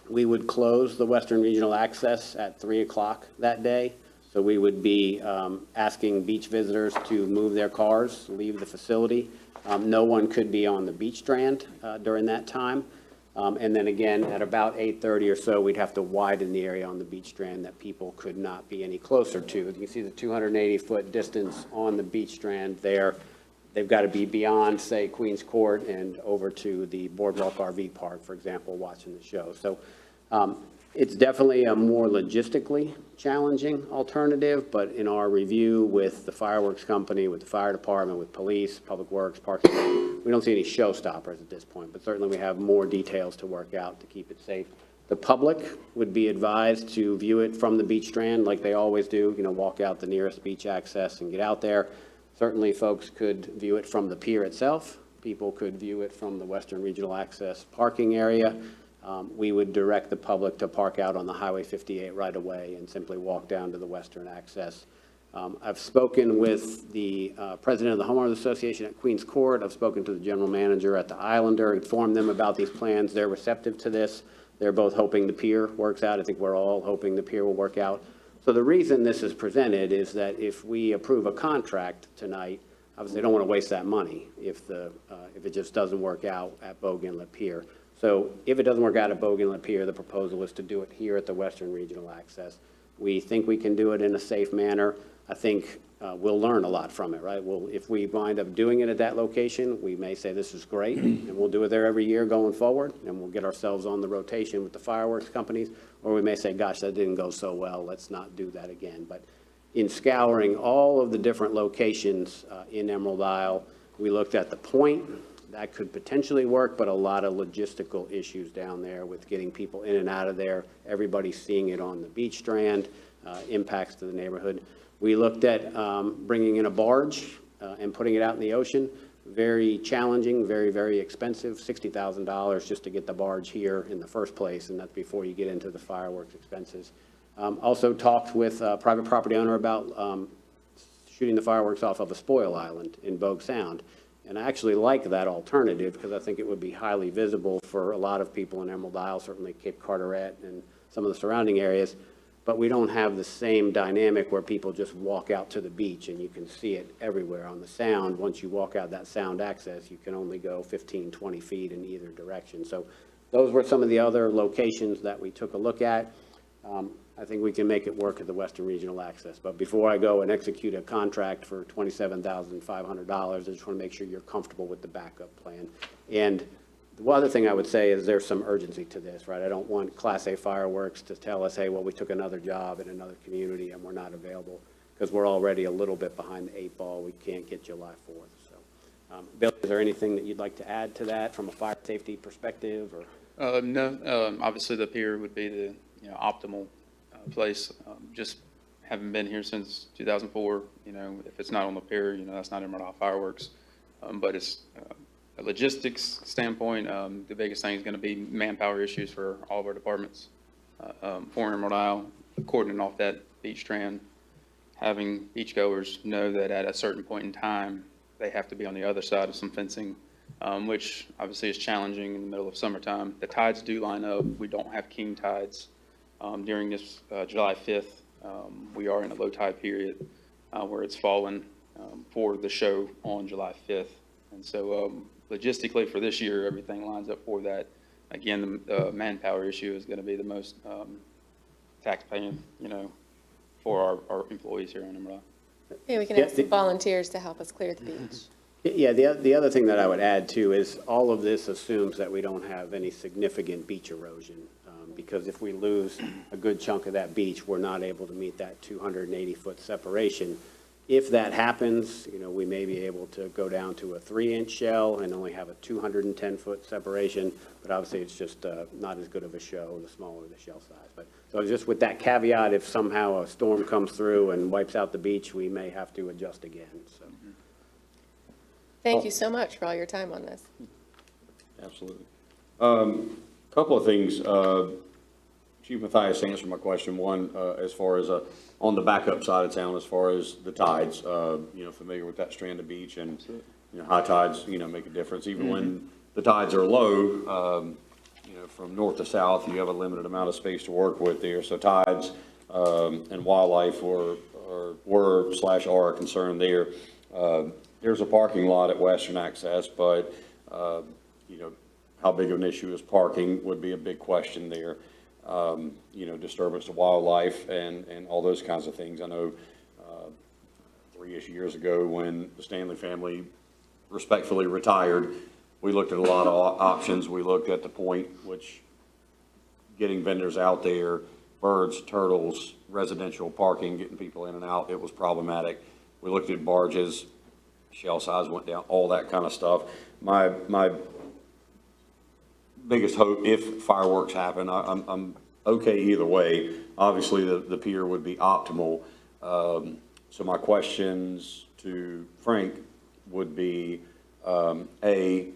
we would close the Western Regional Access at 3 o'clock that day. So we would be asking beach visitors to move their cars, leave the facility. No one could be on the beach strand during that time. And then again, at about 8:30 or so, we'd have to widen the area on the beach strand that people could not be any closer to. You can see the 280-foot distance on the beach strand there. They've got to be beyond, say, Queens Court and over to the Boardwalk RV Park, for example, watching the show. So it's definitely a more logistically challenging alternative, but in our review with the fireworks company, with the fire department, with police, public works, parks, we don't see any showstoppers at this point, but certainly we have more details to work out to keep it safe. The public would be advised to view it from the beach strand like they always do, walk out the nearest beach access and get out there. Certainly folks could view it from the pier itself. People could view it from the Western Regional Access parking area. We would direct the public to park out on the Highway 58 right away and simply walk down to the Western Access. I've spoken with the president of the Homeowners Association at Queens Court. I've spoken to the general manager at the Islander, informed them about these plans. They're receptive to this. They're both hoping the pier works out. I think we're all hoping the pier will work out. So the reason this is presented is that if we approve a contract tonight, obviously don't want to waste that money if it just doesn't work out at Bogue Inlet Pier. So if it doesn't work out at Bogue Inlet Pier, the proposal is to do it here at the Western Regional Access. We think we can do it in a safe manner. I think we'll learn a lot from it, right? If we wind up doing it at that location, we may say this is great, and we'll do it there every year going forward, and we'll get ourselves on the rotation with the fireworks companies, or we may say, gosh, that didn't go so well, let's not do that again. But in scouring all of the different locations in Emerald Isle, we looked at the point. That could potentially work, but a lot of logistical issues down there with getting people in and out of there, everybody seeing it on the beach strand, impacts to the neighborhood. We looked at bringing in a barge and putting it out in the ocean. Very challenging, very, very expensive, $60,000 just to get the barge here in the first place, and that's before you get into the fireworks expenses. Also talked with a private property owner about shooting the fireworks off of a spoil island in Bogue Sound. And I actually like that alternative because I think it would be highly visible for a lot of people in Emerald Isle, certainly Cape Carteret and some of the surrounding areas. But we don't have the same dynamic where people just walk out to the beach and you can see it everywhere on the Sound. Once you walk out that Sound access, you can only go 15, 20 feet in either direction. So those were some of the other locations that we took a look at. I think we can make it work at the Western Regional Access. But before I go and execute a contract for $27,500, I just want to make sure you're comfortable with the backup plan. And the other thing I would say is there's some urgency to this, right? I don't want Class A Fireworks to tell us, hey, well, we took another job in another community and we're not available, because we're already a little bit behind the 8 ball. We can't get July 4th. So, Bill, is there anything that you'd like to add to that from a fire safety perspective? Or No, obviously the pier would be the optimal place. Just having been here since 2004, if it's not on the pier, that's not Emerald Isle Fireworks. But it's a logistics standpoint, the biggest thing is going to be manpower issues for all of our departments. For Emerald Isle, cordoning off that beach strand, having beachgoers know that at a certain point in time, they have to be on the other side of some fencing, which obviously is challenging in the middle of summertime. The tides do line up. We don't have king tides. During this July 5th, we are in a low tide period where it's fallen for the show on July 5th. And so logistically for this year, everything lines up for that. Again, the manpower issue is going to be the most taxpaying, for our employees here in Emerald Isle. Maybe we can Yeah, have some volunteers to help us clear the beach. Yeah, the other thing that I would add too is all of this assumes that we don't have any significant beach erosion. Because if we lose a good chunk of that beach, we're not able to meet that 280-foot separation. If that happens, we may be able to go down to a 3-inch shell and only have a 210-foot separation, but obviously it's just not as good of a show the smaller the shell size. But so just with that caveat, if somehow a storm comes through and wipes out the beach, we may have to adjust again, so. Thank you so much for all your time on this. Absolutely. Couple of things. Chief Matthias answered my question. One, as far as on the backup side of town, as far as the tides, familiar with that strand of beach, and high tides, make a difference. Even when the tides are low, from north to south, you have a limited amount of space to work with there. So tides and wildlife were /are a concern there. There's a parking lot at Western Access, but how big of an issue is parking would be a big question there. Disturbance to wildlife and all those kinds of things. I know 3-ish years ago when the Stanley family respectfully retired, we looked at a lot of options. We looked at the point, which getting vendors out there, birds, turtles, residential parking, getting people in and out, it was problematic. We looked at barges, shell size went down, all that kind of stuff. My biggest hope, if fireworks happen, I'm okay either way. Obviously, the pier would be optimal. So my questions to Frank would be, A,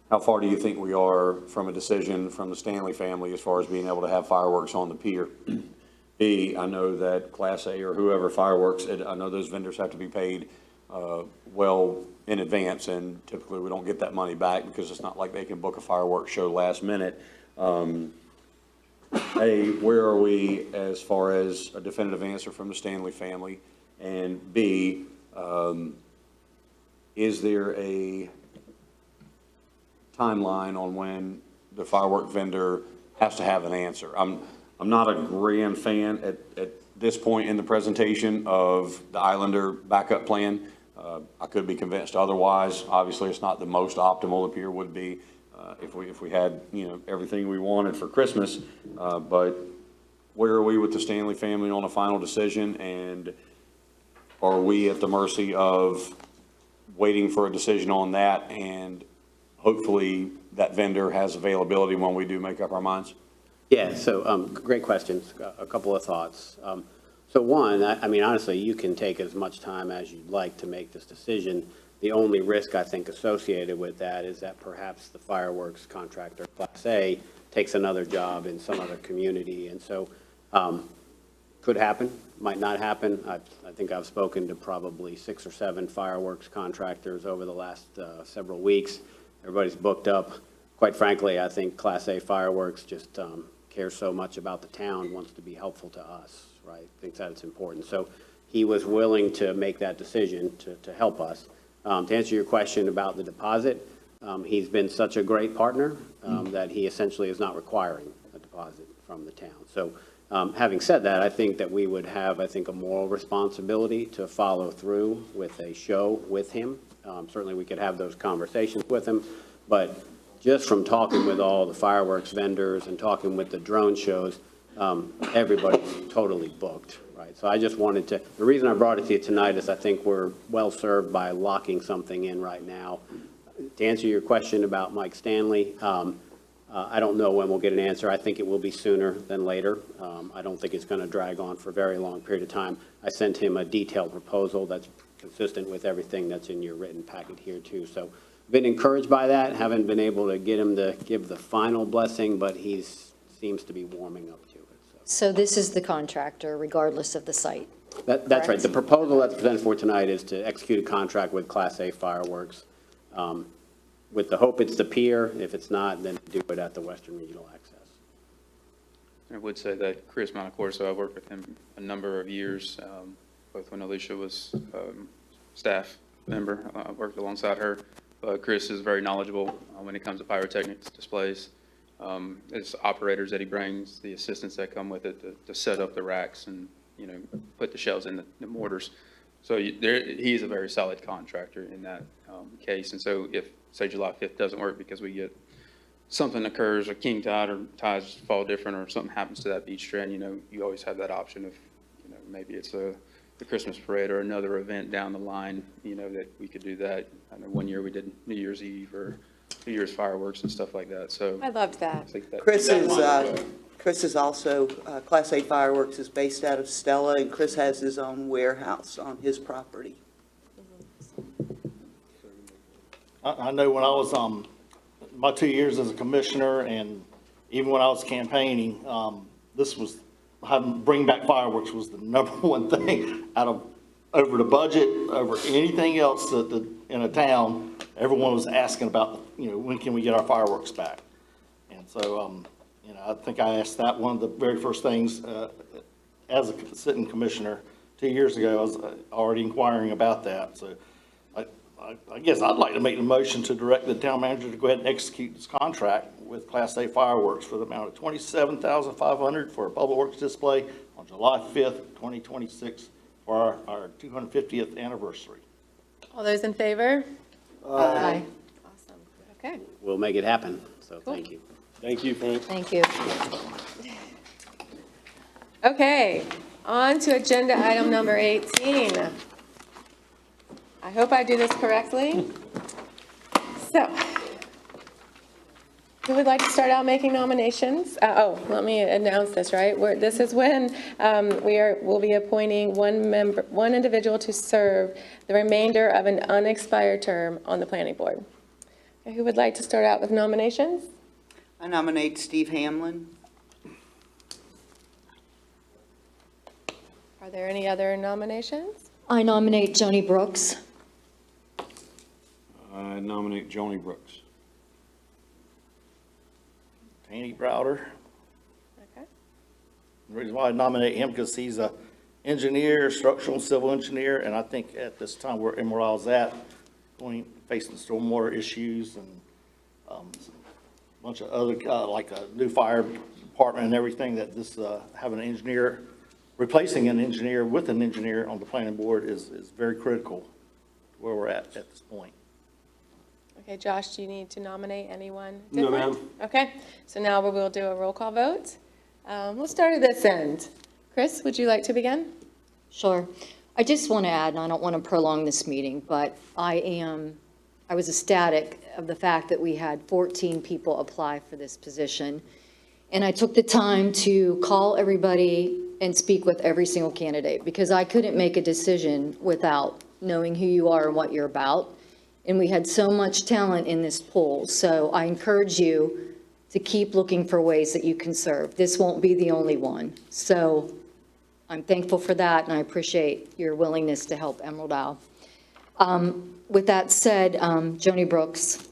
how far do you think we are from a decision from the Stanley family as far as being able to have fireworks on the pier? B, I know that Class A or whoever fireworks, I know those vendors have to be paid well in advance, and typically we don't get that money back because it's not like they can book a fireworks show last minute. A, where are we as far as a definitive answer from the Stanley family? And B, is there a timeline on when the firework vendor has to have an answer? I'm not a grand fan at this point in the presentation of the Islander backup plan. I could be convinced otherwise. Obviously, it's not the most optimal the pier would be if we had everything we wanted for Christmas. But where are we with the Stanley family on a final decision, and are we at the mercy of waiting for a decision on that, and hopefully that vendor has availability when we do make up our minds? Yeah, so great questions. A couple of thoughts. So one, I mean, honestly, you can take as much time as you'd like to make this decision. The only risk I think associated with that is that perhaps the fireworks contractor, Class A, takes another job in some other community. And so could happen, might not happen. I think I've spoken to probably 6 or 7 fireworks contractors over the last several weeks. Everybody's booked up. Quite frankly, I think Class A fireworks just cares so much about the town, wants to be helpful to us, right? Thinks that it's important. So he was willing to make that decision to help us. To answer your question about the deposit, he's been such a great partner that he essentially is not requiring a deposit from the town. So having said that, I think that we would have, a moral responsibility to follow through with a show with him. Certainly we could have those conversations with him, but just from talking with all the fireworks vendors and talking with the drone shows, everybody's totally booked, right? So I just wanted to, the reason I brought it to you tonight is I think we're well served by locking something in right now. To answer your question about Mike Stanley, I don't know when we'll get an answer. I think it will be sooner than later. I don't think it's going to drag on for a very long period of time. I sent him a detailed proposal that's consistent with everything that's in your written packet here too. So been encouraged by that. Haven't been able to get him to give the final blessing, but he seems to be warming up to it. So this is the contractor regardless of the site? That's right. The proposal that's presented for tonight is to execute a contract with Class A Fireworks with the hope it's the pier. If it's not, then do it at the Western Regional Access. I would say that Chris Monacorso, I worked with him a number of years, both when Alicia was staff member, I worked alongside her. But Chris is very knowledgeable when it comes to pyrotechnics displays. It's operators that he brings, the assistants that come with it to set up the racks and, put the shells in the mortars. So he's a very solid contractor in that case. And so if, say, July 5th doesn't work because we get, something occurs, or king tide or tides fall different, or something happens to that beach strand, you always have that option of, maybe it's the Christmas parade or another event down the line, that we could do that. I know one year we did New Year's Eve or New Year's fireworks and stuff like that, so. I loved that. I think that- Chris that is, line, Chris is also, Class A Fireworks is based out of Stella, and Chris has his own warehouse on his property. I know when I was, my 2 years as a commissioner, and even when I was campaigning, this was, bring back fireworks was the number one thing over the budget, over anything else in a town. Everyone was asking about, when can we get our fireworks back? And so, I think I asked that one of the very first things, as a sitting commissioner 2 years ago. I was already inquiring about that. So I guess I'd like to make the motion to direct the town manager to go ahead and execute this contract with Class A Fireworks for the amount of $27,500 for a public works display on July 5th, 2026 for our 250th anniversary. All those in favor? Aye. Awesome. Okay. We'll make it happen, so thank you. Thank you, Frank. Thank you. Okay, on to agenda item number 18. I hope I do this correctly. So, who would like to start out making nominations? Let me announce this, right? This is when we'll be appointing one individual to serve the remainder of an unexpired term on the planning board. Okay, who would like to start out with nominations? I nominate Steve Hamlin. Are there any other nominations? I nominate Joni Brooks. I nominate Joni Brooks. Tanny Browder. Okay. The reason why I nominate him, because he's a engineer, structural and civil engineer, and I think at this time where Emerald Isle's at, facing stormwater issues and a bunch of other, like a new fire department and everything, that this, having an engineer, replacing an engineer with an engineer on the planning board is very critical where we're at this point. Okay, Josh, do you need to nominate anyone No, different? ma'am. Okay, so now we will do a roll call vote. We'll start at this end. Chris, would you like to begin? Sure. I just want to add, and I don't want to prolong this meeting, but I was ecstatic of the fact that we had 14 people apply for this position. And I took the time to call everybody and speak with every single candidate, because I couldn't make a decision without knowing who you are and what you're about. And we had so much talent in this pool. So I encourage you to keep looking for ways that you can serve. This won't be the only one. So I'm thankful for that, and I appreciate your willingness to help Emerald Isle. With that said, Joni Brooks.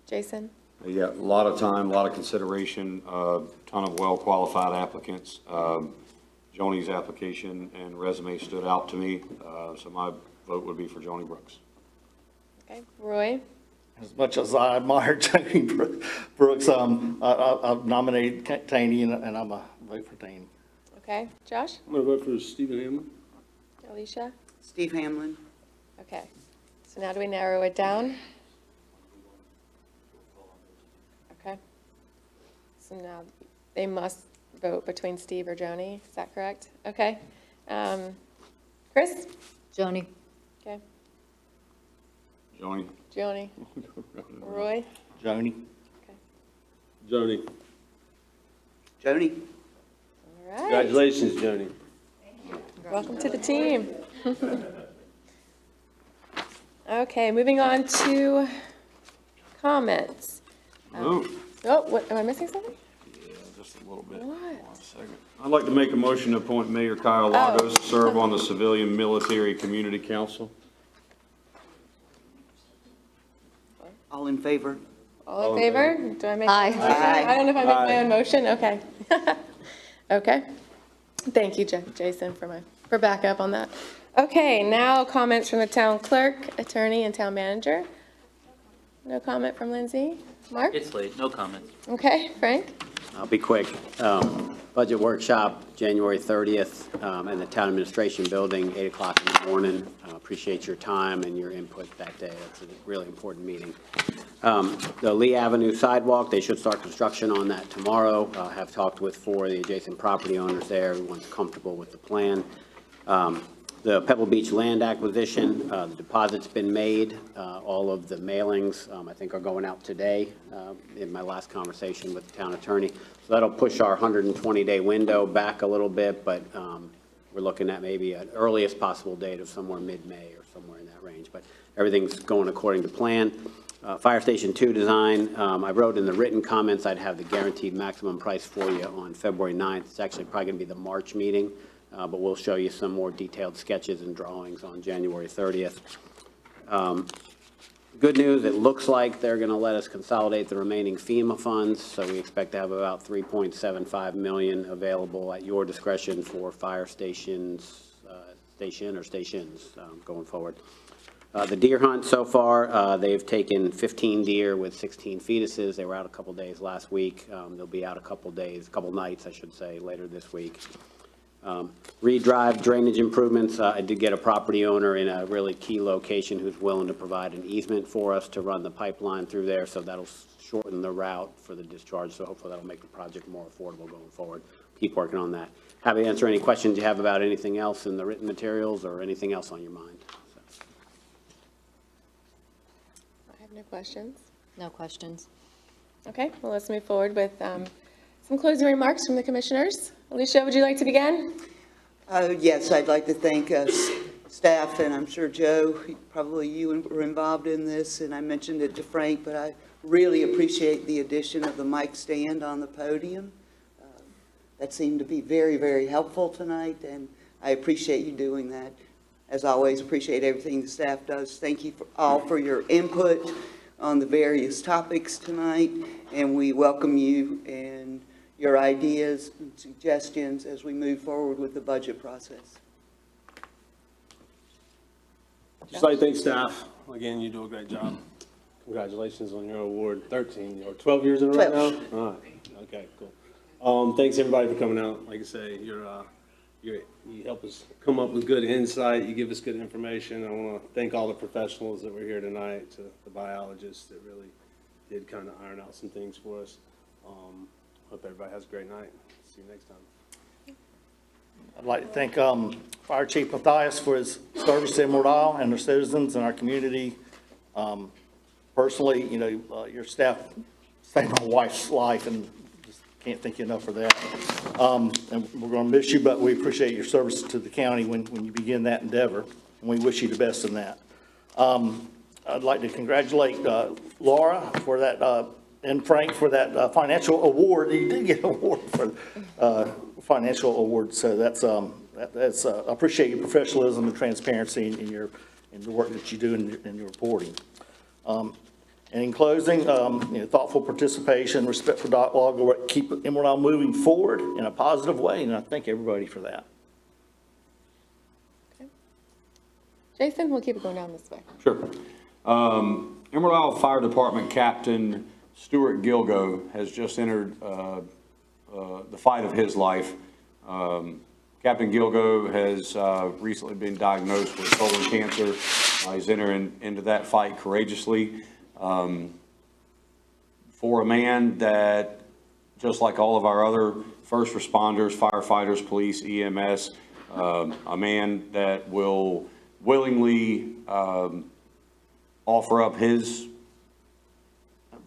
Jason? Yeah, a lot of time, a lot of consideration, ton of well-qualified applicants. Joni's application and resume stood out to me, so my vote would be for Joni Brooks. Okay, Roy? As much as I admire Joni Brooks, I've nominated Taney, and I'm a vote for Taney. Okay, Josh? I'm going to vote for Stephen Hamlin. Alicia? Steve Hamlin. Okay, so now do we narrow it down? Okay. So now they must vote between Steve or Joni, is that correct? Okay. Chris? Joni. Okay, Joni? Joni? Roy? Joni. Joni. Joni. All right. Congratulations, Joni. Welcome to the team. Okay, moving on to comments. Oh, What, am I missing something? yeah, just a little bit. What? One second. I'd like to make a motion to appoint Mayor Kyle Lagos to serve on the Civilian Military Community Council. All in favor? All in favor? Do I make? Aye. a motion? I don't know if I make my own motion, okay. Okay. Thank you, Jason, for backup on that. Okay, now comments from the town clerk, attorney, and town manager. No comment from Lindsay? Mark? It's late, no comments. Okay, Frank? I'll be quick. Budget workshop, January 30th, in the Town Administration Building, 8 o'clock in the morning. Appreciate your time and your input that day. It's a really important meeting. The Lee Avenue sidewalk, they should start construction on that tomorrow. Have talked with 4 of the adjacent property owners there. Everyone's comfortable with the plan. The Pebble Beach land acquisition, the deposit's been made. All of the mailings, I think, are going out today in my last conversation with the town attorney. So that'll push our 120-day window back a little bit, but we're looking at maybe an earliest possible date of somewhere mid-May or somewhere in that range. But everything's going according to plan. Fire Station 2 design, I wrote in the written comments I'd have the guaranteed maximum price for you on February 9th. It's actually probably going to be the March meeting. But we'll show you some more detailed sketches and drawings on January 30th. Good news, it looks like they're going to let us consolidate the remaining FEMA funds, so we expect to have about $3.75 million available at your discretion for fire stations, stations going forward. The deer hunt so far, they've taken 15 deer with 16 fetuses. They were out a couple days last week. They'll be out a couple nights, I should say, later this week. Reed Drive drainage improvements, I did get a property owner in a really key location who's willing to provide an easement for us to run the pipeline through there, so that'll shorten the route for the discharge, so hopefully that'll make the project more affordable going forward. Keep working on that. Happy to answer any questions you have about anything else in the written materials or anything else on your mind. I have no questions. No questions. Okay, well, let's move forward with some closing remarks from the commissioners. Alicia, would you like to begin? Yes, I'd like to thank staff, and I'm sure Joe, probably you were involved in this, and I mentioned it to Frank, but I really appreciate the addition of the mic stand on the podium. That seemed to be very, very helpful tonight, and I appreciate you doing that. As always, appreciate everything the staff does. Thank you all for your input on the various topics tonight, and we welcome you and your ideas and suggestions as we move forward with the budget process. Just like to thank staff. Again, you do a great job. Congratulations on your award, 13 or 12 years in a row now? All right. Okay, cool. Thanks everybody for coming out. Like I say, you help us come up with good insight. You give us good information. I want to thank all the professionals that were here tonight, to the biologists that really did kind of iron out some things for us. Hope everybody has a great night. See you next time. I'd like to thank Fire Chief Matthias for his service to Emerald Isle and their citizens and our community. Personally, your staff saved my wife's life, and just can't thank you enough for that. And we're going to miss you, but we appreciate your service to the county when you begin that endeavor, and we wish you the best in that. I'd like to congratulate Laura for that, and Frank for that financial award. You did get an award for financial award, so that's I appreciate your professionalism and transparency in the work that you do in your reporting. And in closing, thoughtful participation, respect for dialogue will keep Emerald Isle moving forward in a positive way, and I thank everybody for that. Okay. Jason, we'll keep it going down this way. Sure. Emerald Isle Fire Department Captain Stuart Gilgo has just entered the fight of his life. Captain Gilgo has recently been diagnosed with colon cancer. He's entering into that fight courageously. For a man that, just like all of our other first responders, firefighters, police, EMS, a man that will willingly offer up his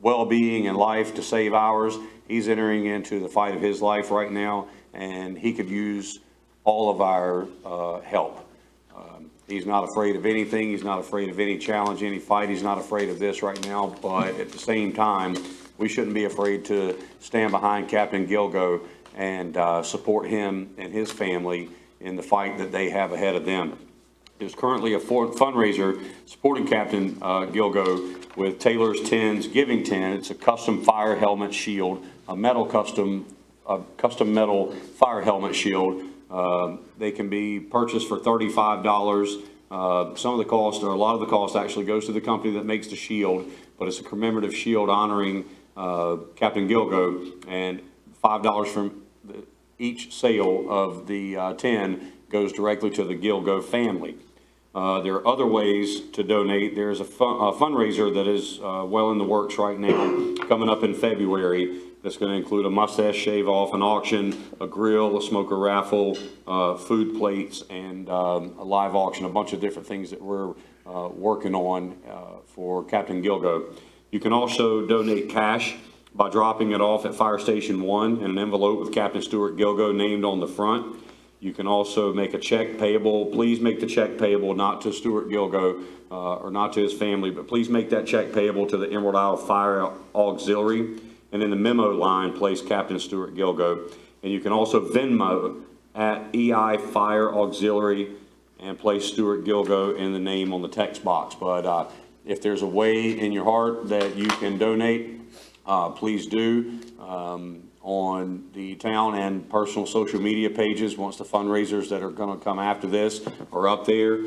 well-being and life to save ours. He's entering into the fight of his life right now, and he could use all of our help. He's not afraid of anything. He's not afraid of any challenge, any fight. He's not afraid of this right now, but at the same time, we shouldn't be afraid to stand behind Captain Gilgo and support him and his family in the fight that they have ahead of them. There's currently a fundraiser supporting Captain Gilgo with Taylor's Tins Giving 10. It's a custom fire helmet shield, a custom metal fire helmet shield. They can be purchased for $35. Some of the cost, or a lot of the cost, actually goes to the company that makes the shield, but it's a commemorative shield honoring Captain Gilgo. And $5 from each sale of the 10 goes directly to the Gilgo family. There are other ways to donate. There's a fundraiser that is well in the works right now, coming up in February. That's going to include a mustache shave off, an auction, a grill, a smoker raffle, food plates, and a live auction, a bunch of different things that we're working on for Captain Gilgo. You can also donate cash by dropping it off at Fire Station 1 in an envelope with Captain Stuart Gilgo named on the front. You can also make a check payable. Please make the check payable not to Stuart Gilgo or not to his family, but please make that check payable to the Emerald Isle Fire Auxiliary. And in the memo line, place Captain Stuart Gilgo. And you can also Venmo at EI Fire Auxiliary and place Stuart Gilgo in the name on the text box. But if there's a way in your heart that you can donate, please do. On the town and personal social media pages, once the fundraisers that are going to come after this are up there,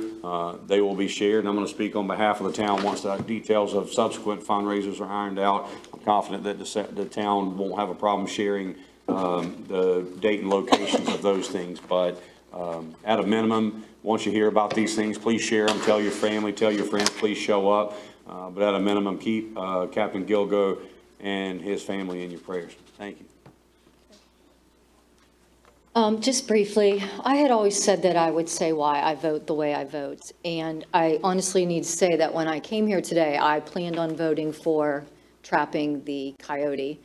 they will be shared. And I'm going to speak on behalf of the town once the details of subsequent fundraisers are ironed out. I'm confident that the town won't have a problem sharing the date and locations of those things. But at a minimum, once you hear about these things, please share them. Tell your family, tell your friends, please show up. But at a minimum, keep Captain Gilgo and his family in your prayers. Thank you. Just briefly, I had always said that I would say why I vote the way I vote. And I honestly need to say that when I came here today, I planned on voting for trapping the coyote.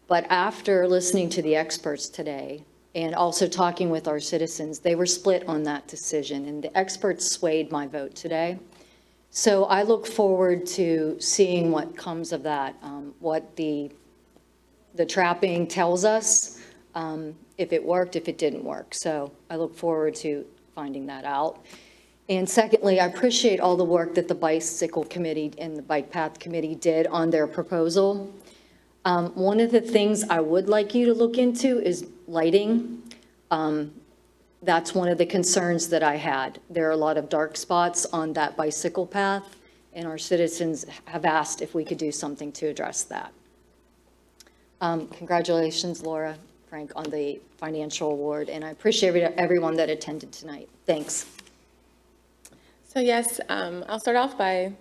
But after listening to the experts today and also talking with our citizens, they were split on that decision. And the experts swayed my vote today. So I look forward to seeing what comes of that, what the trapping tells us. If it worked, if it didn't work. So I look forward to finding that out. And secondly, I appreciate all the work that the Bicycle Committee and the Bike Path Committee did on their proposal. One of the things I would like you to look into is lighting. That's one of the concerns that I had. There are a lot of dark spots on that bicycle path, and our citizens have asked if we could do something to address that. Congratulations, Laura, Frank, on the financial award, and I appreciate everyone that attended tonight. Thanks. So yes, I'll start off by,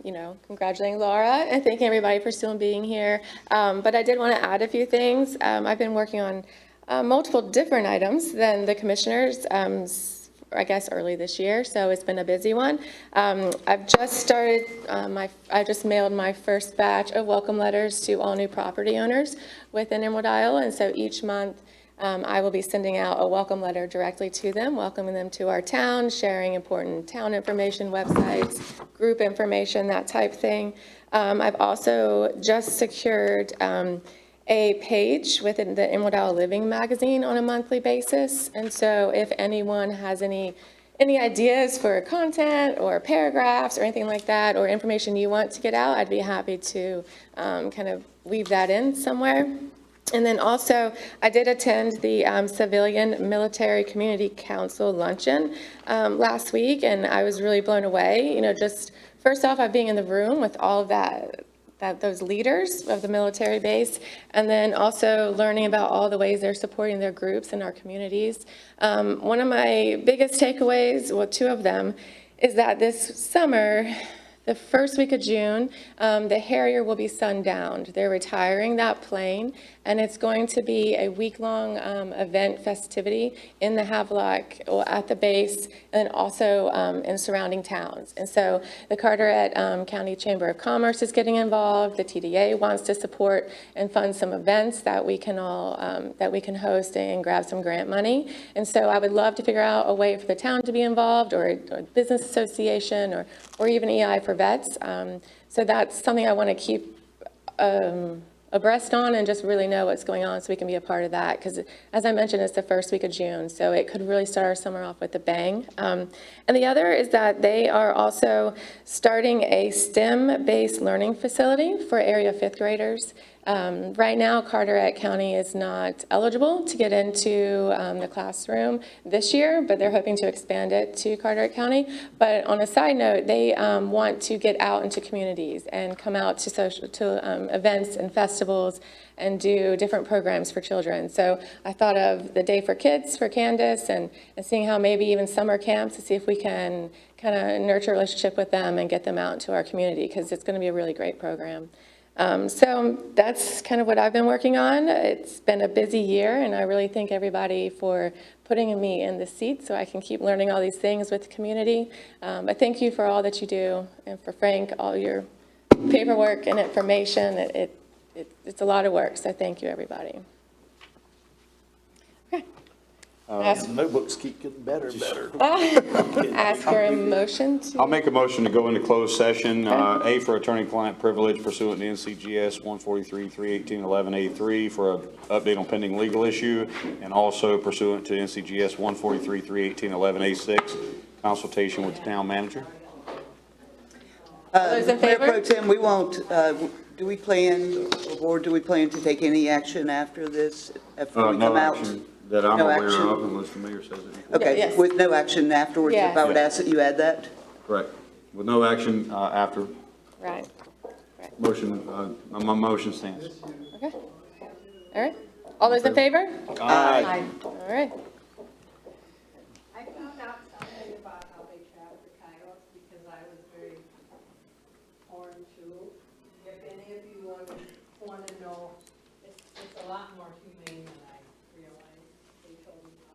congratulating Laura and thanking everybody for still being here. But I did want to add a few things. I've been working on multiple different items than the commissioners, I guess early this year, so it's been a busy one. I've just started, I just mailed my first batch of welcome letters to all new property owners within Emerald Isle, and so each month I will be sending out a welcome letter directly to them, welcoming them to our town, sharing important town information, websites, group information, that type thing. I've also just secured a page within the Emerald Isle Living magazine on a monthly basis. And so if anyone has any ideas for content or paragraphs or anything like that, or information you want to get out, I'd be happy to kind of weave that in somewhere. And then also, I did attend the Civilian Military Community Council luncheon last week, and I was really blown away. Just first off, by being in the room with all of those leaders of the military base, and then also learning about all the ways they're supporting their groups in our communities. One of my biggest takeaways, well, two of them, is that this summer, the first week of June, the Harrier will be sundowned. They're retiring that plane, and it's going to be a week-long event festivity in the Havelock at the base, and also in surrounding towns. And so the Carteret County Chamber of Commerce is getting involved. The TDA wants to support and fund some events that we can all that we can host and grab some grant money. And so I would love to figure out a way for the town to be involved, or a business association, or even EI for vets. So that's something I want to keep abreast on and just really know what's going on so we can be a part of that. Because as I mentioned, it's the first week of June, so it could really start our summer off with a bang. And the other is that they are also starting a STEM-based learning facility for area 5th graders. Right now, Carteret County is not eligible to get into the classroom this year, but they're hoping to expand it to Carteret County. But on a side note, they want to get out into communities and come out to events and festivals and do different programs for children. So I thought of the Day for Kids for Candace and seeing how maybe even summer camps to see if we can kind of nurture a relationship with them and get them out into our community, because it's going to be a really great program. So that's kind of what I've been working on. It's been a busy year, and I really thank everybody for putting me in the seat so I can keep learning all these things with the community. But thank you for all that you do, and for Frank, all your paperwork and information. It's a lot of work, so thank you, everybody. The notebooks keep getting better and better. Ask for a motion to. I'll make a motion to go into closed session, A, for attorney-client privilege pursuant to NCGS 143-318-11A3 for an update on pending legal issue, and also pursuant to NCGS 143-318-11A6, consultation with the town manager. Those in Mayor favor? Pro Tem, we won't, do we plan to take any action after this? After we No come out? action that I'm No aware action. of, unless the mayor says it. Okay, Yes. with no action afterwards, if I would Yeah. ask that you add that? Correct. With no action after. Right. Motion, my motion stands. Okay. All right. All those in favor? Aye. All right. I found out something about how they trap the coyotes because I was very foreign too. If any of you want to know, it's a lot more humane